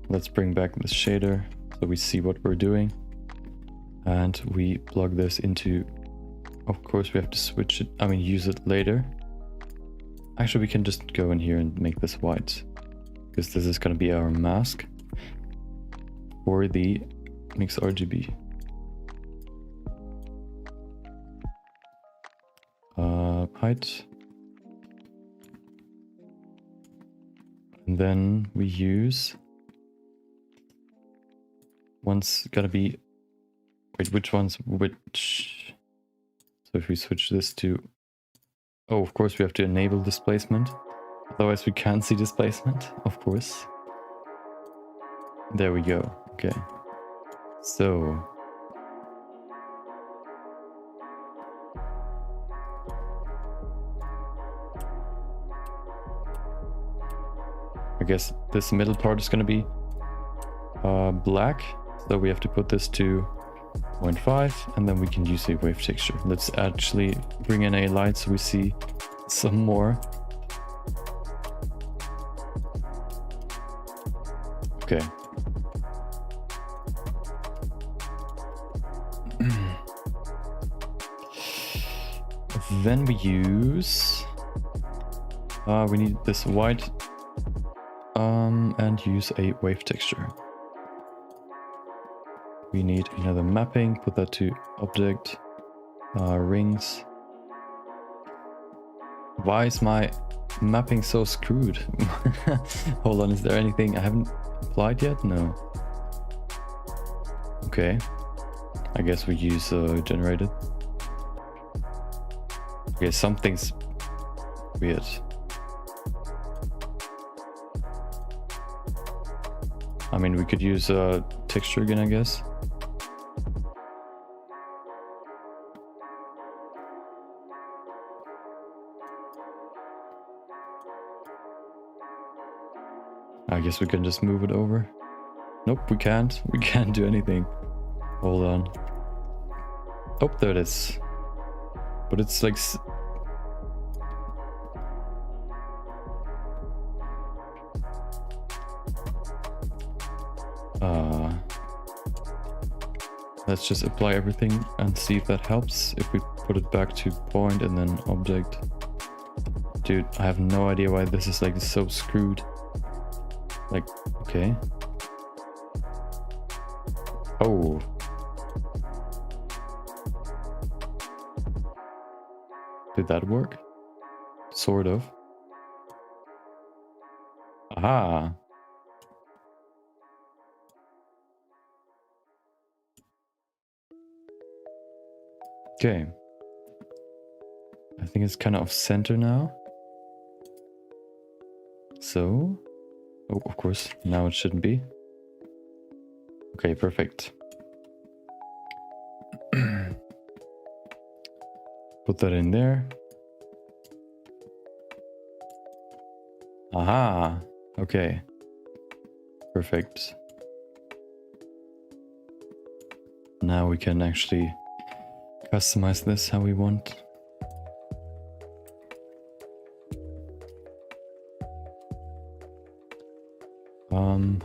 Let's bring back the shader so we see what we're doing. And we plug this into, of course we have to switch it, use it later. Actually, we can just go in here and make this white, because this is going to be our mask for the mix RGB. Height. And then we use... One's gotta be... Wait, which one's which? So if we switch this to... Oh, of course we have to enable displacement. Otherwise we can't see displacement, of course. There we go. Okay. So I guess this middle part is going to be black. So we have to put this to 0.5 and then we can use a wave texture. Let's actually bring in a light so we see some more. Okay. Then we use we need this white and use a wave texture. We need another mapping, put that to object, rings. Why is my mapping so screwed? Hold on, is there anything I haven't applied yet? No. Okay. I guess we use generated. Okay, something's weird. I mean, we could use texture again, I guess. I guess we can just move it over. Nope, we can't. We can't do anything. Hold on. Oh, there it is. But it's like... let's just apply everything and see if that helps. If we put it back to point and then object. Dude, I have no idea why this is like so screwed. Like, okay. Oh. Did that work? Sort of. Aha. Okay. I think it's kind of off center now. So, oh, of course, now it shouldn't be. Okay, perfect. Put that in there. Aha, okay. Perfect. Now we can actually customize this how we want.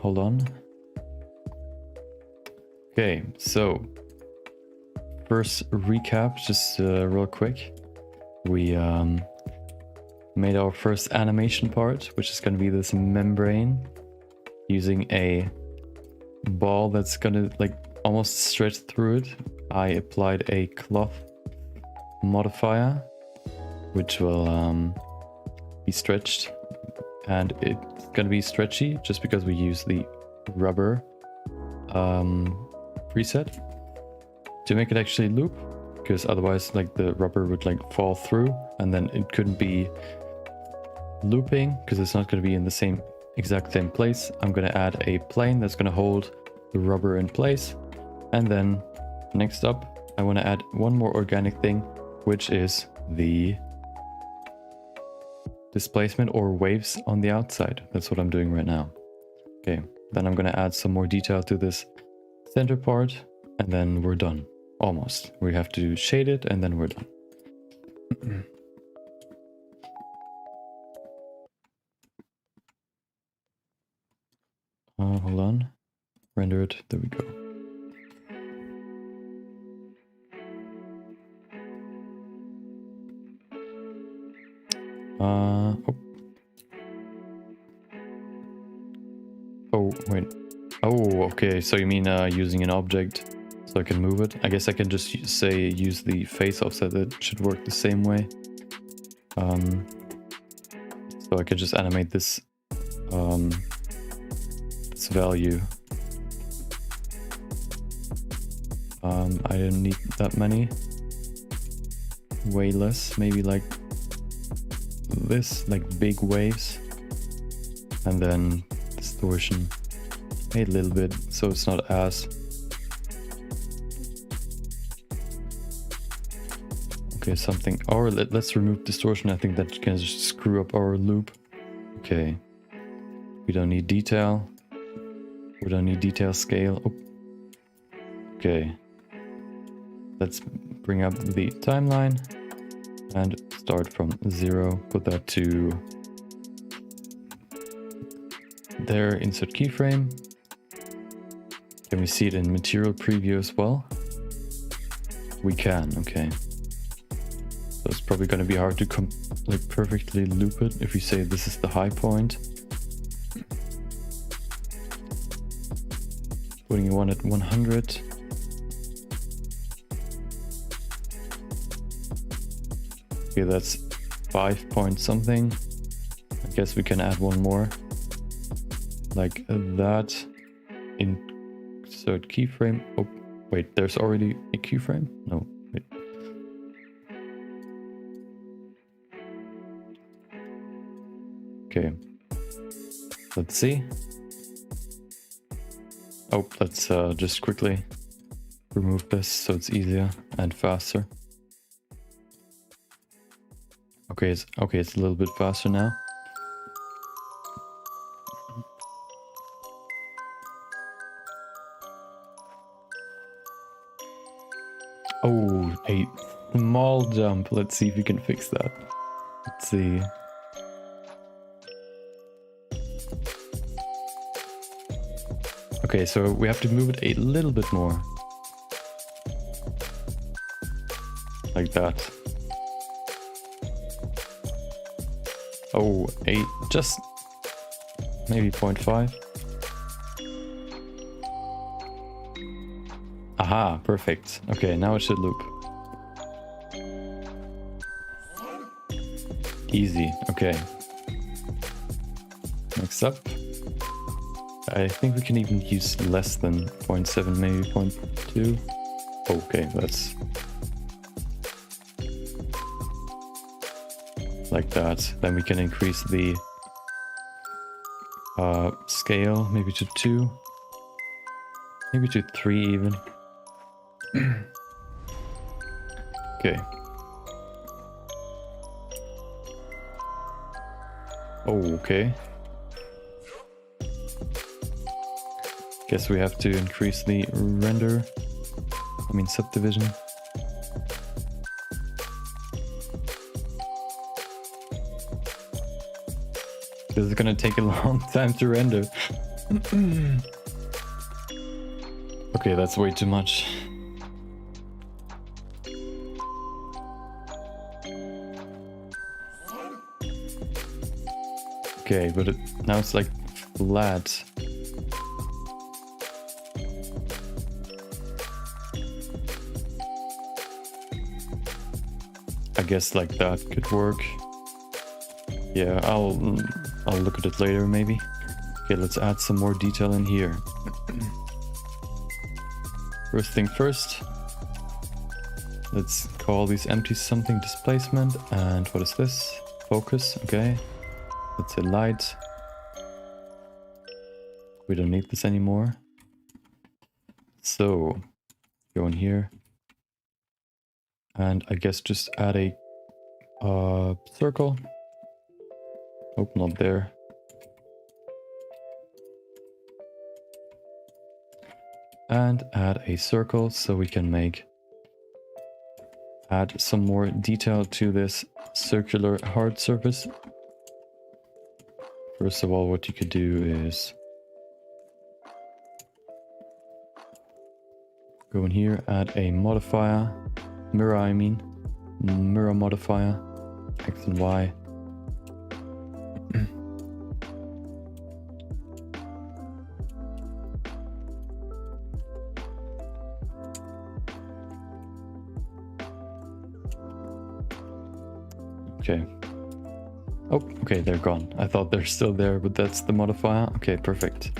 Hold on. Okay, so first recap, just real quick. We made our first animation part, which is going to be this membrane using a ball that's going to like almost stretch through it. I applied a cloth modifier, which will be stretched, and it's going to be stretchy just because we use the rubber preset to make it actually loop, because otherwise like the rubber would like fall through and then it couldn't be looping because it's not going to be in the exact same place. I'm going to add a plane that's going to hold the rubber in place, and then next up I want to add one more organic thing, which is the displacement or waves on the outside. That's what I'm doing right now. Okay, then I'm going to add some more detail to this center part, and then we're done. Almost. We have to shade it and then we're done. Hold on. Render it. There we go. Oh, wait. Oh, okay. So you mean using an object so I can move it? I guess I can just say use the face offset. That should work the same way. So I could just animate this this value. I didn't need that many. Way less, maybe like this, like big waves, and then distortion a little bit, so it's not as... Okay, something, or let's remove distortion. I think that can just screw up our loop. Okay, we don't need detail. We don't need detail scale. Oh. Okay, let's bring up the timeline and start from 0. Put that to there, insert keyframe. Can we see it in material preview as well? We can, okay. So it's probably going to be hard to like perfectly loop it if we say this is the high point. Putting one at 100. Okay, that's 5 point something. I guess we can add one more. Like that. Insert keyframe. Oh, wait, there's already a keyframe? No, wait. Okay. Let's see. Oh, let's just quickly remove this so it's easier and faster. Okay, it's a little bit faster now. Oh, a small jump. Let's see if we can fix that. Let's see. Okay, so we have to move it a little bit more. Like that. Oh, just maybe 0.5. Aha, perfect. Okay, now it should loop. Easy, okay. Next up. I think we can even use less than 0.7, maybe 0.2. Okay, that's like that. Then we can increase the scale, maybe to 2, maybe to 3 even. Okay. Oh, okay. Guess we have to increase the render, subdivision. This is gonna take a long time to render. Okay, that's way too much. Okay, but now it's like flat. I guess like that could work. Yeah, I'll look at it later maybe. Okay, let's add some more detail in here. First thing first, let's call these empty something displacement. And what is this? Focus, okay. Let's say light. We don't need this anymore. So, go in here. And I guess just add a circle. Open up there. And add a circle so we can add some more detail to this circular hard surface. First of all, what you could do is go in here, add a modifier, mirror modifier, X and Y. Okay. Oh, okay, they're gone. I thought they're still there, but that's the modifier. Okay, perfect.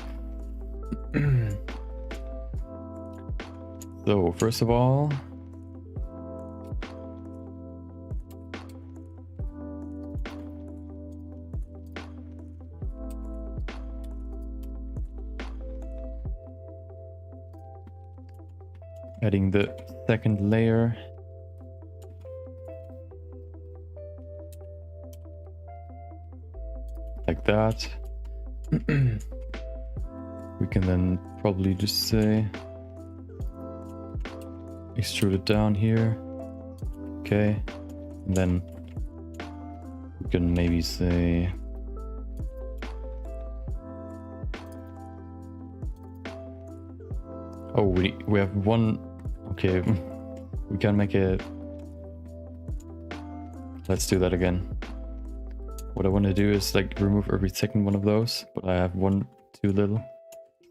So, first of all, Adding the second layer. Like that. We can then probably just say extrude it down here. Okay. And then we can maybe say oh, we have one. Okay, we can make it. Let's do that again. What I want to do is like remove every second one of those, but I have one too little,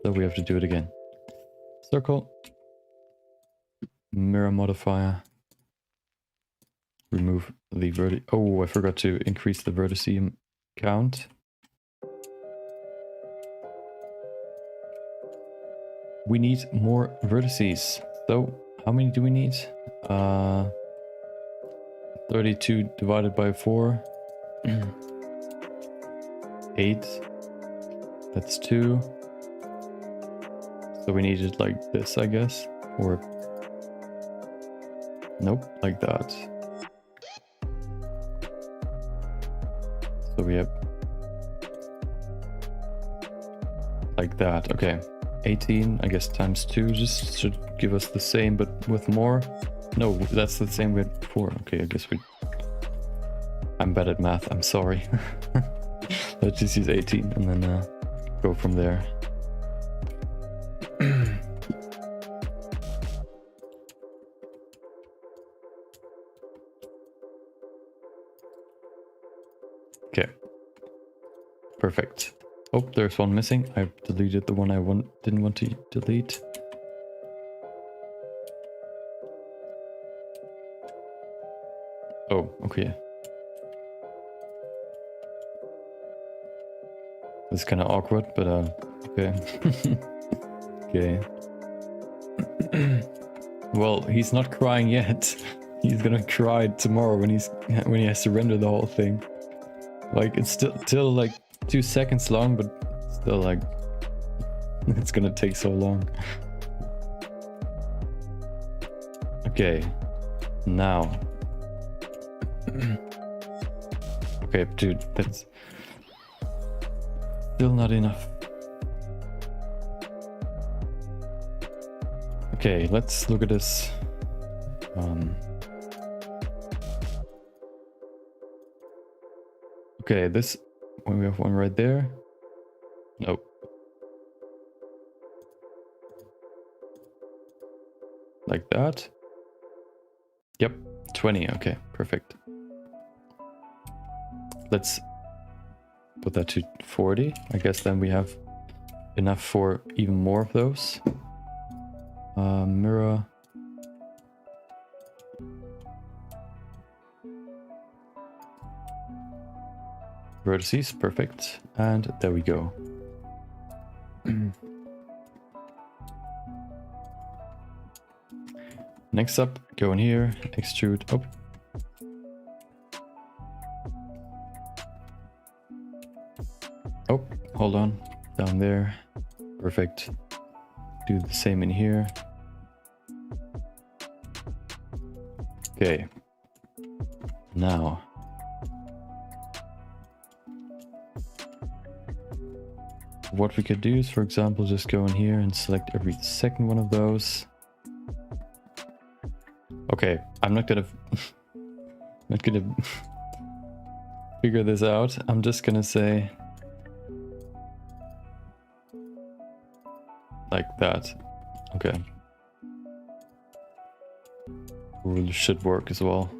so we have to do it again. Circle, mirror modifier, remove the vertex. Oh, I forgot to increase the vertice count. We need more vertices. So how many do we need? 32 divided by 4. 8. That's 2. So we need it like this, I guess. Or nope, like that. So we have like that. Okay. 18, I guess, times 2 just should give us the same, but with more. No, that's the same we had before. Okay, I guess I'm bad at math, I'm sorry. Let's just use 18 and then go from there. Okay. Perfect. Oh, there's one missing. I've deleted the one I didn't want to delete. Oh, okay. It's kind of awkward, but okay. Okay. Well, he's not crying yet. He's gonna cry tomorrow when he has to render the whole thing. Like it's still like 2 seconds long, but still like it's gonna take so long. Okay, now. Okay, dude, that's still not enough. Okay, let's look at this. Okay, this we have one right there. Nope. Like that. Yep, 20. Okay, perfect. Let's put that to 40. I guess then we have enough for even more of those. Mirror. Vertices, perfect. And there we go. Next up, go in here, extrude. Oh. Oh, hold on. Down there. Perfect. Do the same in here. Okay. Now. What we could do is, for example, just go in here and select every second one of those. Okay, I'm not gonna figure this out. I'm just gonna say like that. Okay. Rule should work as well.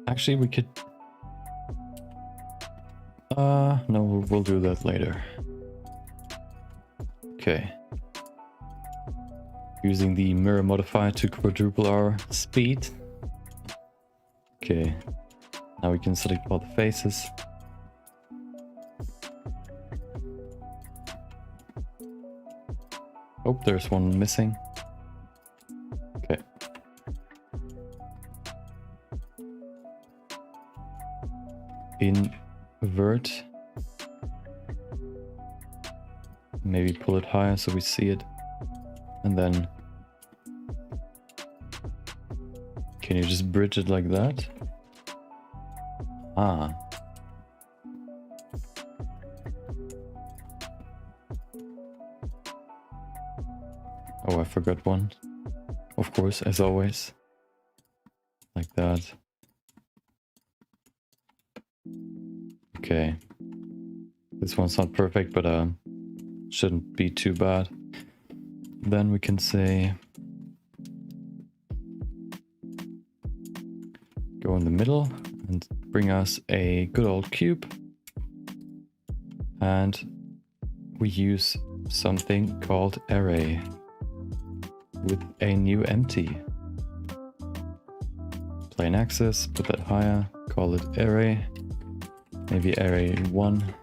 Actually, we could... no, we'll do that later. Okay. Using the mirror modifier to quadruple our speed. Okay. Now we can select all the faces. Oh, there's one missing. Okay. invert. Maybe pull it higher so we see it. And then can you just bridge it like that? Ah. Oh, I forgot one. Of course, as always. Like that. Okay. This one's not perfect, but shouldn't be too bad. Then we can say go in the middle and bring us a good old cube. And we use something called array with a new empty. Plain access, put that higher, call it array. Maybe array 1.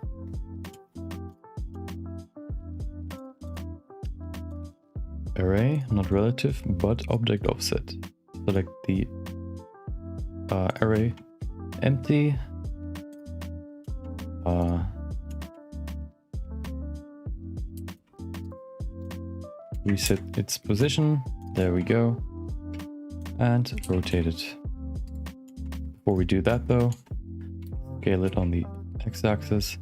Array, not relative, but object offset. Select the array empty. Reset its position. There we go. And rotate it. Before we do that though, scale it on the x-axis.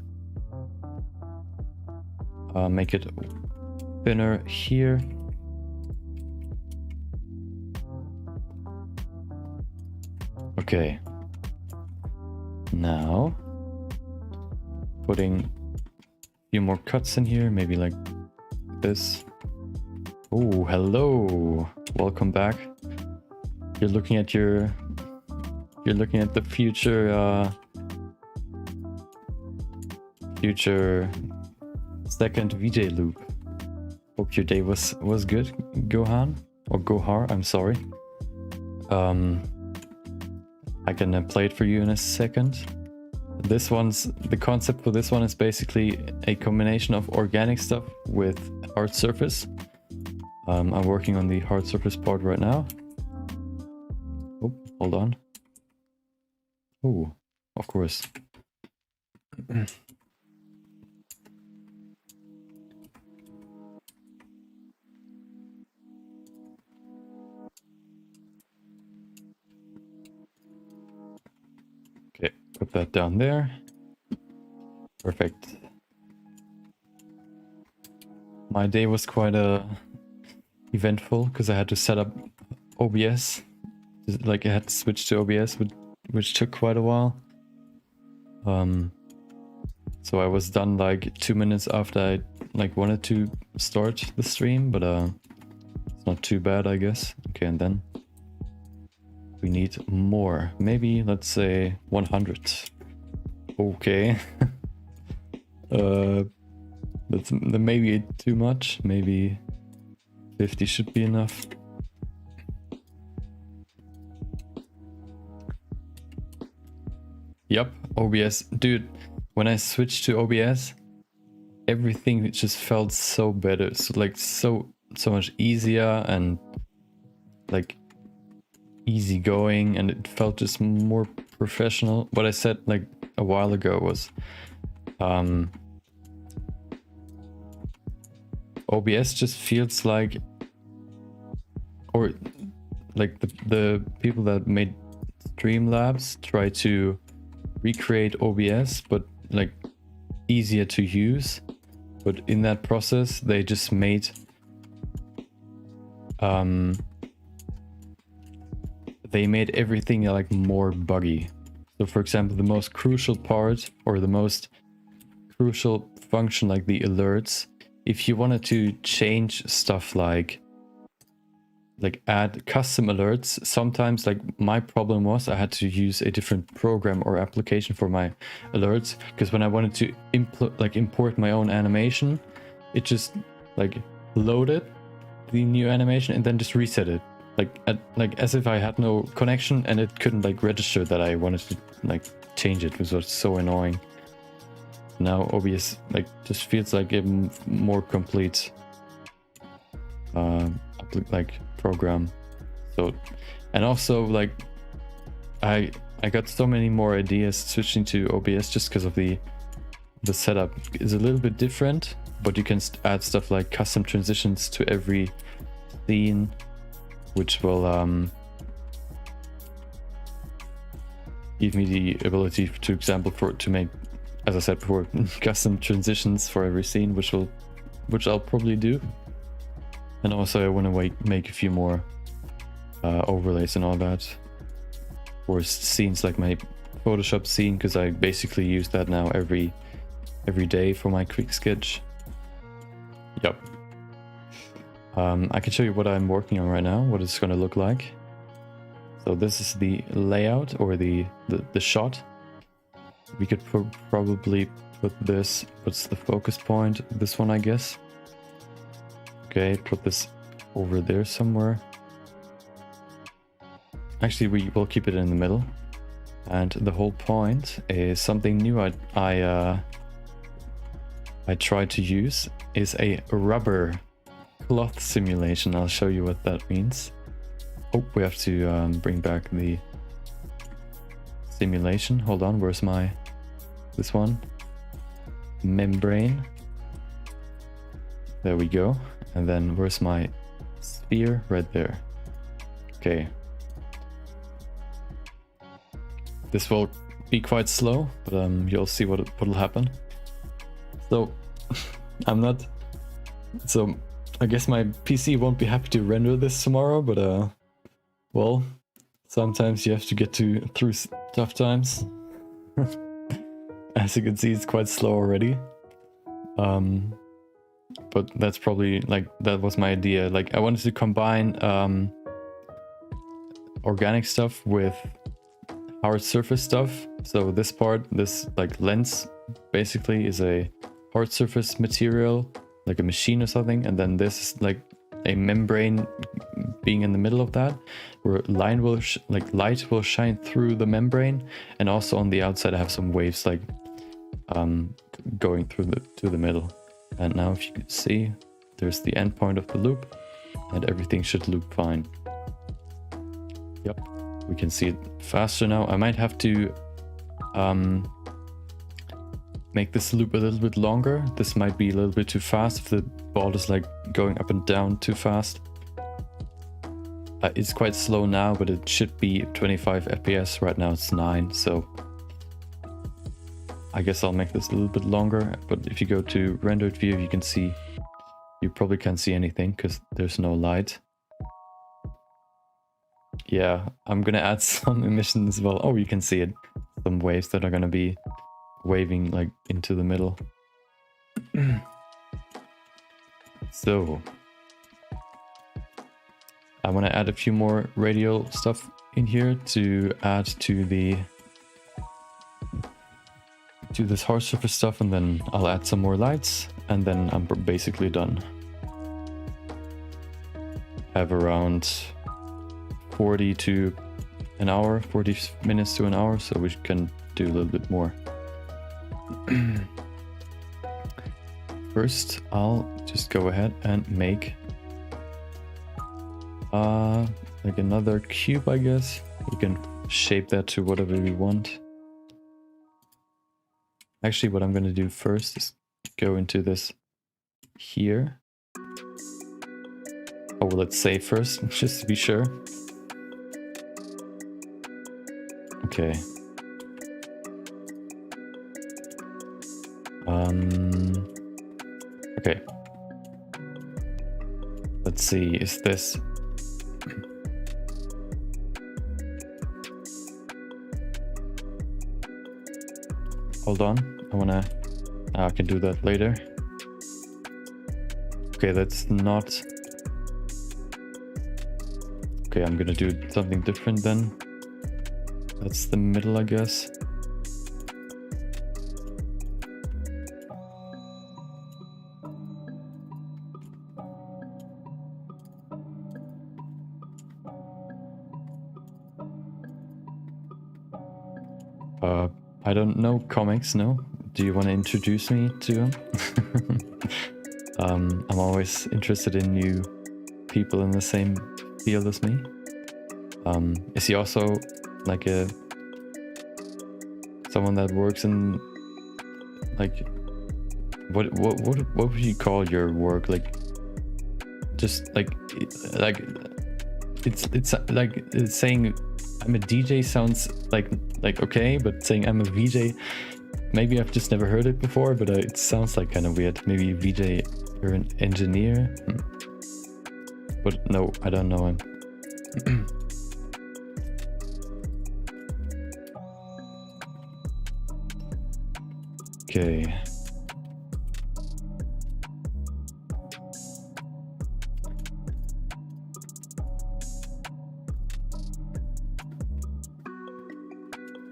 Make it thinner here. Okay. Now, putting a few more cuts in here, maybe like this. Oh, hello. Welcome back. You're looking at the future second VJ loop. Hope your day was good, Gohan or Gohar, I'm sorry. I can play it for you in a second. The concept for this one is basically a combination of organic stuff with hard surface. I'm working on the hard surface part right now. Oh, hold on. Oh, of course. Okay, put that down there. Perfect. My day was quite eventful because I had to set up OBS. Like I had to switch to OBS, which took quite a while. So I was done like 2 minutes after I wanted to start the stream, but it's not too bad, I guess. Okay, and then we need more. Maybe let's say 100. Okay. That's maybe too much. Maybe 50 should be enough. Yep, OBS. Dude, when I switched to OBS, everything just felt so better. So so much easier and like easygoing, and it felt just more professional. What I said like a while ago was OBS just feels like, or like the people that made Streamlabs try to recreate OBS, but like easier to use. But in that process, they just made everything like more buggy. So for example, the most crucial part or the most crucial function, like the alerts, if you wanted to change stuff like add custom alerts, sometimes like my problem was I had to use a different program or application for my alerts, because when I wanted to import my own animation, it just like loaded the new animation and then just reset it, like as if I had no connection, and it couldn't like register that I wanted to like change it, which was so annoying. Now OBS like just feels like a more complete like program. So, and also like I I got so many more ideas switching to OBS just because of the setup is a little bit different, but you can add stuff like custom transitions to every scene, which will give me the ability to make, as I said before, custom transitions for every scene, which I'll probably do. And also I want to make a few more overlays and all that for scenes like my Photoshop scene, because I basically use that now every day for my quick sketch. Yep. I can show you what I'm working on right now, what it's going to look like. So this is the layout, or the shot. We could probably put this, what's the focus point? This one, I guess. Okay, put this over there somewhere. Actually, we will keep it in the middle. And the whole point is something new I tried to use is a rubber cloth simulation. I'll show you what that means. Oh, we have to bring back the simulation. Hold on, where's this one? Membrane. There we go. And then where's my sphere? Right there. Okay. This will be quite slow, but you'll see what'll happen. So so I guess my PC won't be happy to render this tomorrow, but well, sometimes you have to get through tough times. As you can see, it's quite slow already. But that's probably, like, that was my idea. Like, I wanted to combine organic stuff with hard surface stuff. So this part, this like lens, basically is a hard surface material, like a machine or something, and then this is like a membrane being in the middle of that, where light will shine through the membrane, and also on the outside I have some waves like going through the middle. And now if you can see, there's the end point of the loop, and everything should loop fine. Yep, we can see it faster now. I might have to make this loop a little bit longer. This might be a little bit too fast if the ball is like going up and down too fast. It's quite slow now, but it should be 25 FPS. Right now it's 9, so I guess I'll make this a little bit longer. But if you go to rendered view, you can see, you probably can't see anything because there's no light. Yeah, I'm gonna add some emission as well. Oh, you can see it. Some waves that are gonna be waving like into the middle. So I want to add a few more radial stuff in here to add to this hard surface stuff, and then I'll add some more lights, and then I'm basically done. Have around 40 to an hour, 40 minutes to an hour, so we can do a little bit more. First, I'll just go ahead and make like another cube, I guess. We can shape that to whatever we want. Actually, what I'm going to do first is go into this here. Oh, well, let's save first, just to be sure. Okay. Okay. Let's see, is this... Hold on, I can do that later. Okay, that's not... Okay, I'm gonna do something different then. That's the middle, I guess. I don't know comics, no? Do you want to introduce me to them? I'm always interested in new people in the same field as me. Is he also like a someone that works in like what would you call your work? Like just like it's like saying I'm a DJ sounds like okay, but saying I'm a VJ, maybe I've just never heard it before, but it sounds like kind of weird. Maybe VJ or an engineer. But no, I don't know him. Okay.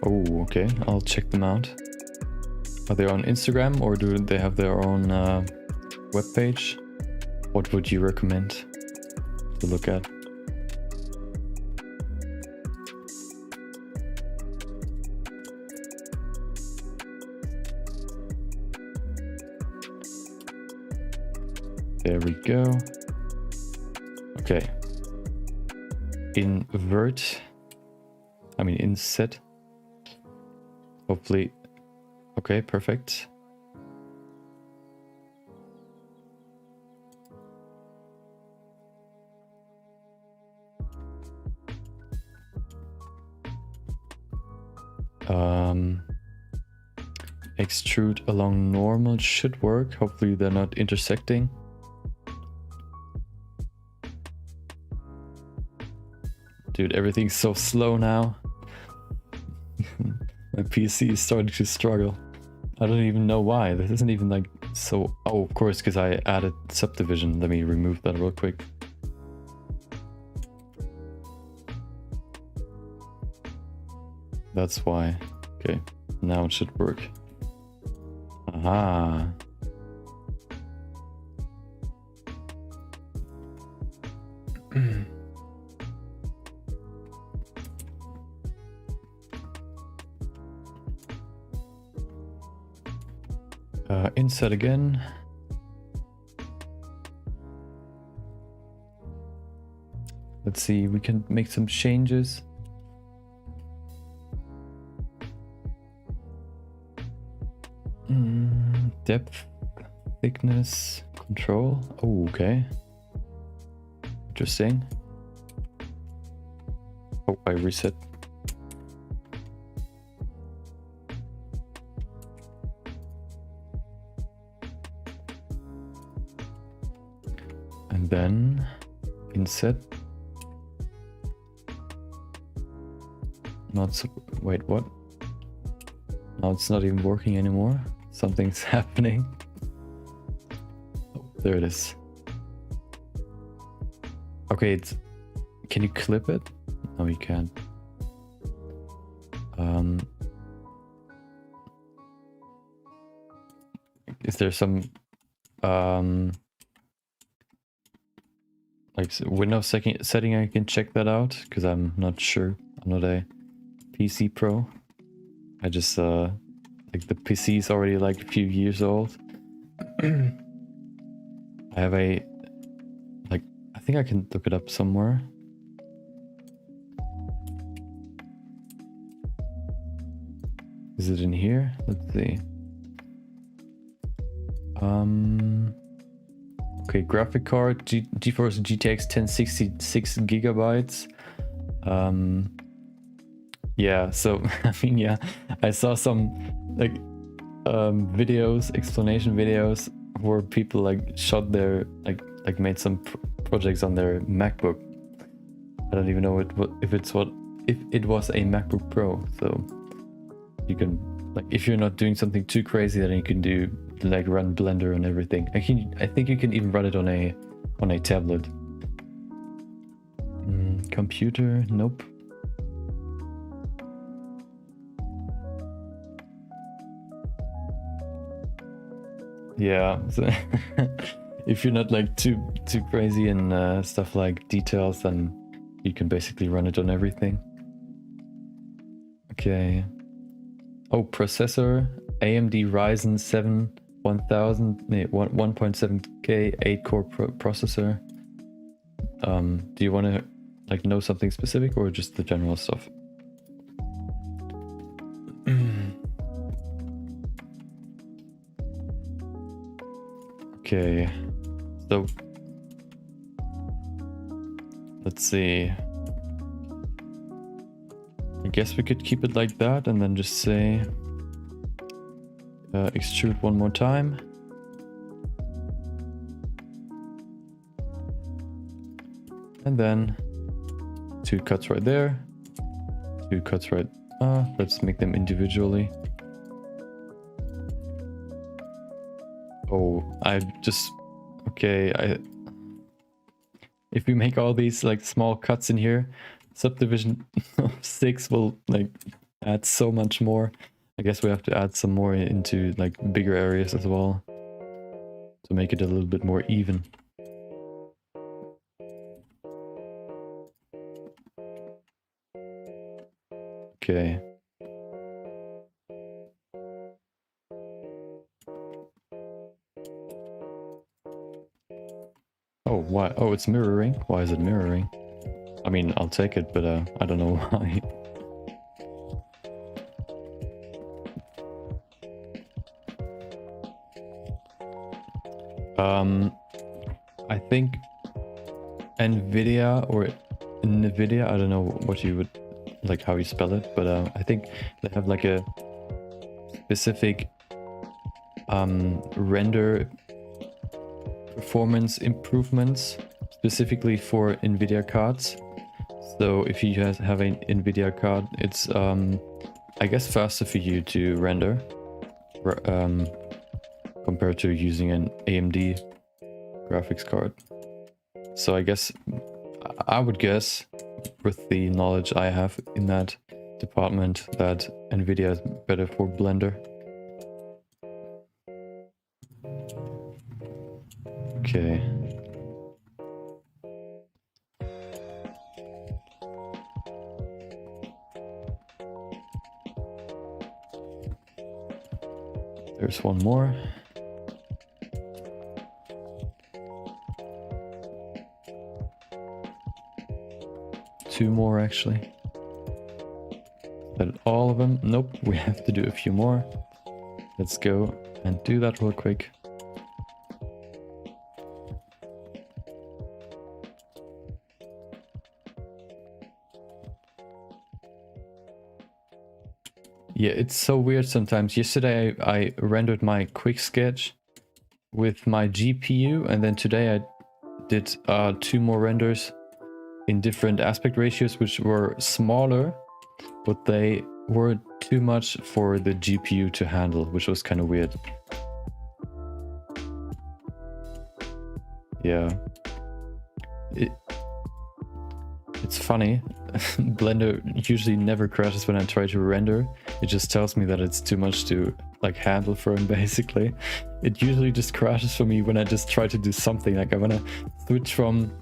Oh, okay. I'll check them out. Are they on Instagram or do they have their own webpage? What would you recommend to look at? There we go. Okay. Inset. Hopefully. Okay, perfect. Extrude along normal should work. Hopefully they're not intersecting. Dude, everything's so slow now. My PC is starting to struggle. I don't even know why. This isn't even like so... Oh, of course, because I added subdivision. Let me remove that real quick. That's why. Okay, now it should work. Aha. Insert again. Let's see, we can make some changes. Depth, thickness, control. Oh, okay. Interesting. Oh, I reset. And then inset. Wait, what? Now it's not even working anymore. Something's happening. Oh, there it is. Okay, can you clip it? No, you can't. Is there some like Windows setting I can check that out? Because I'm not sure. I'm not a PC pro. I just like the PC is already like a few years old. I have I think I can look it up somewhere. Is it in here? Let's see. Okay, graphic card, GeForce GTX 1066 gigabytes. Yeah, so I mean, yeah, I saw some like videos, explanation videos where people like shot their like made some projects on their MacBook. I don't even know if it was a MacBook Pro. So you can like, if you're not doing something too crazy, then you can do like run Blender and everything. I think you can even run it on a tablet. Computer, nope. Yeah, so if you're not like too crazy in stuff like details, then you can basically run it on everything. Okay. Oh, processor, AMD Ryzen 7 1.7K 8-core processor. Do you want to like know something specific or just the general stuff? Okay, so let's see. I guess we could keep it like that and then just say extrude one more time. And then 2 cuts right there, 2 cuts right. Let's make them individually. Oh, okay, if we make all these like small cuts in here, subdivision 6 will like add so much more. I guess we have to add some more into like bigger areas as well to make it a little bit more even. Okay. Oh, why? Oh, it's mirroring. Why is it mirroring? I mean, I'll take it, but I don't know why. I think NVIDIA or NVIDIA, I don't know what you would, like how you spell it, but I think they have like a specific render performance improvements specifically for NVIDIA cards. So if you guys have an NVIDIA card, it's I guess faster for you to render compared to using an AMD graphics card. So I guess I would guess, with the knowledge I have in that department, that NVIDIA is better for Blender. Okay. There's one more. Two more actually. Is that all of them? Nope, we have to do a few more. Let's go and do that real quick. Yeah, it's so weird sometimes. Yesterday I rendered my quick sketch with my GPU, and then today I did 2 more renders in different aspect ratios, which were smaller, but they were too much for the GPU to handle, which was kind of weird. Yeah. It's funny. Blender usually never crashes when I try to render. It just tells me that it's too much to like handle for him, basically. It usually just crashes for me when I just try to do something. Like I want to switch from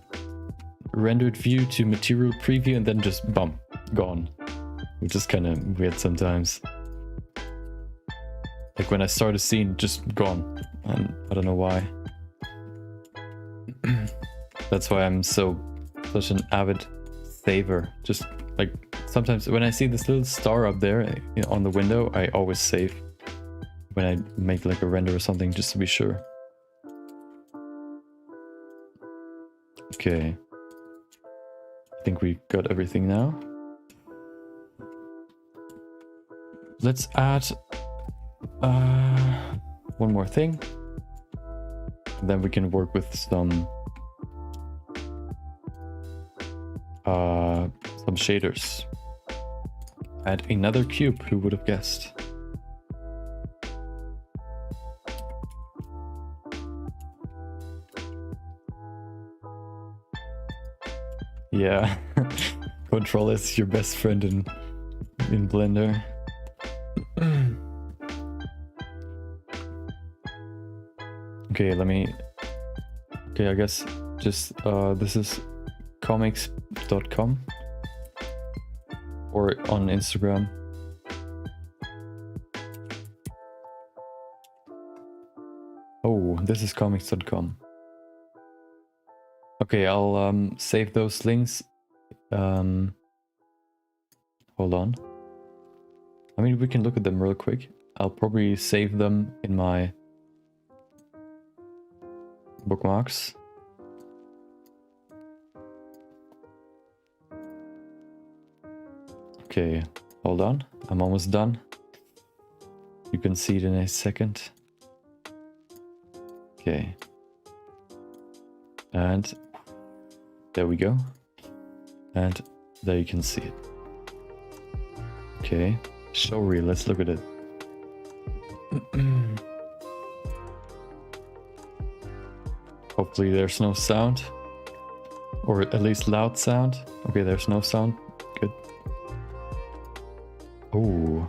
rendered view to material preview and then just bump, gone. Which is kind of weird sometimes. Like when I start a scene, just gone. And I don't know why. That's why I'm such an avid saver. Just like sometimes when I see this little star up there on the window, I always save when I make like a render or something, just to be sure. Okay. I think we got everything now. Let's add one more thing. And then we can work with some shaders. Add another cube, who would have guessed? Yeah, Control is your best friend in Blender. Okay, I guess just this is comics.com or on Instagram. Oh, this is comics.com. Okay, I'll save those links. Hold on. I mean, we can look at them real quick. I'll probably save them in my bookmarks. Okay, hold on. I'm almost done. You can see it in a second. Okay. And there we go. And there you can see it. Okay, show reel, let's look at it. Hopefully there's no sound. Or at least loud sound. Okay, there's no sound. Good. Oh.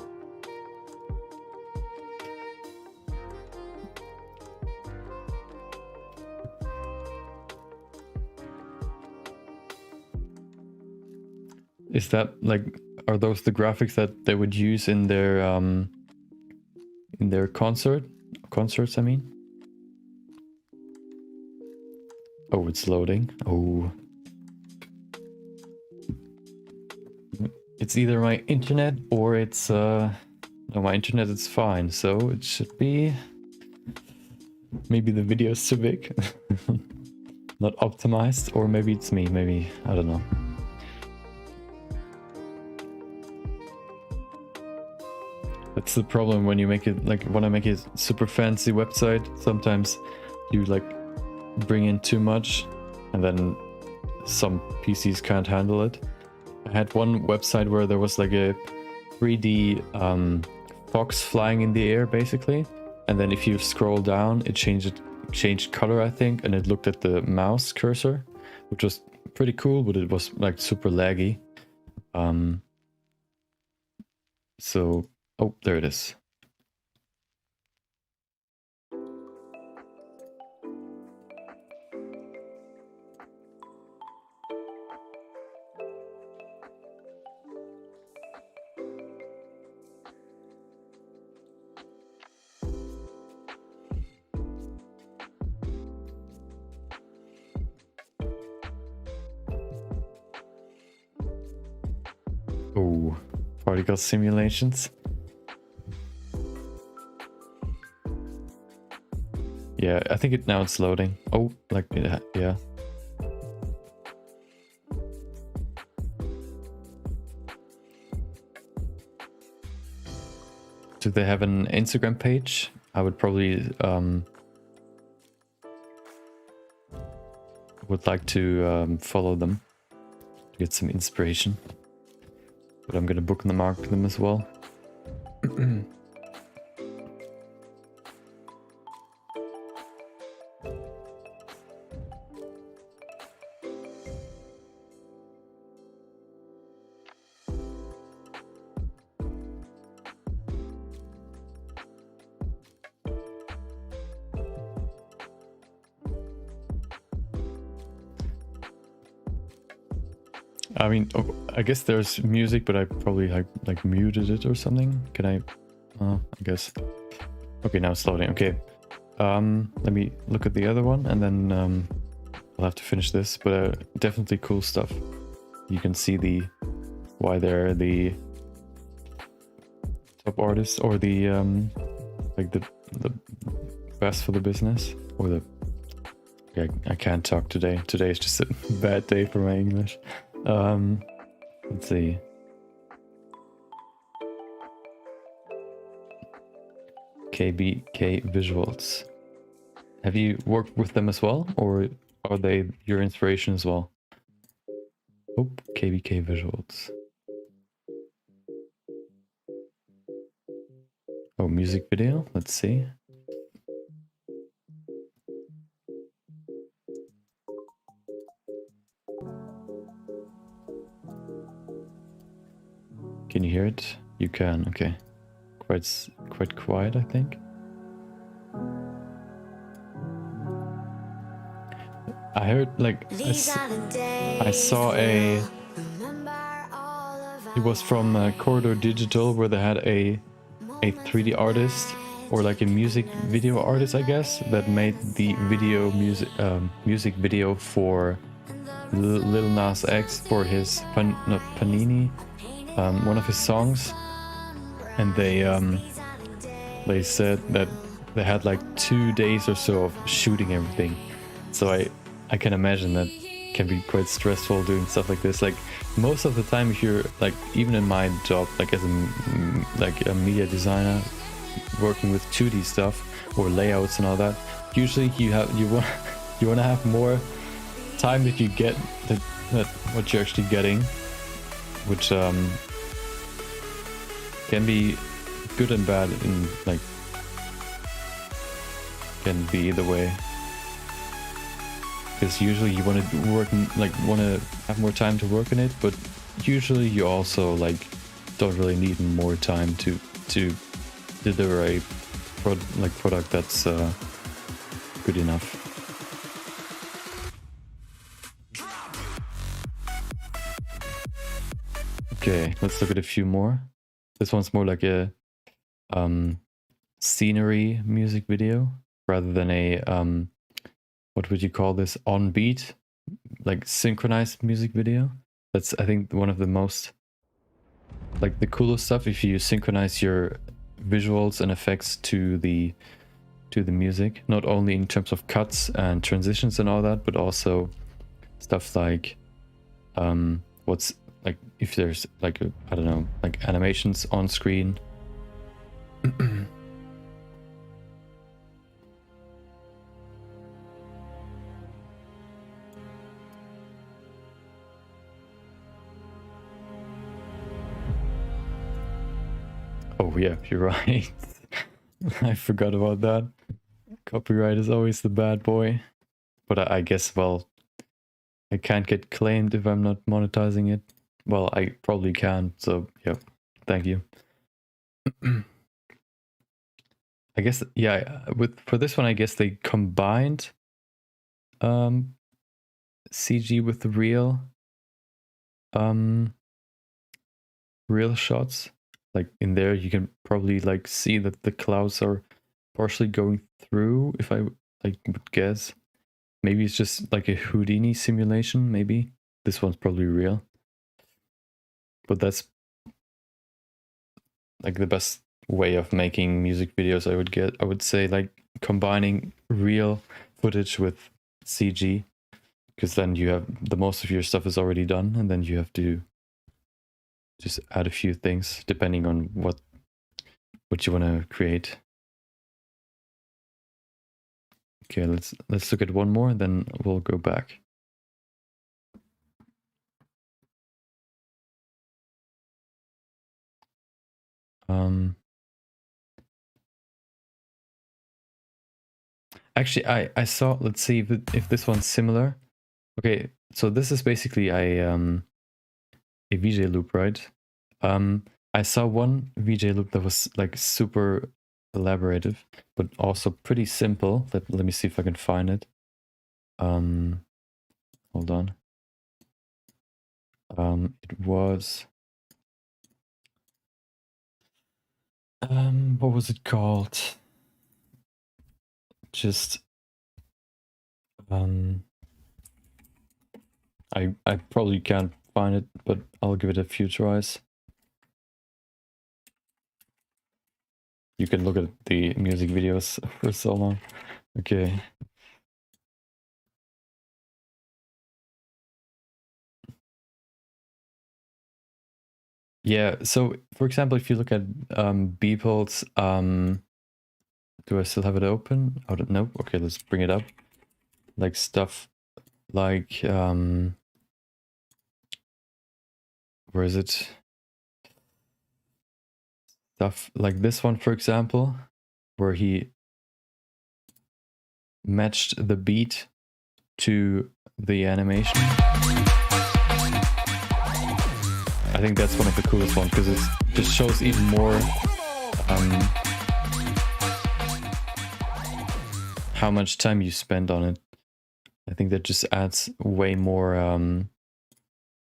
Is that like, are those the graphics that they would use in their concerts, I mean? Oh, it's loading. Oh. It's either my internet or it's no, my internet is fine, so it should be, maybe the video is too big. Not optimized, or maybe it's me, maybe, I don't know. That's the problem when you make it, like, when I make a super fancy website, sometimes you like bring in too much and then some PCs can't handle it. I had one website where there was like a 3D fox flying in the air basically, and then if you scroll down it changed color, I think, and it looked at the mouse cursor, which was pretty cool, but it was like super laggy. So oh, there it is. Oh, particle simulations. Yeah, I think now it's loading. Oh, like, yeah. Do they have an Instagram page? I would probably would like to follow them to get some inspiration. But I'm gonna bookmark them as well. I mean, oh, I guess there's music, but I probably like muted it or something. Can I? I guess. Okay, now it's loading. Okay, let me look at the other one, and then I'll have to finish this. But definitely cool stuff. You can see why they're the top artists, or the like the best for the business, or the. Okay, I can't talk today. Today is just a bad day for my English. Let's see. KBK Visuals. Have you worked with them as well, or are they your inspiration as well? Oh, KBK Visuals. Oh, music video. Let's see. Can you hear it? You can, okay. Quite quiet, I think. I heard, like, I saw it was from Corridor Digital, where they had a 3D artist, or like a music video artist, I guess, that made the music video for Lil Nas X for his Panini. One of his songs, and they said that they had like 2 days or so of shooting everything, So I can imagine that can be quite stressful doing stuff like this. Like most of the time, if you're like, even in my job, like as a media designer, working with 2D stuff or layouts and all that, usually you want to have more time that you get that what you're actually getting, which can be good and bad in like, can be either way. Because usually you want to want to have more time to work on it, but usually you also like don't really need more time to deliver a product that's good enough. Okay, let's look at a few more. This one's more like a scenery music video rather than a what would you call this, on beat, like synchronized music video. That's, I think, one of the most like the coolest stuff, if you synchronize your visuals and effects to the music, not only in terms of cuts and transitions and all that, but also stuff like what's like, if there's like I don't know, like animations on screen. Oh yeah, you're right. I forgot about that. Copyright is always the bad boy. But I guess, well, I can't get claimed if I'm not monetizing it. Well, I probably can, so yeah, thank you. I guess, yeah, for this one, I guess they combined CG with the real shots. Like in there, you can probably like see that the clouds are partially going through, if I like would guess. Maybe it's just like a Houdini simulation, maybe. This one's probably real. But that's like the best way of making music videos, I would say, like combining real footage with CG, because then you have the most of your stuff is already done, and then you have to just add a few things depending on what you want to create. Okay, let's look at one more, then we'll go back. Actually, I saw, let's see if this one's similar. Okay, so this is basically a VJ loop, right? I saw one VJ loop that was like super elaborative, but also pretty simple. Let me see if I can find it. Hold on. It was what was it called? Just I probably can't find it, but I'll give it a few tries. You can look at the music videos for so long. Okay. Yeah, so for example, if you look at Beeple's, do I still have it open? Oh, no. Okay, let's bring it up. Like stuff like where is it? Stuff like this one, for example, where he matched the beat to the animation. I think that's one of the coolest ones because it just shows even more how much time you spend on it. I think that just adds way more,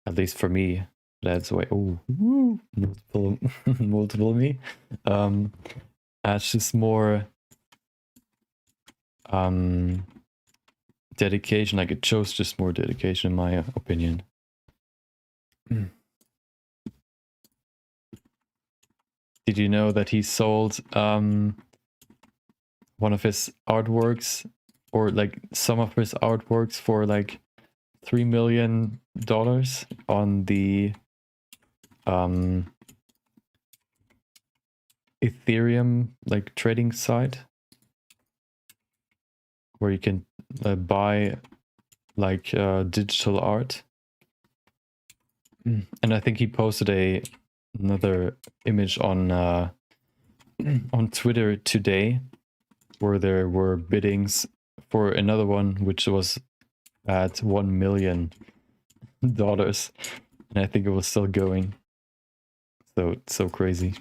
at least for me, it adds way, multiple me. Adds just more dedication, like it shows just more dedication in my opinion. Did you know that he sold one of his artworks or like some of his artworks for like $3 million on the Ethereum like trading site, where you can buy like digital art. And I think he posted another image on on Twitter today, where there were biddings for another one which was at $1 million, and I think it was still going. So it's so crazy.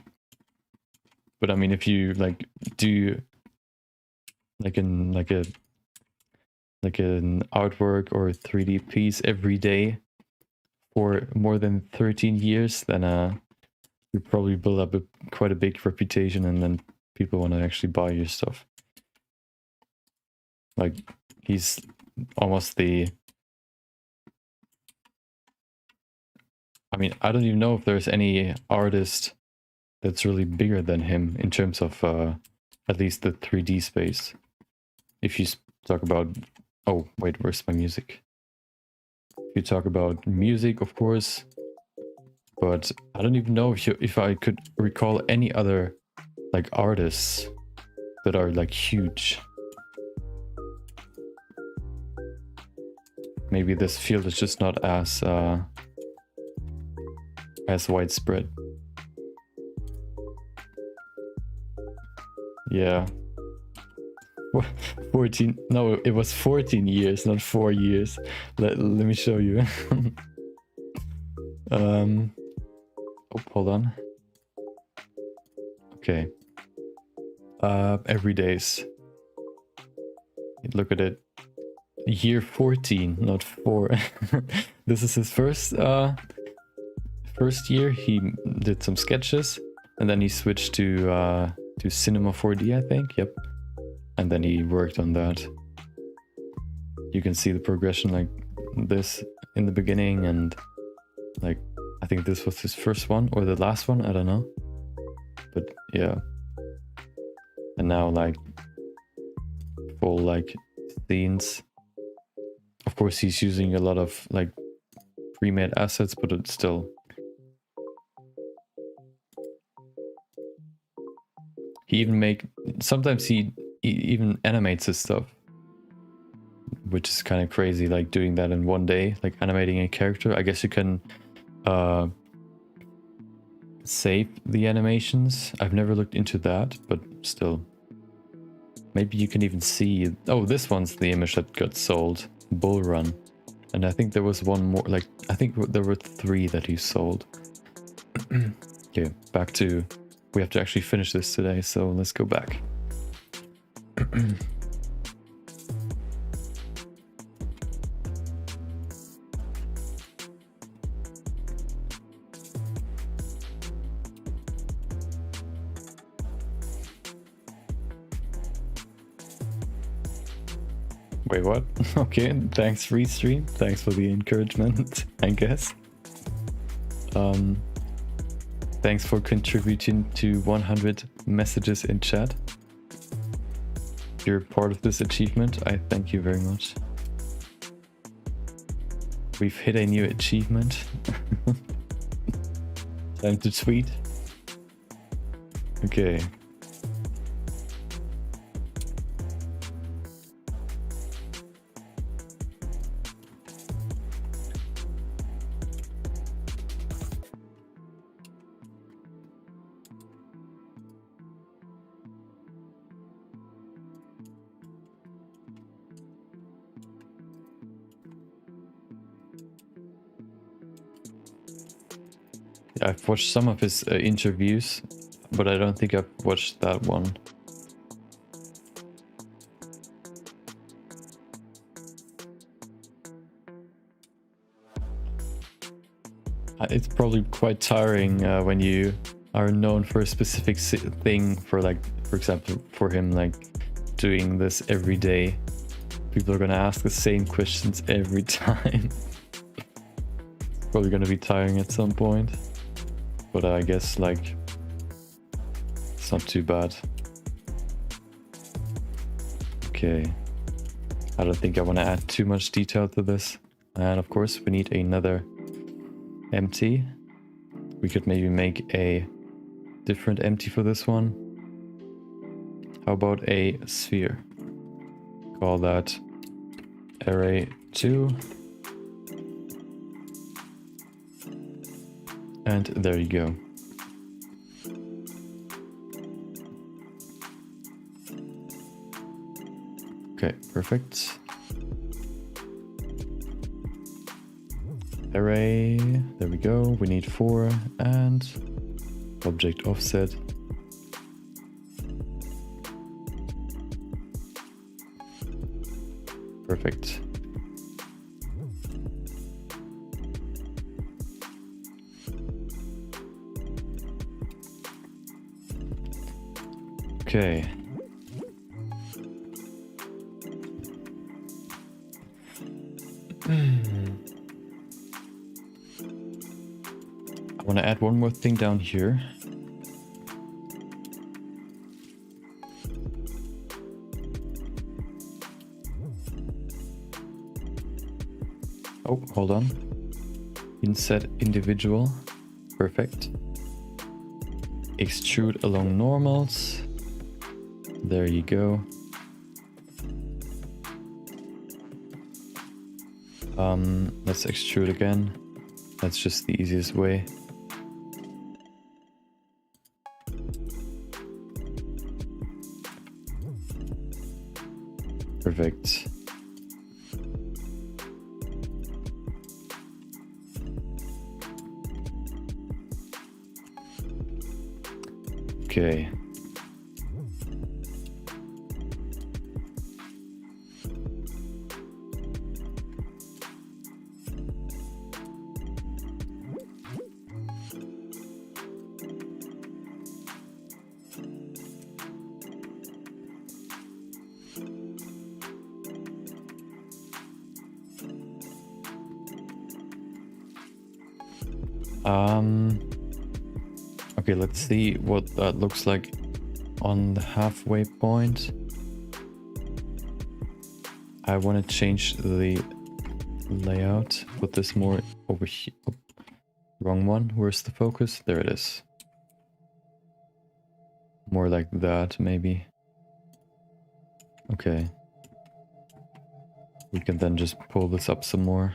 But I mean, if you like do like an artwork or a 3D piece every day for more than 13 years, then you probably build up quite a big reputation, and then people want to actually buy your stuff. Like, he's almost the... I mean, I don't even know if there's any artist that's really bigger than him in terms of at least the 3D space. If you talk about... Oh, wait, where's my music? If you talk about music, of course, but I don't even know if I could recall any other like artists that are like huge. Maybe this field is just not as widespread. Yeah. 14, no, it was 14 years, not 4 years. Let me show you. Oh, hold on. Okay. Every days. Look at it. Year 14, not 4. This is his first year. He did some sketches, and then he switched to Cinema 4D, I think. Yep. And then he worked on that. You can see the progression like this in the beginning, and like I think this was his first one or the last one, I don't know. But yeah. And now like full like scenes. Of course he's using a lot of like pre-made assets, but it's still... He even sometimes he even animates his stuff, which is kind of crazy, like doing that in one day, like animating a character. I guess you can save the animations. I've never looked into that, but still. Maybe you can even see... Oh, this one's the image that got sold, Bull Run. And I think there was one more, like, I think there were 3 that he sold. Okay, back to... We have to actually finish this today, so let's go back. Wait, what? Okay, thanks Restream. Thanks for the encouragement, I guess. Thanks for contributing to 100 messages in chat. You're part of this achievement. I thank you very much. We've hit a new achievement. Time to tweet. Okay. I've watched some of his interviews, but I don't think I've watched that one. It's probably quite tiring when you are known for a specific thing, for like, for example, for him like doing this every day. People are gonna ask the same questions every time. Probably gonna be tiring at some point. But I guess like it's not too bad. Okay. I don't think I want to add too much detail to this. And of course we need another empty. We could maybe make a different empty for this one. How about a sphere? Call that array 2. And there you go. Okay, perfect. Array, there we go. We need 4 and object offset. Perfect. Okay. I want to add one more thing down here. Oh, hold on. Inset individual. Perfect. Extrude along normals. There you go. Let's extrude again. That's just the easiest way. Perfect. Okay. Okay, let's see what that looks like on the halfway point. I want to change the layout, put this more over here. Oh, wrong one. Where's the focus? There it is. More like that, maybe. Okay. We can then just pull this up some more.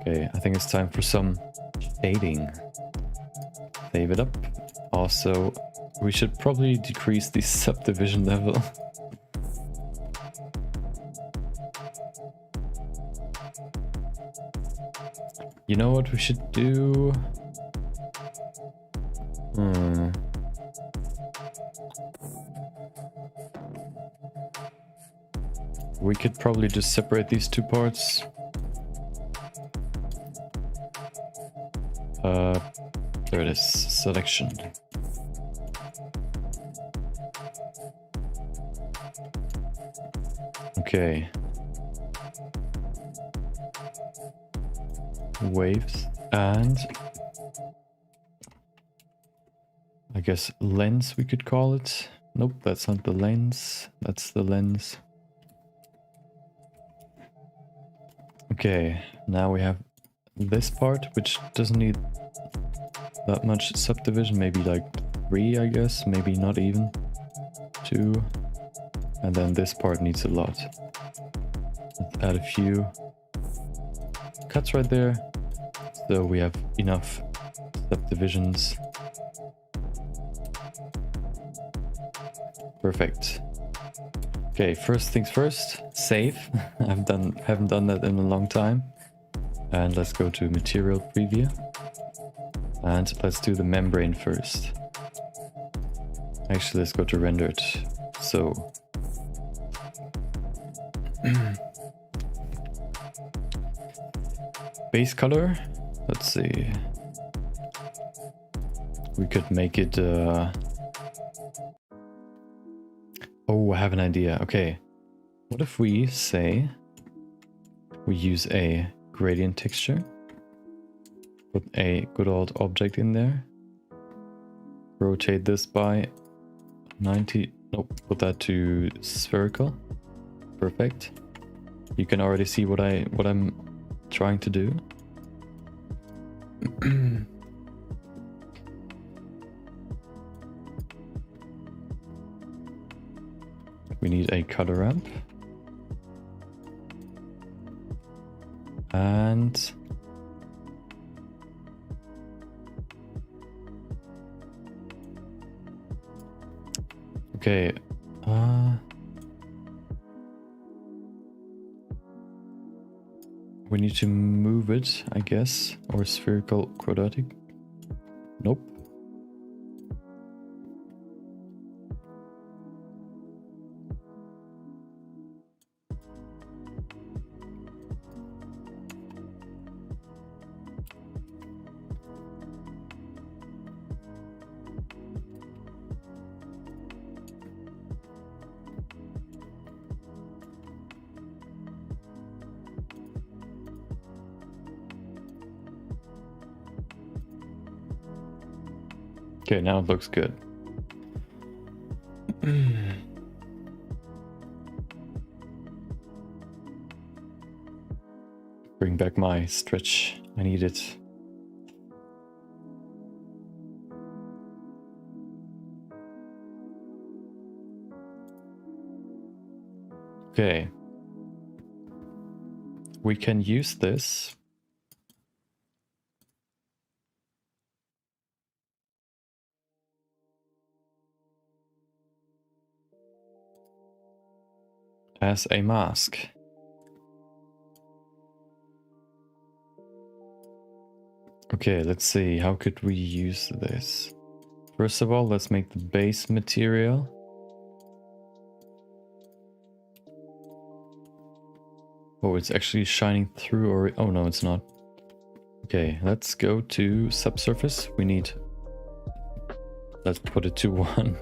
Okay, I think it's time for some shading. Save it up. Also, we should probably decrease the subdivision level. You know what we should do? We could probably just separate these two parts. There it is, selection. Okay. Waves and I guess lens we could call it. Nope, that's not the lens, that's the lens. Okay, now we have this part, which doesn't need that much subdivision, maybe like 3, I guess, maybe not even 2. And then this part needs a lot. Let's add a few cuts right there, so we have enough subdivisions. Perfect. Okay, first things first, save. haven't done that in a long time. And let's go to material preview. And let's do the membrane first. Actually, let's go to rendered. So base color, let's see. We could make it oh, I have an idea. Okay. What if we say we use a gradient texture? Put a good old object in there. Rotate this by 90 Nope, put that to spherical. Perfect. You can already see what I'm trying to do. We need a color ramp. And okay, we need to move it, I guess, or spherical quadratic. Nope. Okay, now it looks good. Bring back my stretch. I need it. Okay. We can use this. As a mask. Okay, let's see. How could we use this? First of all, let's make the base material. Oh, it's actually shining through, or oh no, it's not. Okay, let's go to subsurface. We need, let's put it to 1.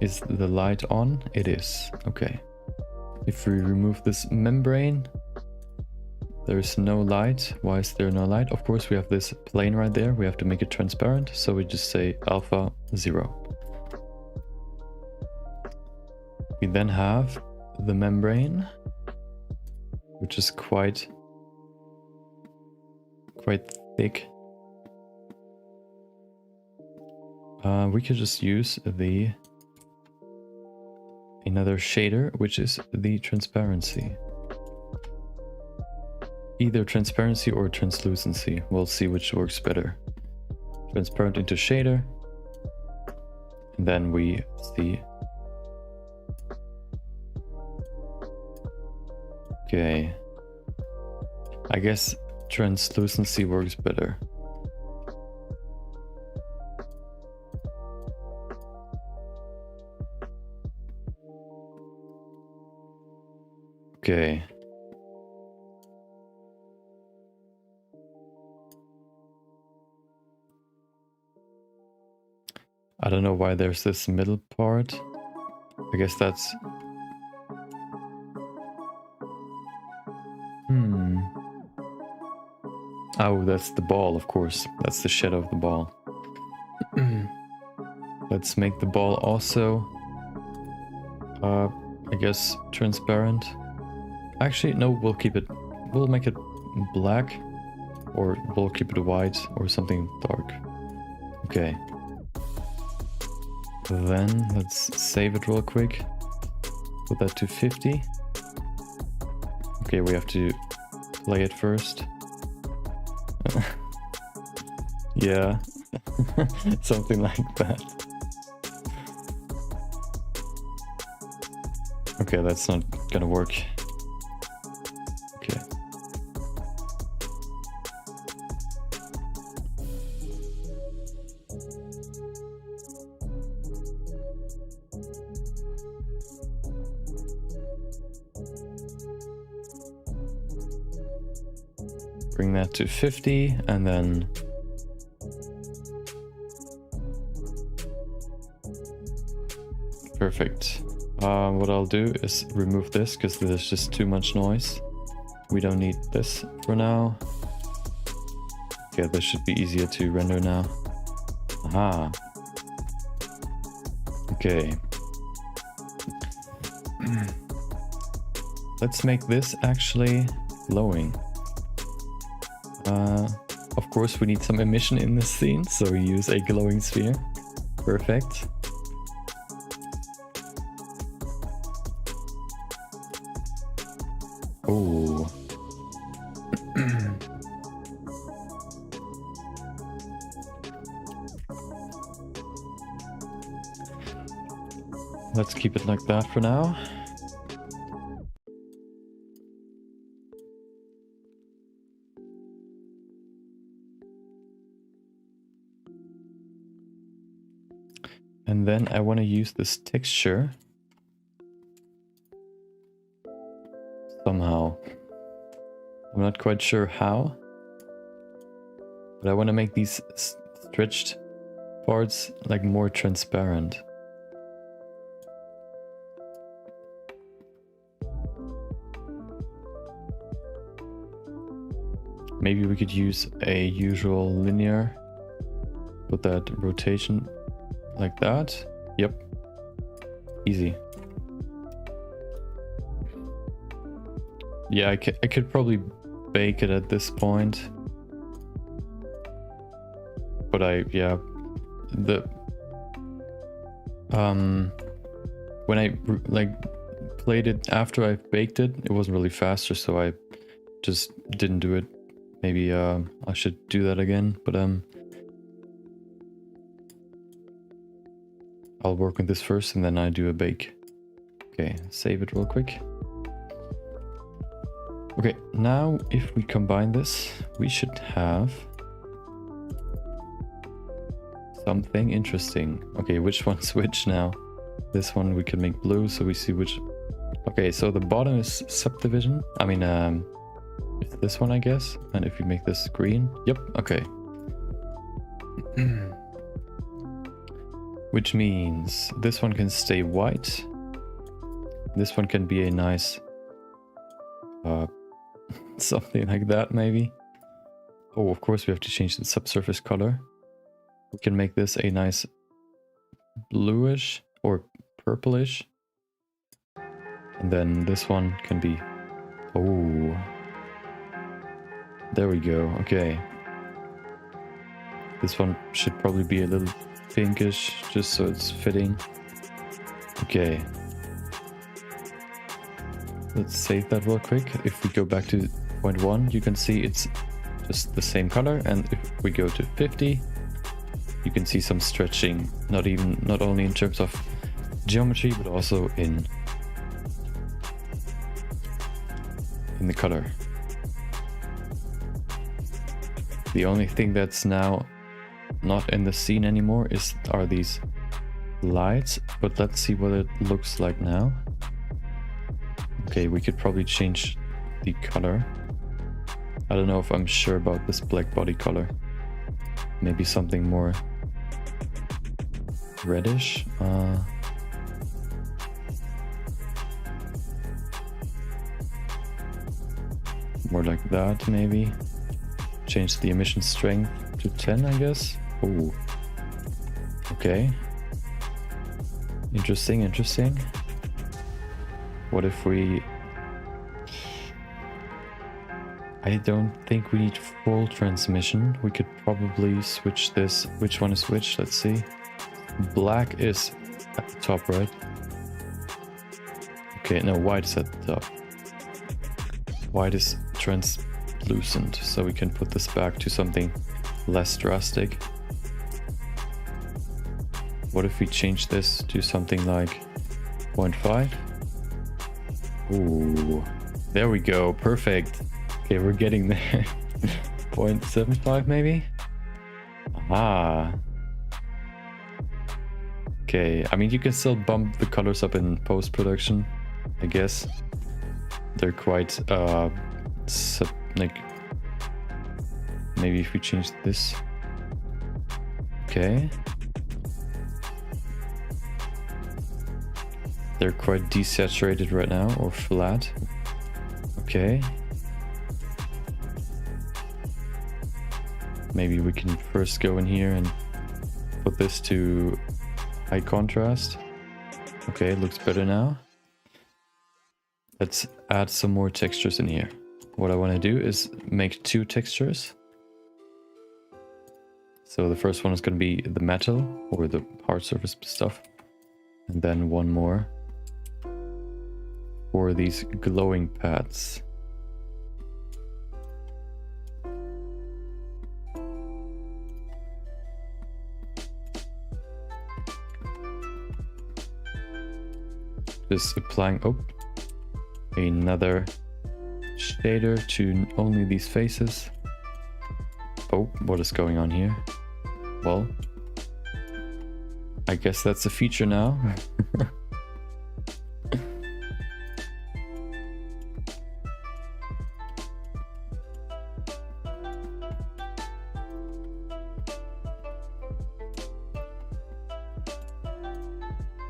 Is the light on? It is. Okay. If we remove this membrane, there is no light. Why is there no light? Of course, we have this plane right there. We have to make it transparent. So we just say alpha 0. We then have the membrane, which is quite thick. We could just use another shader, which is the transparency. Either transparency or translucency. We'll see which works better. Transparent into shader. And then we see. Okay. I guess translucency works better. Okay. I don't know why there's this middle part. I guess that's... Oh, that's the ball, of course. That's the shadow of the ball. Let's make the ball also, I guess, transparent. Actually, no, we'll keep it... We'll make it black. Or we'll keep it white or something dark. Okay. Then let's save it real quick. Put that to 50. Okay, we have to play it first. Yeah, something like that. Okay, that's not gonna work. Okay. Bring that to 50 and then perfect. What I'll do is remove this because there's just too much noise. We don't need this for now. Okay, this should be easier to render now. Aha. Okay. Let's make this actually glowing. Of course we need some emission in this scene, so we use a glowing sphere. Perfect. Oh. Let's keep it like that for now. And then I want to use this texture somehow. I'm not quite sure how, but I want to make these stretched parts like more transparent. Maybe we could use a usual linear, put that rotation like that. Yep, easy. Yeah, I could probably bake it at this point, but when I played it after I baked it, it wasn't really faster, so I just didn't do it. Maybe I should do that again, but I'll work on this first and then I do a bake. Okay, save it real quick. Okay, now if we combine this, we should have something interesting. Okay, which one's which now? This one we can make blue, so we see which. Okay, so the bottom is subdivision. I mean, it's this one, I guess. And if we make this green, yep, okay. Which means this one can stay white. This one can be a nice something like that, maybe. Oh, of course we have to change the subsurface color. We can make this a nice bluish or purplish. And then this one can be, oh, there we go. Okay, this one should probably be a little pinkish, just so it's fitting. Okay, let's save that real quick. If we go back to 0.1, you can see it's just the same color, and if we go to 50, you can see some stretching, not only in terms of geometry, but also in the color. The only thing that's now not in the scene anymore are these lights, but let's see what it looks like now. Okay, we could probably change the color. I don't know if I'm sure about this black body color. Maybe something more reddish. More like that, maybe. Change the emission strength to 10, I guess. Oh, okay. Interesting, interesting. What if we... I don't think we need full transmission. We could probably switch this. Which one is which? Let's see. Black is at the top, right? Okay, no, white is at the top. White is translucent, so we can put this back to something less drastic. What if we change this to something like 0.5? Ooh, there we go, perfect. Okay, we're getting there. 0.75 maybe? Ah. Okay, I mean, you can still bump the colors up in post-production, I guess. They're quite, like, maybe if we change this. Okay. They're quite desaturated right now, or flat. Okay. Maybe we can first go in here and put this to high contrast. Okay, it looks better now. Let's add some more textures in here. What I want to do is make 2 textures. So the first one is going to be the metal or the hard surface stuff. And then one more for these glowing pads. Just applying another shader to only these faces. Oh, what is going on here? Well, I guess that's a feature now.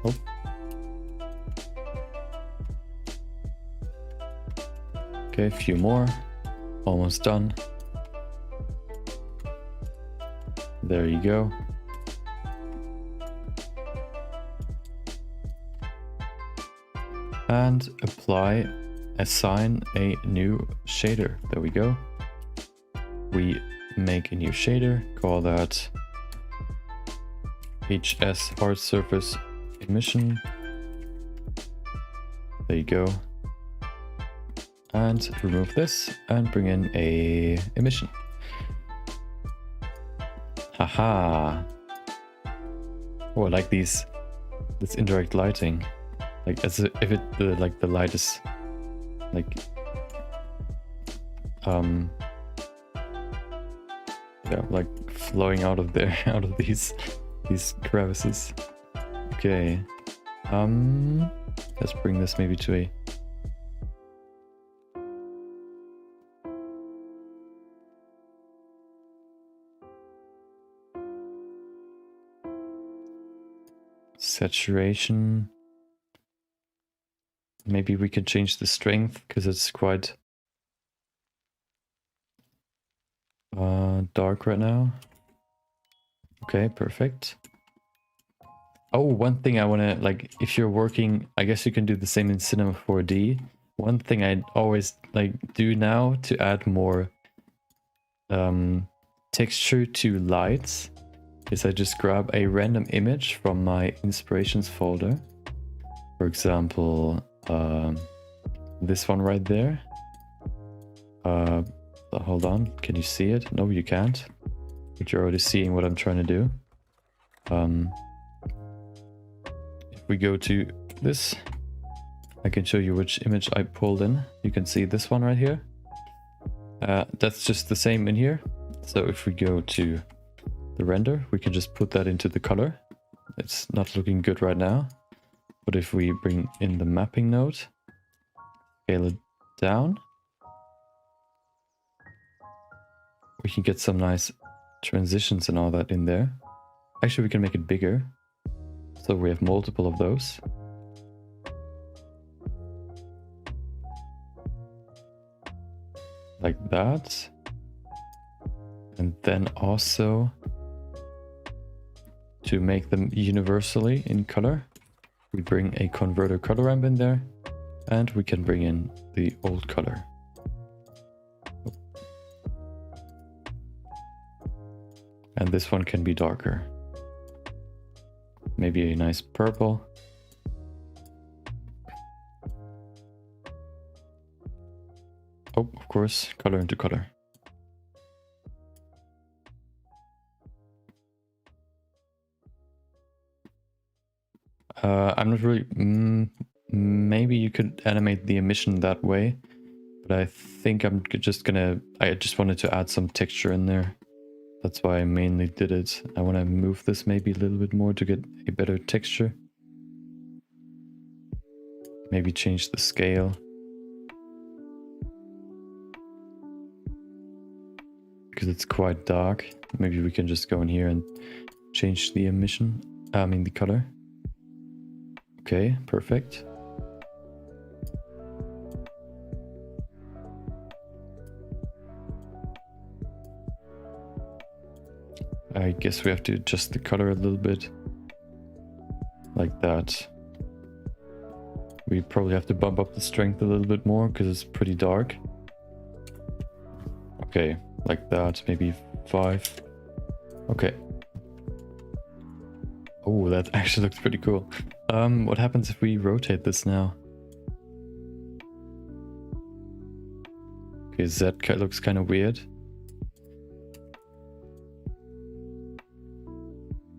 Oh. Okay, a few more. Almost done. There you go. And assign a new shader. There we go. We make a new shader, call that HS hard surface emission. There you go. And remove this and bring in a emission. Haha. Oh, I like this indirect lighting. Like as if the light is like yeah, like flowing out of there, out of these crevices. Okay. Let's bring this maybe to a saturation. Maybe we can change the strength because it's quite dark right now. Okay, perfect. Oh, one thing I want to, like, if you're working, I guess you can do the same in Cinema 4D. One thing I always like do now to add more texture to lights is I just grab a random image from my inspirations folder. For example, this one right there. Hold on, can you see it? No, you can't. But you're already seeing what I'm trying to do. If we go to this, I can show you which image I pulled in. You can see this one right here. That's just the same in here. So if we go to the render, we can just put that into the color. It's not looking good right now. But if we bring in the mapping node, scale it down, we can get some nice transitions and all that in there. Actually, we can make it bigger. So we have multiple of those. Like that. And then also to make them universally in color, we bring a converter color ramp in there, and we can bring in the old color. And this one can be darker. Maybe a nice purple. Oh, of course, color into color. I'm not really... maybe you could animate the emission that way, but I think I'm just gonna... I just wanted to add some texture in there. That's why I mainly did it. I want to move this maybe a little bit more to get a better texture. Maybe change the scale. Because it's quite dark. Maybe we can just go in here and change the emission. I mean the color. Okay, perfect. I guess we have to adjust the color a little bit. Like that. We probably have to bump up the strength a little bit more because it's pretty dark. Okay, like that, maybe 5. Okay. Oh, that actually looks pretty cool. What happens if we rotate this now? Okay, Z looks kind of weird.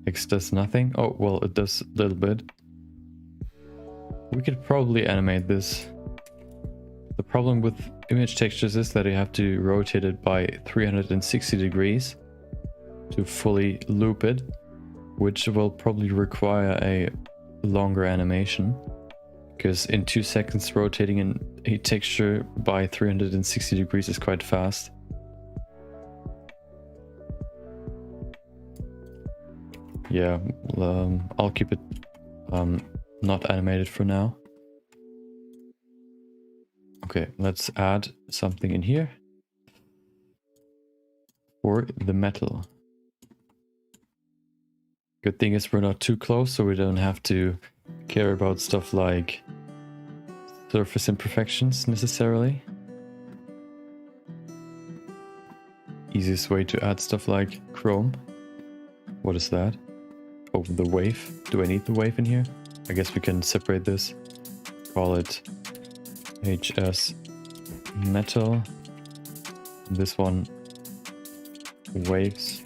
X does nothing. Oh, well, it does a little bit. We could probably animate this. The problem with image textures is that you have to rotate it by 360 degrees to fully loop it, which will probably require a longer animation, because in 2 seconds rotating a texture by 360 degrees is quite fast. Yeah, I'll keep it not animated for now. Okay, let's add something in here for the metal. Good thing is we're not too close, so we don't have to care about stuff like surface imperfections necessarily. Easiest way to add stuff like chrome. What is that? Oh, the wave. Do I need the wave in here? I guess we can separate this. Call it HS metal. This one waves.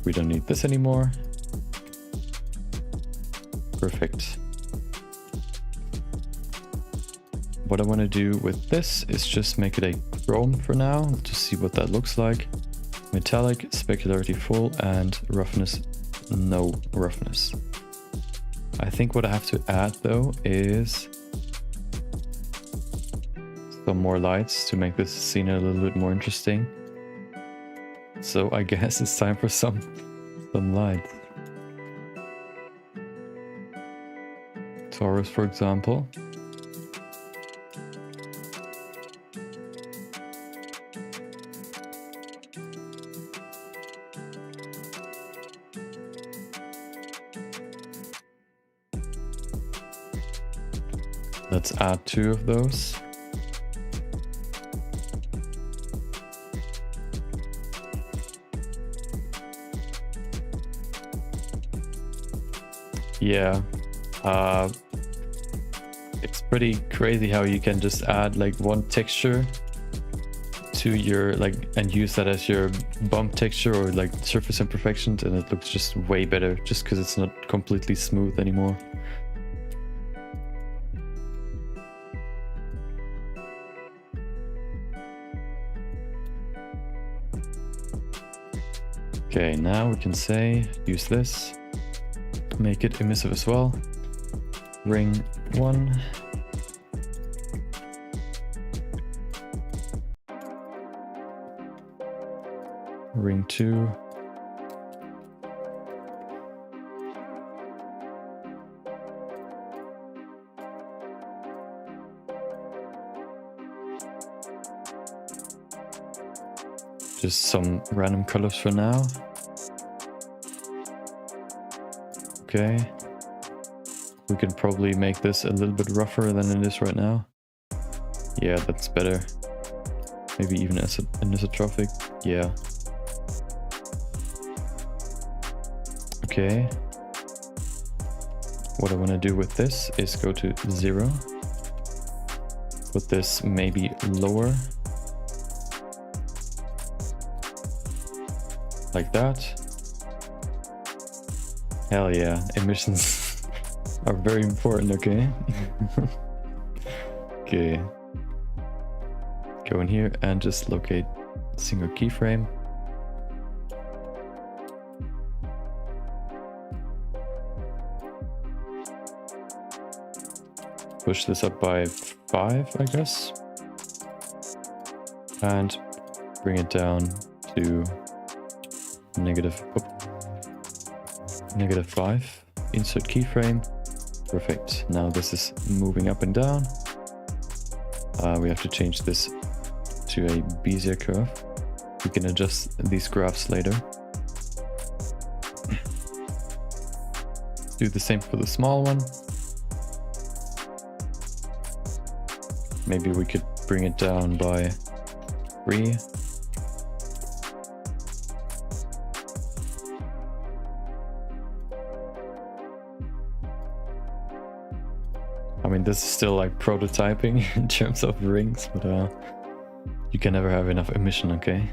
We don't need this anymore. Perfect. What I want to do with this is just make it a chrome for now, to see what that looks like. Metallic, specularity full, and roughness no roughness. I think what I have to add though is some more lights to make this scene a little bit more interesting. So I guess it's time for some lights. Taurus, for example. Let's add 2 of those. Yeah, it's pretty crazy how you can just add like one texture to your and use that as your bump texture or like surface imperfections, and it looks just way better just because it's not completely smooth anymore. Okay, now we can say use this. Make it emissive as well. Ring 1. Ring 2. Just some random colors for now. Okay. We can probably make this a little bit rougher than it is right now. Yeah, that's better. Maybe even anisotrophic. Yeah. Okay. What I want to do with this is go to 0. Put this maybe lower. Like that. Hell yeah, emissions are very important, okay? Okay. Go in here and just locate single keyframe. Push this up by 5, I guess. And bring it down to -5. Insert keyframe. Perfect. Now this is moving up and down. We have to change this to a Bezier curve. We can adjust these graphs later. do the same for the small one. Maybe we could bring it down by 3. I mean, this is still like prototyping in terms of rings, but you can never have enough emission, okay?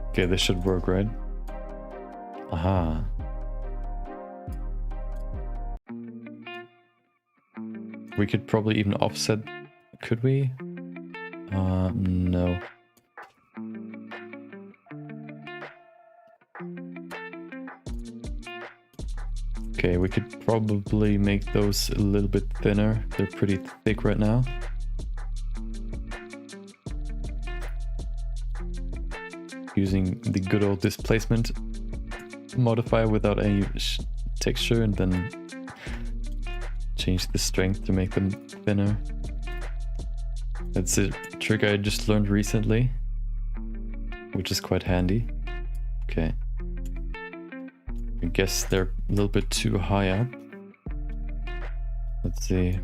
Okay, this should work, right? Aha. We could probably even offset, could we? No. Okay, we could probably make those a little bit thinner. They're pretty thick right now. Using the good old displacement modifier without any texture, and then change the strength to make them thinner. That's a trick I just learned recently, which is quite handy. Okay. I guess they're a little bit too high up. Let's see.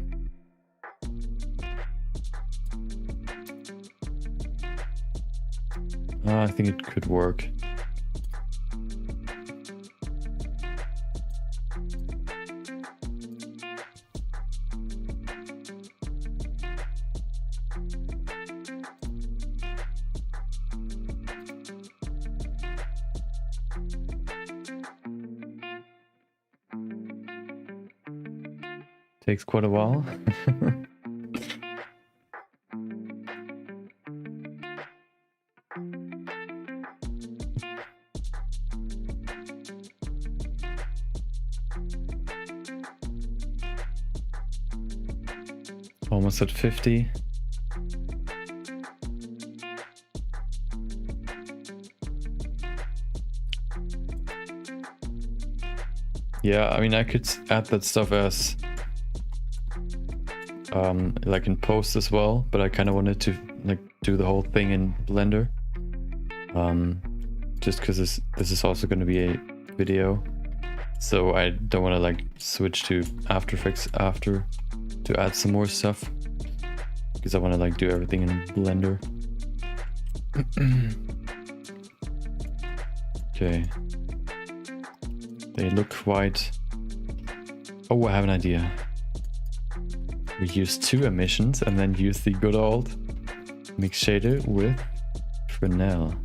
I think it could work. Takes quite a while. Almost at 50. Yeah, I mean, I could add that stuff as like in post as well, but I kind of wanted to like do the whole thing in Blender, just because this is also going to be a video, so I don't want to like switch to After Effects after to add some more stuff, because I want to like do everything in Blender. Okay, they look quite... Oh, I have an idea. We use 2 emissions and then use the good old mix shader with Fresnel.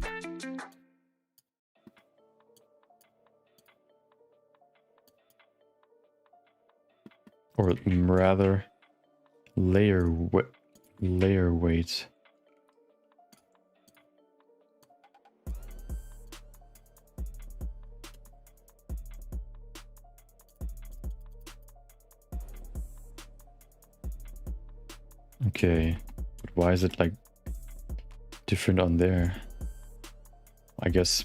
Or rather, layer weight. Okay, but why is it like different on there? I guess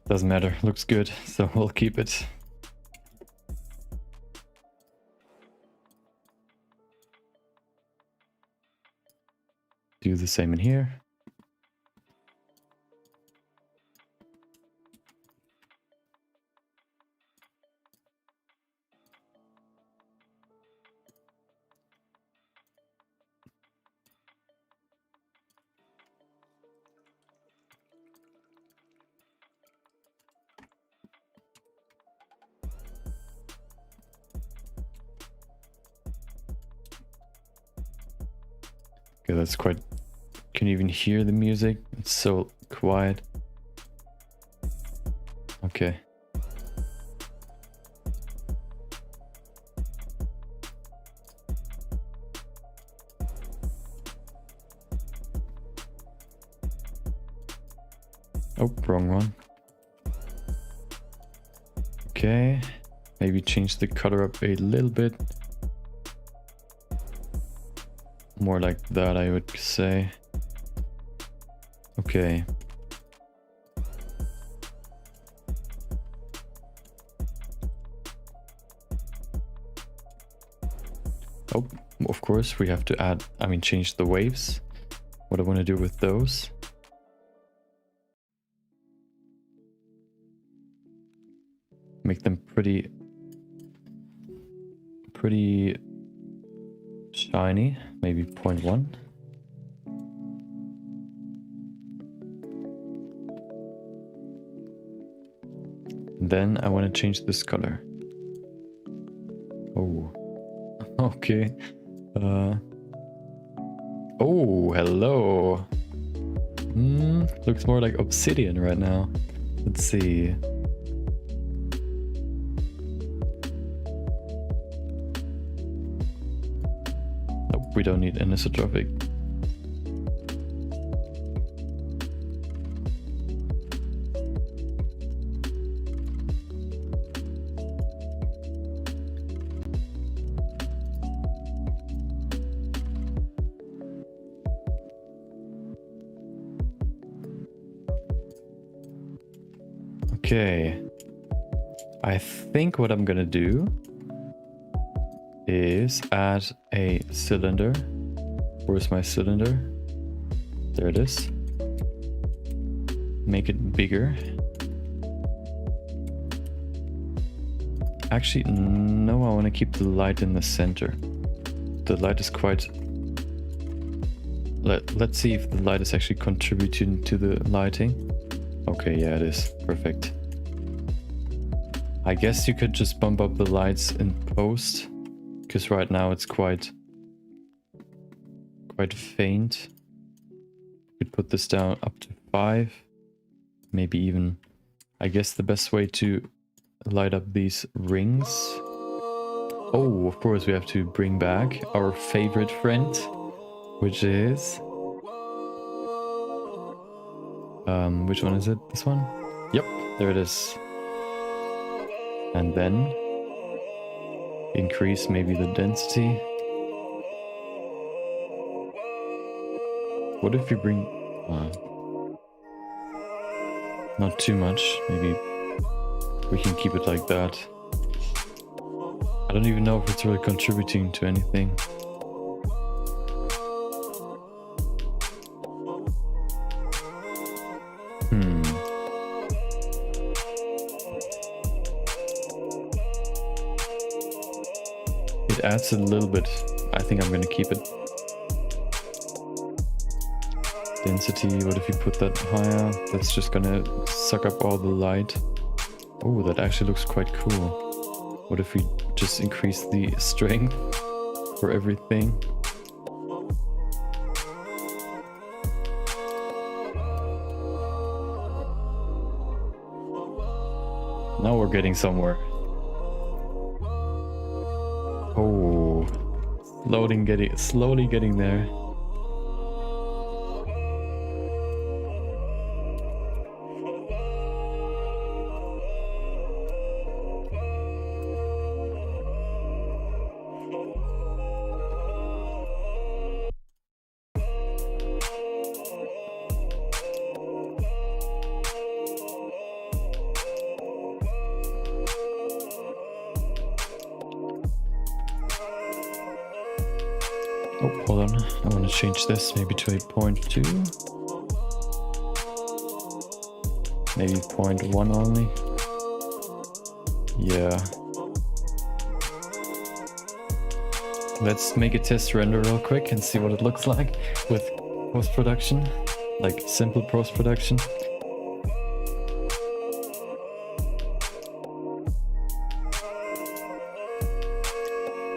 doesn't matter, looks good, so we'll keep it. Do the same in here. Okay, that's quite... Can you even hear the music? It's so quiet. Okay. Oh, wrong one. Okay. Maybe change the color up a little bit. More like that, I would say. Okay. Oh, of course we have to add, change the waves. What I want to do with those. Make them pretty shiny, maybe 0.1. Then I want to change this color. Oh, okay. Oh, hello. Looks more like obsidian right now. Let's see. Nope, we don't need anisotropic. Okay, I think what I'm gonna do is add a cylinder. Where's my cylinder? There it is. Make it bigger. Actually, no, I want to keep the light in the center. The light is quite... Let's see if the light is actually contributing to the lighting. Okay, yeah, it is. Perfect. I guess you could just bump up the lights in post, because right now it's quite faint. You could put this down up to 5, maybe even. I guess the best way to light up these rings. Oh, of course we have to bring back our favorite friend, which is... which one is it? This one? Yep, there it is. And then increase maybe the density. What if you bring... not too much, maybe we can keep it like that. I don't even know if it's really contributing to anything. It adds a little bit. I think I'm gonna keep it. Density, what if you put that higher? That's just gonna suck up all the light. Oh, that actually looks quite cool. What if we just increase the strength for everything? Now we're getting somewhere. Oh, slowly getting there. Oh, hold on. I want to change this maybe to a 0.2. Maybe 0.1 only. Yeah. Let's make a test render real quick and see what it looks like with post-production. Like simple post-production.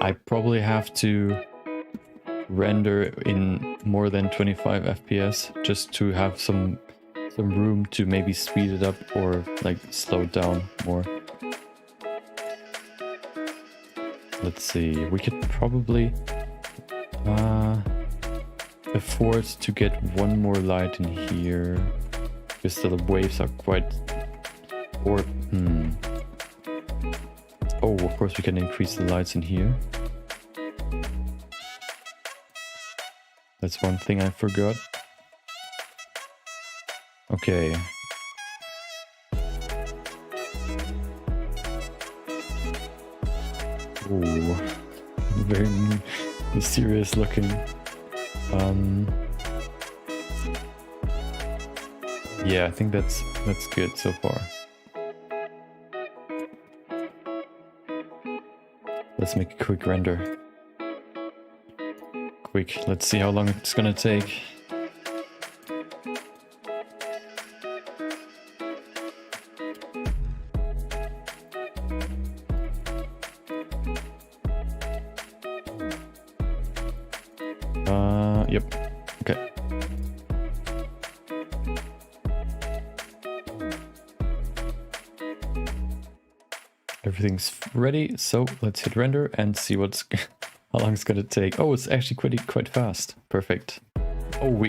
I probably have to render in more than 25 FPS just to have some room to maybe speed it up or like slow it down more. Let's see, we could probably afford to get one more light in here because the waves are quite... or oh, of course we can increase the lights in here. That's one thing I forgot. Okay. Ooh. Very mysterious looking. Yeah, I think that's good so far. Let's make a quick render. Quick, let's see how long it's gonna take. Yep. Okay. Everything's ready, so let's hit render and see what's how long it's gonna take. Oh, it's actually quite fast. Perfect. Oh,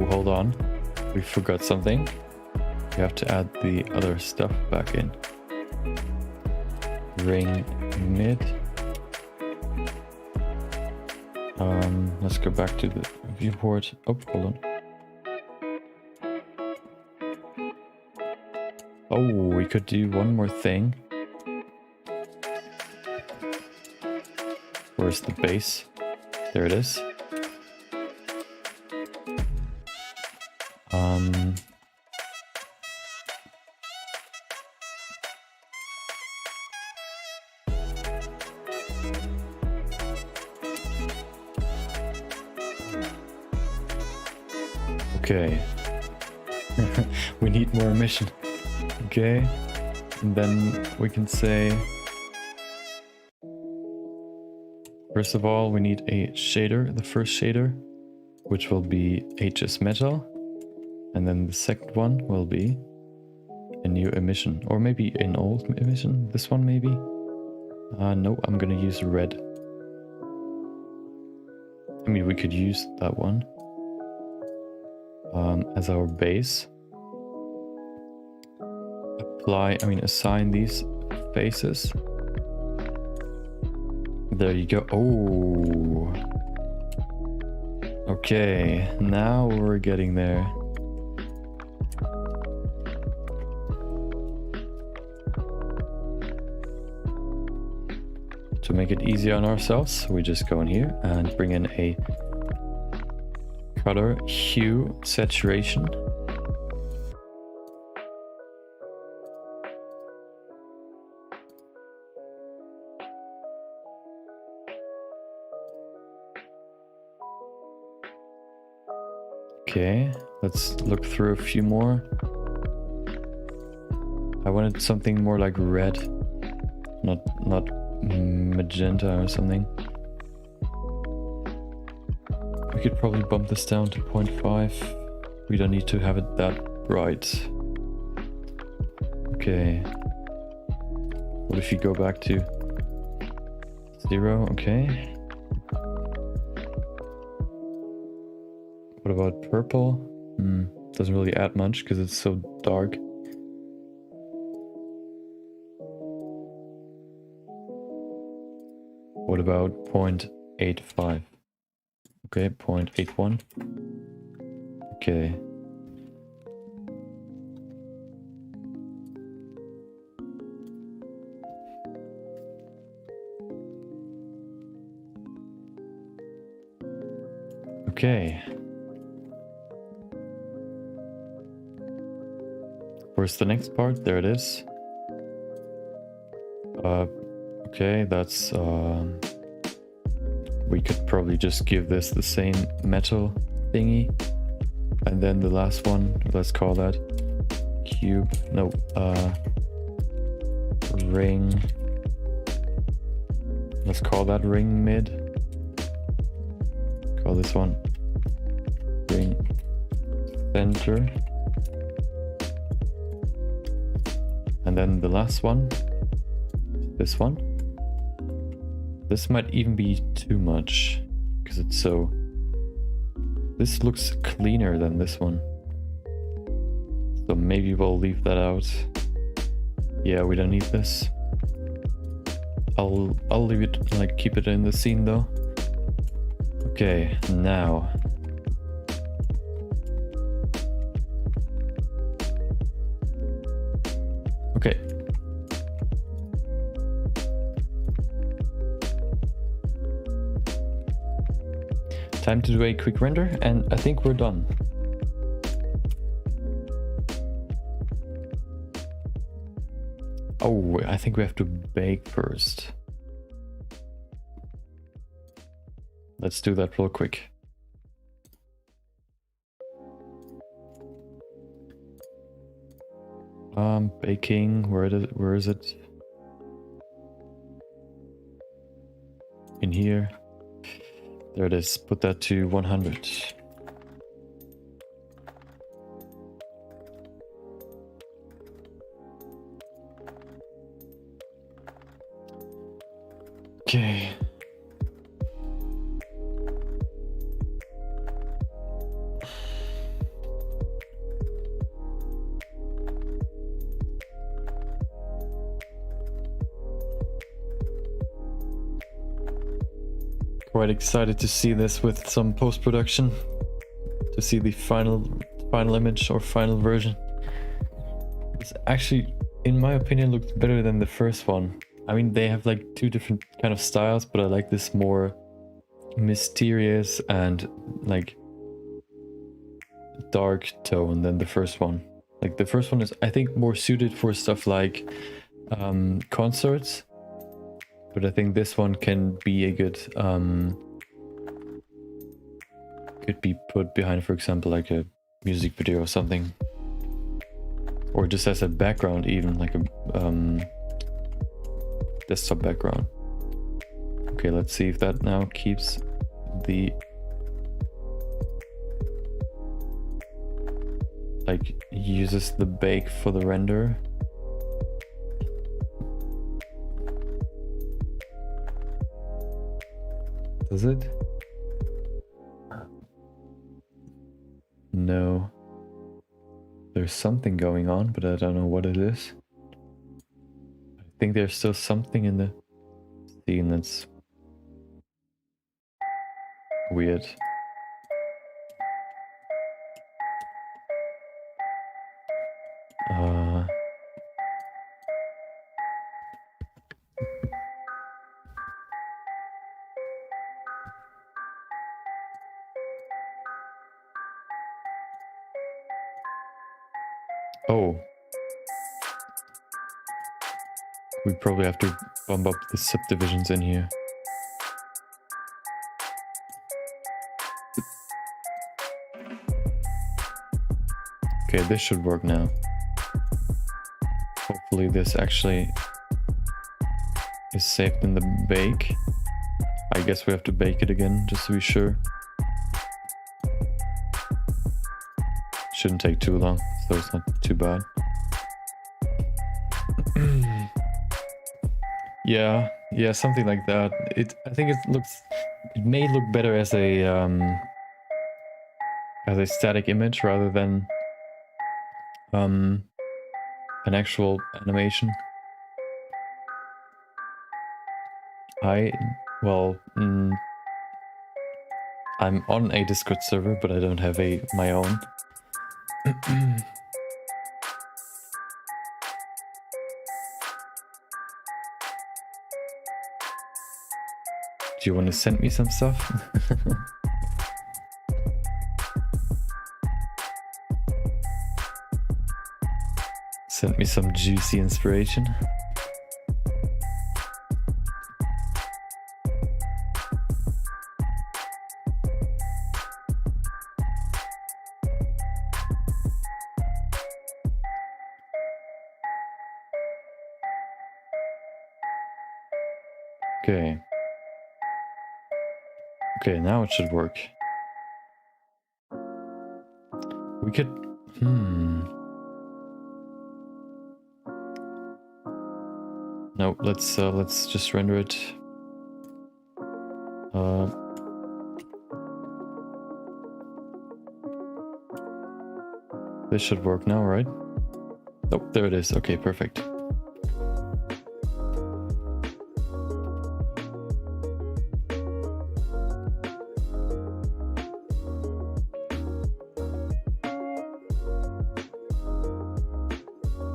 hold on. We forgot something. We have to add the other stuff back in. Ring mid. Let's go back to the viewport. Oh, hold on. Oh, we could do one more thing. Where's the base? There it is. Okay. We need more emission. Okay. And then we can say, first of all, we need a shader, the first shader, which will be HS Metal. And then the second one will be a new emission, or maybe an old emission. This one maybe? No, I'm gonna use red. I mean, we could use that one as our base. Assign these faces. There you go. Oh. Okay, now we're getting there. To make it easier on ourselves, we just go in here and bring in a color hue saturation. Okay, let's look through a few more. I wanted something more like red, not magenta or something. We could probably bump this down to 0.5. We don't need to have it that bright. Okay. What if you go back to 0? Okay. What about purple? Doesn't really add much because it's so dark. What about 0.85? Okay, 0.81. Okay. Okay. Where's the next part? There it is. Okay, that's we could probably just give this the same metal thingy. And then the last one, let's call that cube. No, ring. Let's call that ring mid. Call this one ring center. And then the last one, this one. This might even be too much because it's so... This looks cleaner than this one. So maybe we'll leave that out. Yeah, we don't need this. I'll leave it, like, keep it in the scene though. Okay, now. Okay. Time to do a quick render, and I think we're done. Oh, I think we have to bake first. Let's do that real quick. Baking, where is it? In here. There it is. Put that to 100. Okay. Quite excited to see this with some post-production, to see the final image or final version. This actually, in my opinion, looked better than the first one. I mean, they have like two different kind of styles, but I like this more mysterious and like dark tone than the first one. Like the first one is, I think, more suited for stuff like concerts. But I think this one can be a good, could be put behind, for example, like a music video or something. Or just as a background even, like a desktop background. Okay, let's see if that now keeps the... like, uses the bake for the render. Does it? No. There's something going on, but I don't know what it is. I think there's still something in the scene that's weird. Oh. We probably have to bump up the subdivisions in here. Okay, this should work now. Hopefully this actually is saved in the bake. I guess we have to bake it again, just to be sure. Shouldn't take too long, so it's not too bad. Yeah, something like that. I think it may look better as a static image rather than an actual animation. I'm on a Discord server, but I don't have my own. Do you want to send me some stuff? Send me some juicy inspiration. Okay, now it should work. We could... No, let's just render it. This should work now, right? Oh, there it is. Okay, perfect.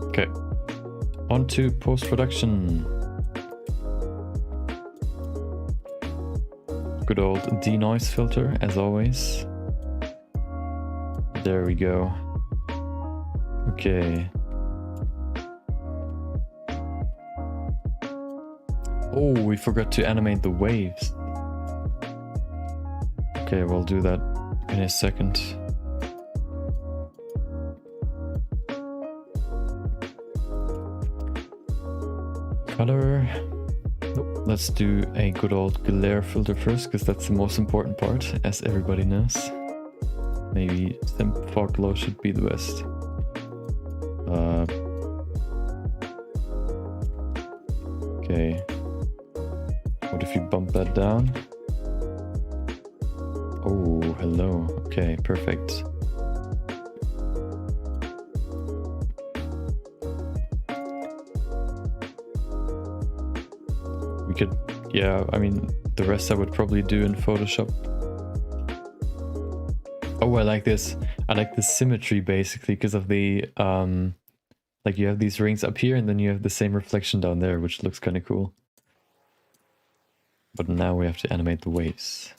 Okay, on to post-production. good old denoise filter as always. There we go. Okay. Oh, we forgot to animate the waves. Okay, we'll do that in a second. Color. Nope. Let's do a good old glare filter first, because that's the most important part, as everybody knows. Maybe Simp Fog Glow should be the best. Okay. What if you bump that down? Oh, hello. Okay, perfect. We could, yeah, I mean, the rest I would probably do in Photoshop. Oh, I like this. I like the symmetry basically because of the, like you have these rings up here and then you have the same reflection down there, which looks kind of cool. But now we have to animate the waves.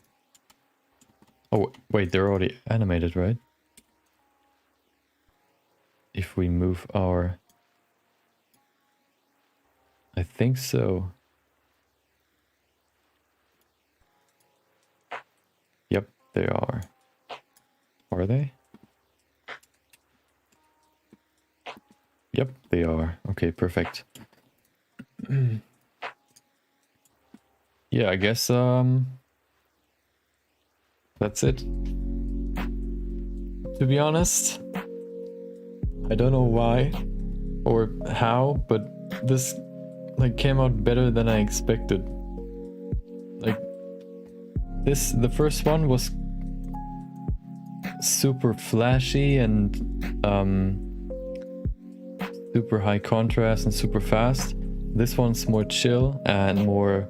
Oh, wait, they're already animated, right? If we move our... I think so. Yep, they are. Are they? Yep, they are. Okay, perfect. Yeah, I guess that's it. To be honest, I don't know why or how, but this like came out better than I expected. Like this, the first one was super flashy and super high contrast and super fast. This one's more chill and more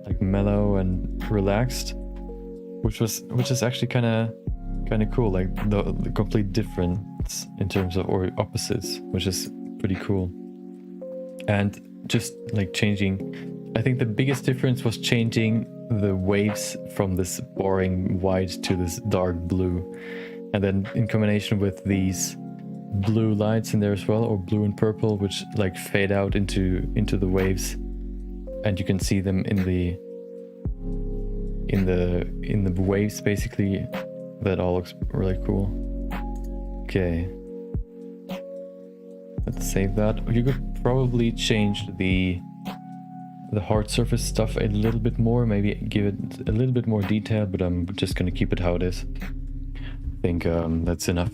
like mellow and relaxed, which is actually kind of cool, like the complete difference in terms of, or opposites, which is pretty cool. And just like changing, I think the biggest difference was changing the waves from this boring white to this dark blue, and then in combination with these blue lights in there as well, or blue and purple, which like fade out into the waves, and you can see them in the waves basically. That all looks really cool. Okay, let's save that. You could probably change the hard surface stuff a little bit more, maybe give it a little bit more detail, but I'm just gonna keep it how it is. I think that's enough.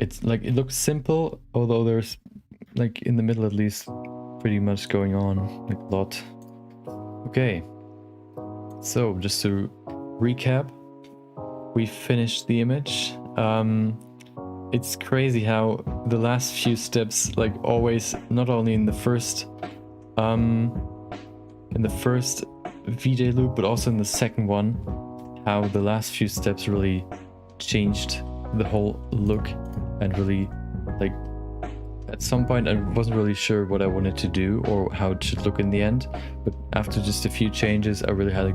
It's like, it looks simple, although there's like in the middle at least pretty much going on, like a lot. Okay, so just to recap, we finished the image. It's crazy how the last few steps, like always, not only in the first VJ loop, but also in the second one, how the last few steps really changed the whole look. And really, like, at some point I wasn't really sure what I wanted to do or how it should look in the end, but after just a few changes I really had a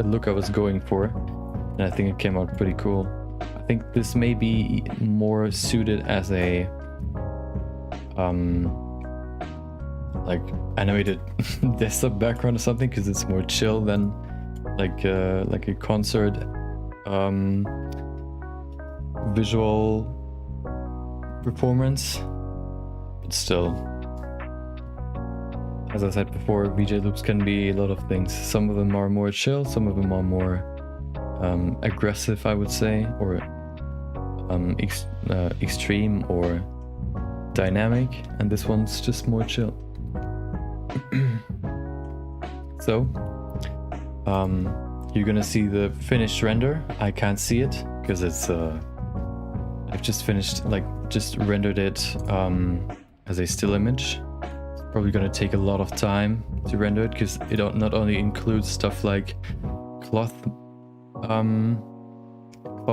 look I was going for, and I think it came out pretty cool. I think this may be more suited as a like animated desktop background or something, because it's more chill than like a concert visual performance. But still, as I said before, VJ loops can be a lot of things. Some of them are more chill, some of them are more aggressive, I would say, or extreme or dynamic, and this one's just more chill. So you're gonna see the finished render. I can't see it because it's I've just finished, like, just rendered it as a still image. It's probably gonna take a lot of time to render it, because it not only includes stuff like cloth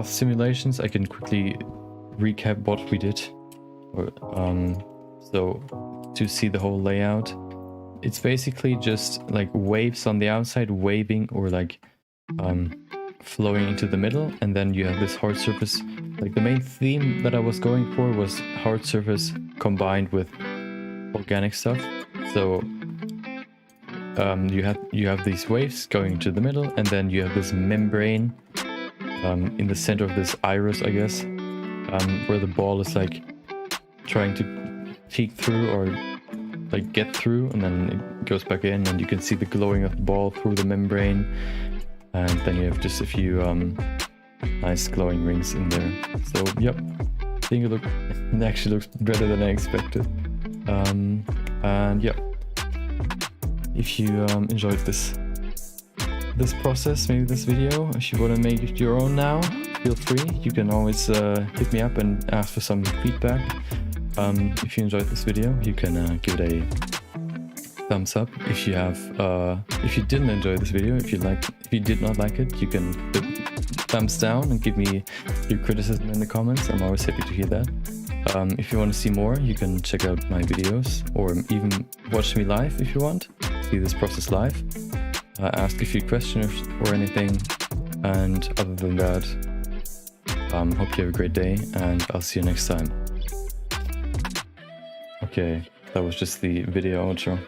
simulations. I can quickly recap what we did. So to see the whole layout. It's basically just like waves on the outside waving or like flowing into the middle, and then you have this hard surface. Like the main theme that I was going for was hard surface combined with organic stuff. So you have these waves going into the middle, and then you have this membrane in the center of this iris, I guess, where the ball is like trying to peek through or like get through, and then it goes back in, and you can see the glowing of the ball through the membrane, and then you have just a few nice glowing rings in there. So yep, I think it actually looks better than I expected. And yep, if you enjoyed this process, maybe this video, if you want to make it your own now, feel free. You can always hit me up and ask for some feedback. If you enjoyed this video, you can give it a thumbs up. If you didn't enjoy this video, if you did not like it, you can put thumbs down and give me your criticism in the comments. I'm always happy to hear that. If you want to see more, you can check out my videos, or even watch me live if you want. See this process live. Ask a few questions or anything. And other than that, hope you have a great day, and I'll see you next time. Okay, that was just the video outro.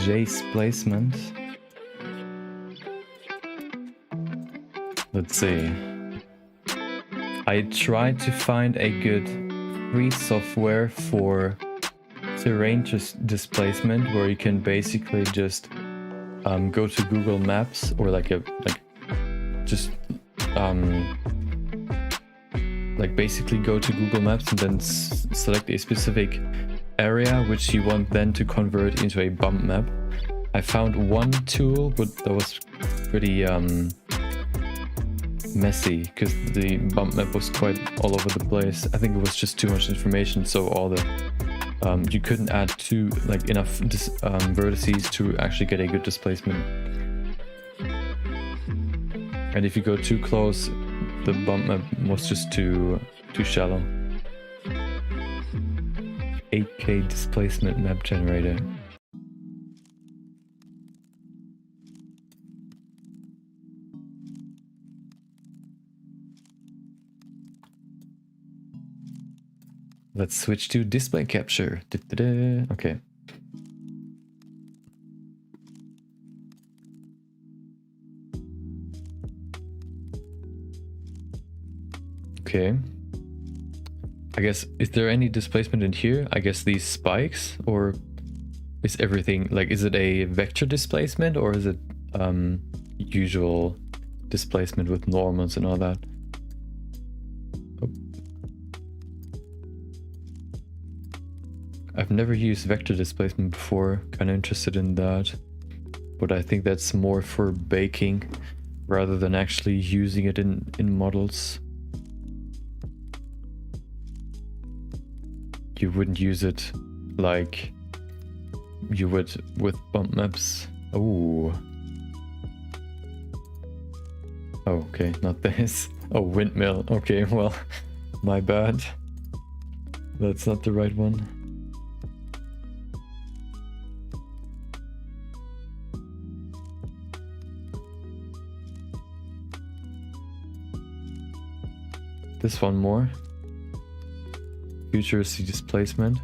Jace placement. Let's see. I tried to find a good free software for terrain displacement where you can basically just go to Google Maps, or basically go to Google Maps and then select a specific area which you want then to convert into a bump map. I found one tool, but that was pretty messy because the bump map was quite all over the place. I think it was just too much information, so all the you couldn't add enough vertices to actually get a good displacement. And if you go too close, the bump map was just too shallow. 8K displacement map generator. Let's switch to display capture. Okay. Okay. I guess, is there any displacement in here? I guess these spikes, or is everything, is it a vector displacement, or is it usual displacement with normals and all that? Oh. I've never used vector displacement before, kind of interested in that, but I think that's more for baking rather than actually using it in models. You wouldn't use it like you would with bump maps. Oh. Oh, okay, not this. Oh, windmill. Okay, well, my bad. That's not the right one. This one more. Futuristic displacement.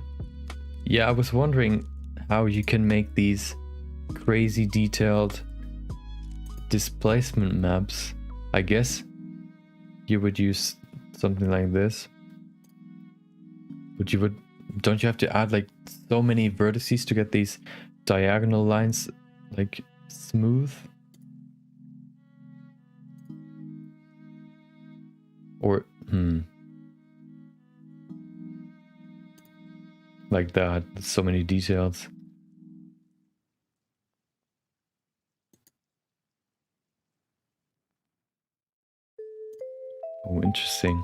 Yeah, I was wondering how you can make these crazy detailed displacement maps. I guess you would use something like this. But don't you have to add so many vertices to get these diagonal lines smooth? Or like that, so many details. Oh, interesting.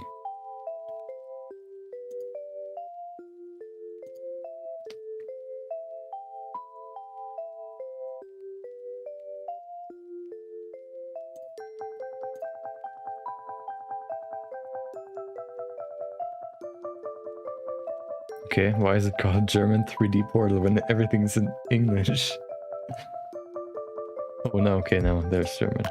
Okay, why is it called German 3D Portal when everything's in English? Oh no, okay, now there's German.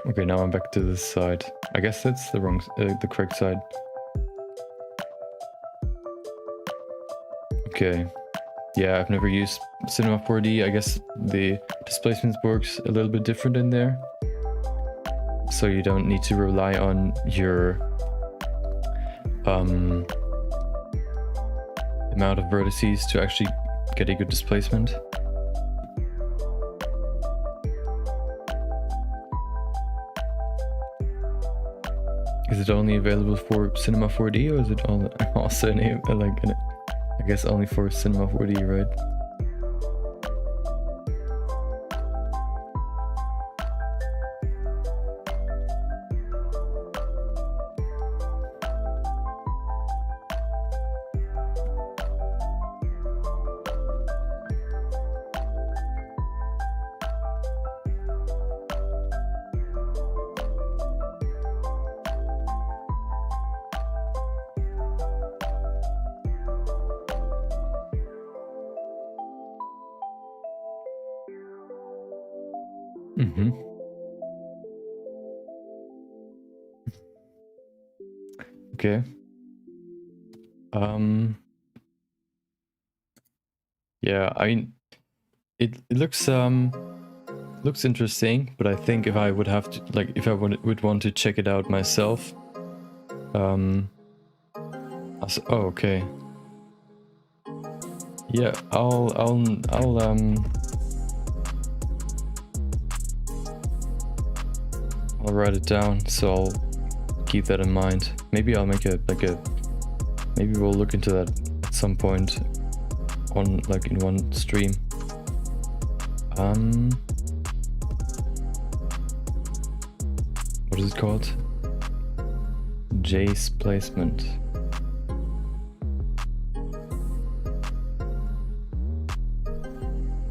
Okay, now I'm back to this side. I guess that's the wrong, the correct side. Okay. Yeah, I've never used Cinema 4D. I guess the displacements works a little bit different in there. So you don't need to rely on your amount of vertices to actually get a good displacement. Is it only available for Cinema 4D, or is it also I guess only for Cinema 4D, right? Mm-hmm. Okay. Yeah, I mean, it looks interesting, but I think if I would have to, like, if I would want to check it out myself, oh, okay. Yeah, I'll write it down, so I'll keep that in mind. Maybe I'll make maybe we'll look into that at some point on, like, in one stream. What is it called? J's placement.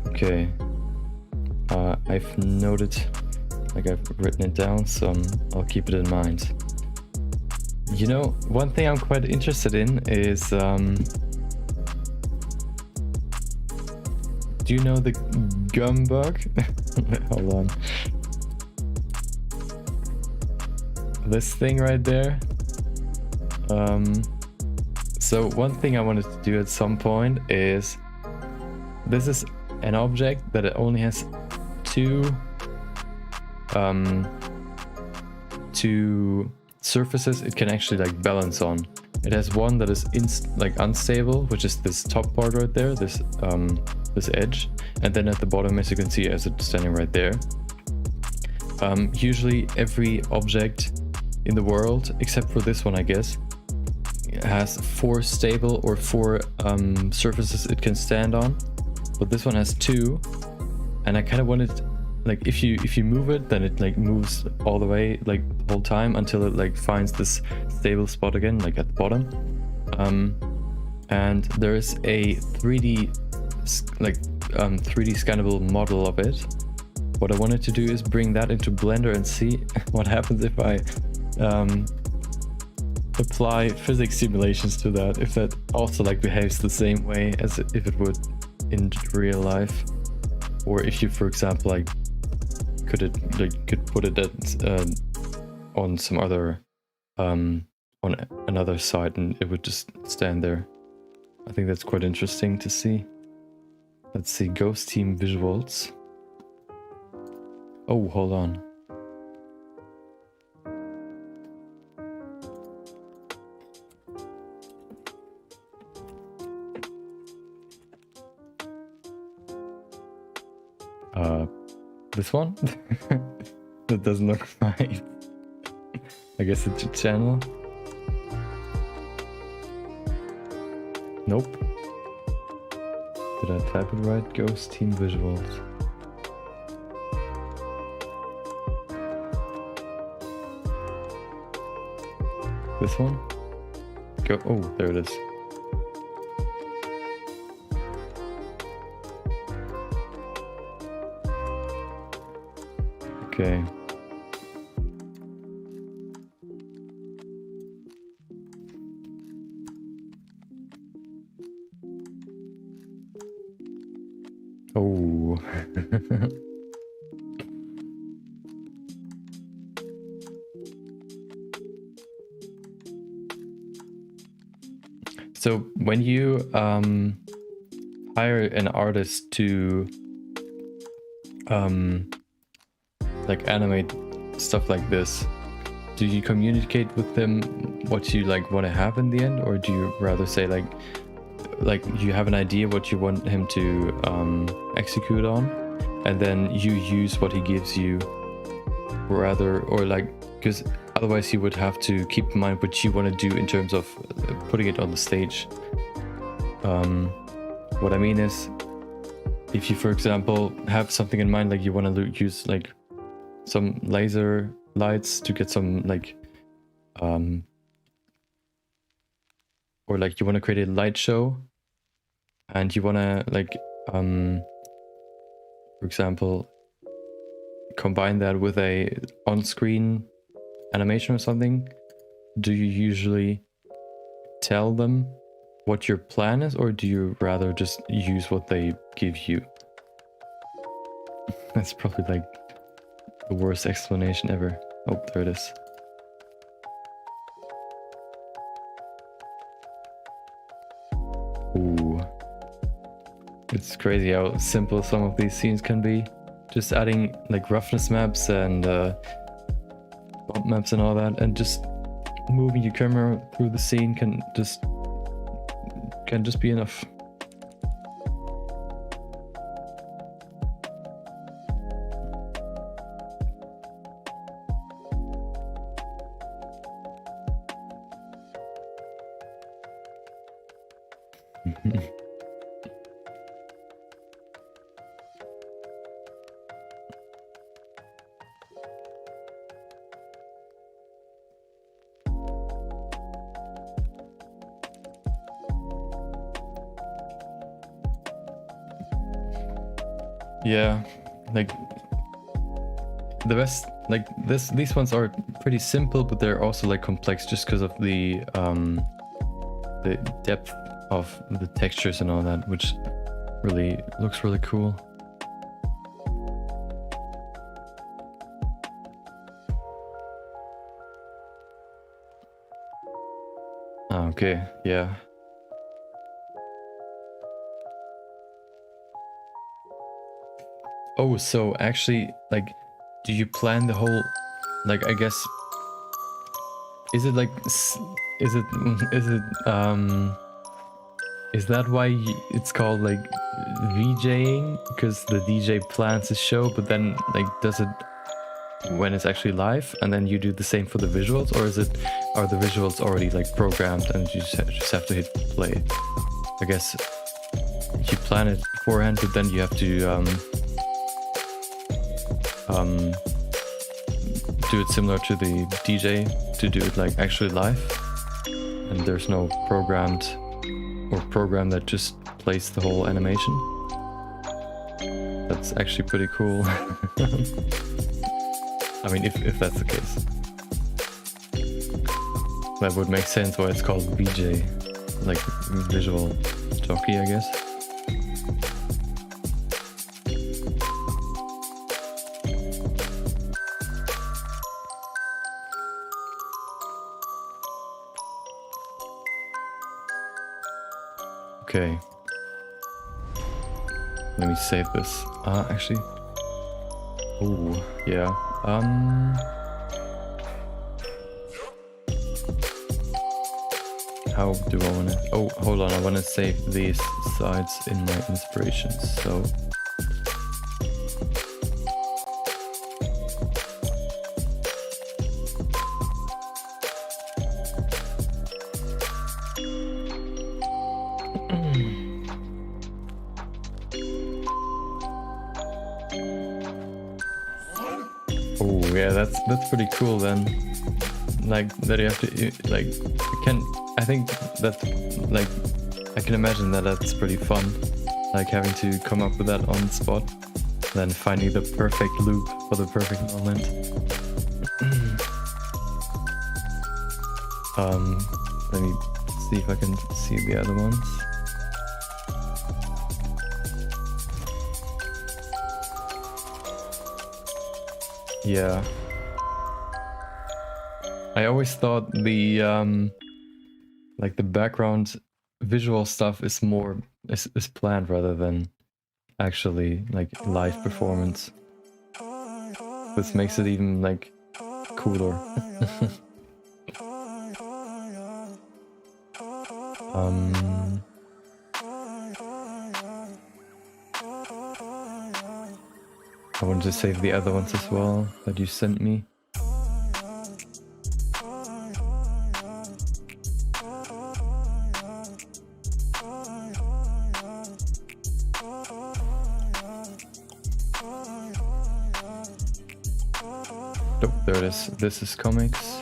Okay. I've noted, like, I've written it down, so I'll keep it in mind. You know, one thing I'm quite interested in is, do you know the gum bug? Hold on. This thing right there. So one thing I wanted to do at some point is, this is an object that it only has two surfaces it can actually, like, balance on. It has one that is unstable, which is this top part right there, this edge, and then at the bottom, as you can see, as it's standing right there. Usually every object in the world, except for this one, I guess, has 4 stable or 4 surfaces it can stand on, but this one has 2, and I kind of wanted, like, if you move it, then it, like, moves all the way, like, the whole time until it, like, finds this stable spot again, like at the bottom. And there is a 3D scannable model of it. What I wanted to do is bring that into Blender and see what happens if I apply physics simulations to that, if that also, like, behaves the same way as if it would in real life, or if you, for example, like, could put it at on some other on another side and it would just stand there. I think that's quite interesting to see. Let's see, Ghost Team visuals. Oh, hold on. This one? That doesn't look right. I guess it's a channel. Nope. Did I type it right? Ghost Team visuals. This one? Go. Oh, there it is. Okay. Oh. So when you hire an artist to like animate stuff like this, do you communicate with them what you like want to have in the end, or do you rather say like you have an idea what you want him to execute on, and then you use what he gives you, rather, or like, because otherwise you would have to keep in mind what you want to do in terms of putting it on the stage. What I mean is, if you, for example, have something in mind, like you want to use like some laser lights to get some like or like you want to create a light show, and you want to like for example combine that with a on-screen animation or something, do you usually tell them what your plan is, or do you rather just use what they give you? That's probably like the worst explanation ever. Oh, there it is. Ooh. It's crazy how simple some of these scenes can be. Just adding like roughness maps and bump maps and all that, and just moving your camera through the scene can just be enough. Yeah, like the best, like these ones are pretty simple, but they're also like complex just because of the depth of the textures and all that, which really looks really cool. Okay, yeah. Oh, so actually, like, do you plan the whole, like, I guess, is it like, is that why it's called like VJing? Because the DJ plans the show, but then like does it when it's actually live, and then you do the same for the visuals, or are the visuals already like programmed and you just have to hit play? I guess you plan it beforehand, but then you have to do it similar to the DJ to do it like actually live, and there's no program that just plays the whole animation. That's actually pretty cool. I mean, if that's the case, that would make sense why it's called VJ, like visual jockey, I guess. Okay. Let me save this. Actually. Oh, yeah. How do I want to... Oh, hold on. I want to save these sides in my inspirations. So... Oh yeah, that's pretty cool then. Like that you have to like I think that like I can imagine that that's pretty fun. Like having to come up with that on the spot. Then finding the perfect loop for the perfect moment. Let me see if I can see the other ones. Yeah. I always thought the like the background visual stuff is more is planned rather than actually like live performance. This makes it even like cooler. I wanted to save the other ones as well that you sent me. Oh, there it is. This is comics.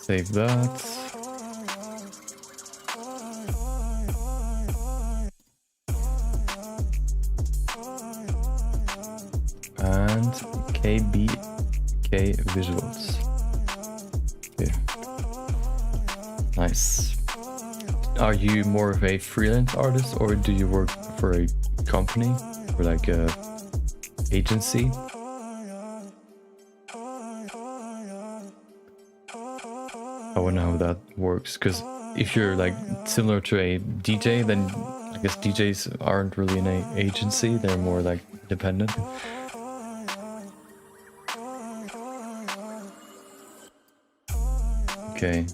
Save that. And KBK Visuals. Okay. Nice. Are you more of a freelance artist or do you work for a company or like a agency? I wonder how that works, because if you're like similar to a DJ, then I guess DJs aren't really in an agency, they're more like dependent. Okay.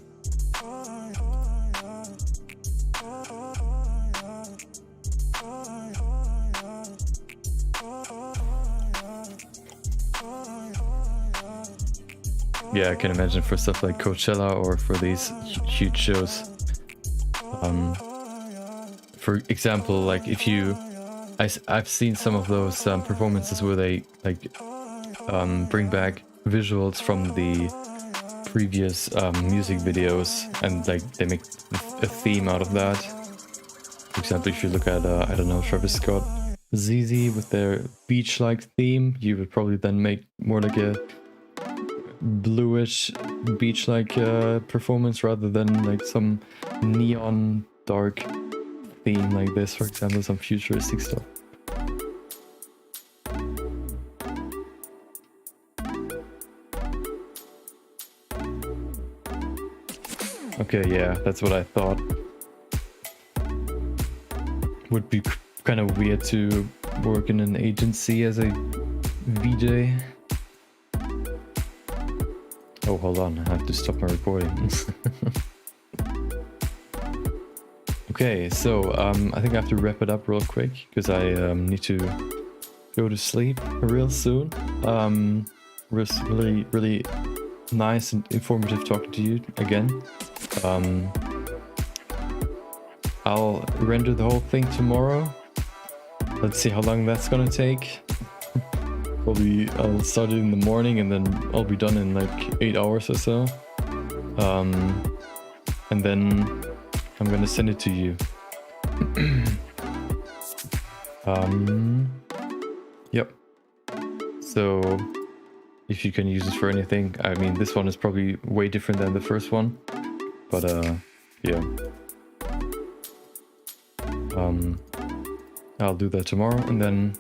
Yeah, I can imagine for stuff like Coachella or for these huge shows. For example, like if you, I've seen some of those performances where they like bring back visuals from the previous music videos and like they make a theme out of that. For example, if you look at I don't know, Travis Scott, ZZ with their beach-like theme, you would probably then make more like a bluish beach-like performance rather than like some neon dark theme like this, for example, some futuristic stuff. Okay, yeah, that's what I thought. Would be kind of weird to work in an agency as a VJ. Oh, hold on, I have to stop my recording. Okay, so I think I have to wrap it up real quick because I need to go to sleep real soon. It was really nice and informative talking to you again. I'll render the whole thing tomorrow. Let's see how long that's gonna take. Probably I'll start it in the morning and then I'll be done in like 8 hours or so. And then I'm gonna send it to you. Yep. So if you can use this for anything, I mean, this one is probably way different than the first one, but yeah. I'll do that tomorrow, and then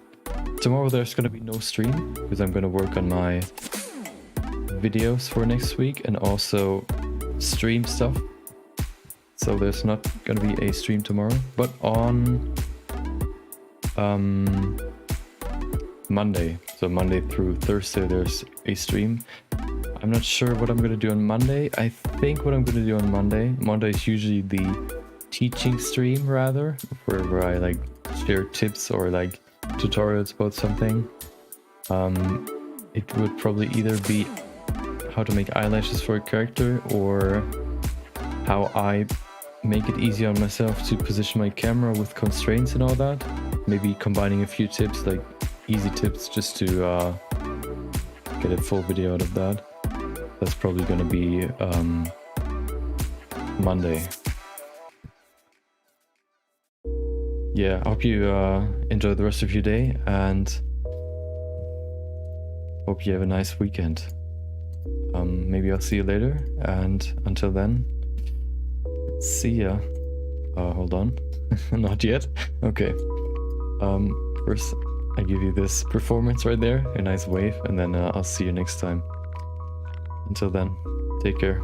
tomorrow there's gonna be no stream because I'm gonna work on my videos for next week and also stream stuff. So there's not gonna be a stream tomorrow, but on Monday, so Monday through Thursday, there's a stream. I'm not sure what I'm gonna do on Monday. I think what I'm gonna do on Monday is usually the teaching stream rather, where I like share tips or like tutorials about something. It would probably either be how to make eyelashes for a character or how I make it easy on myself to position my camera with constraints and all that. Maybe combining a few tips like easy tips just to get a full video out of that. That's probably gonna be Monday. Yeah, I hope you enjoy the rest of your day and hope you have a nice weekend. Maybe I'll see you later, and until then, see ya. Hold on. Not yet. Okay. First I give you this performance right there, a nice wave, and then I'll see you next time. Until then, take care.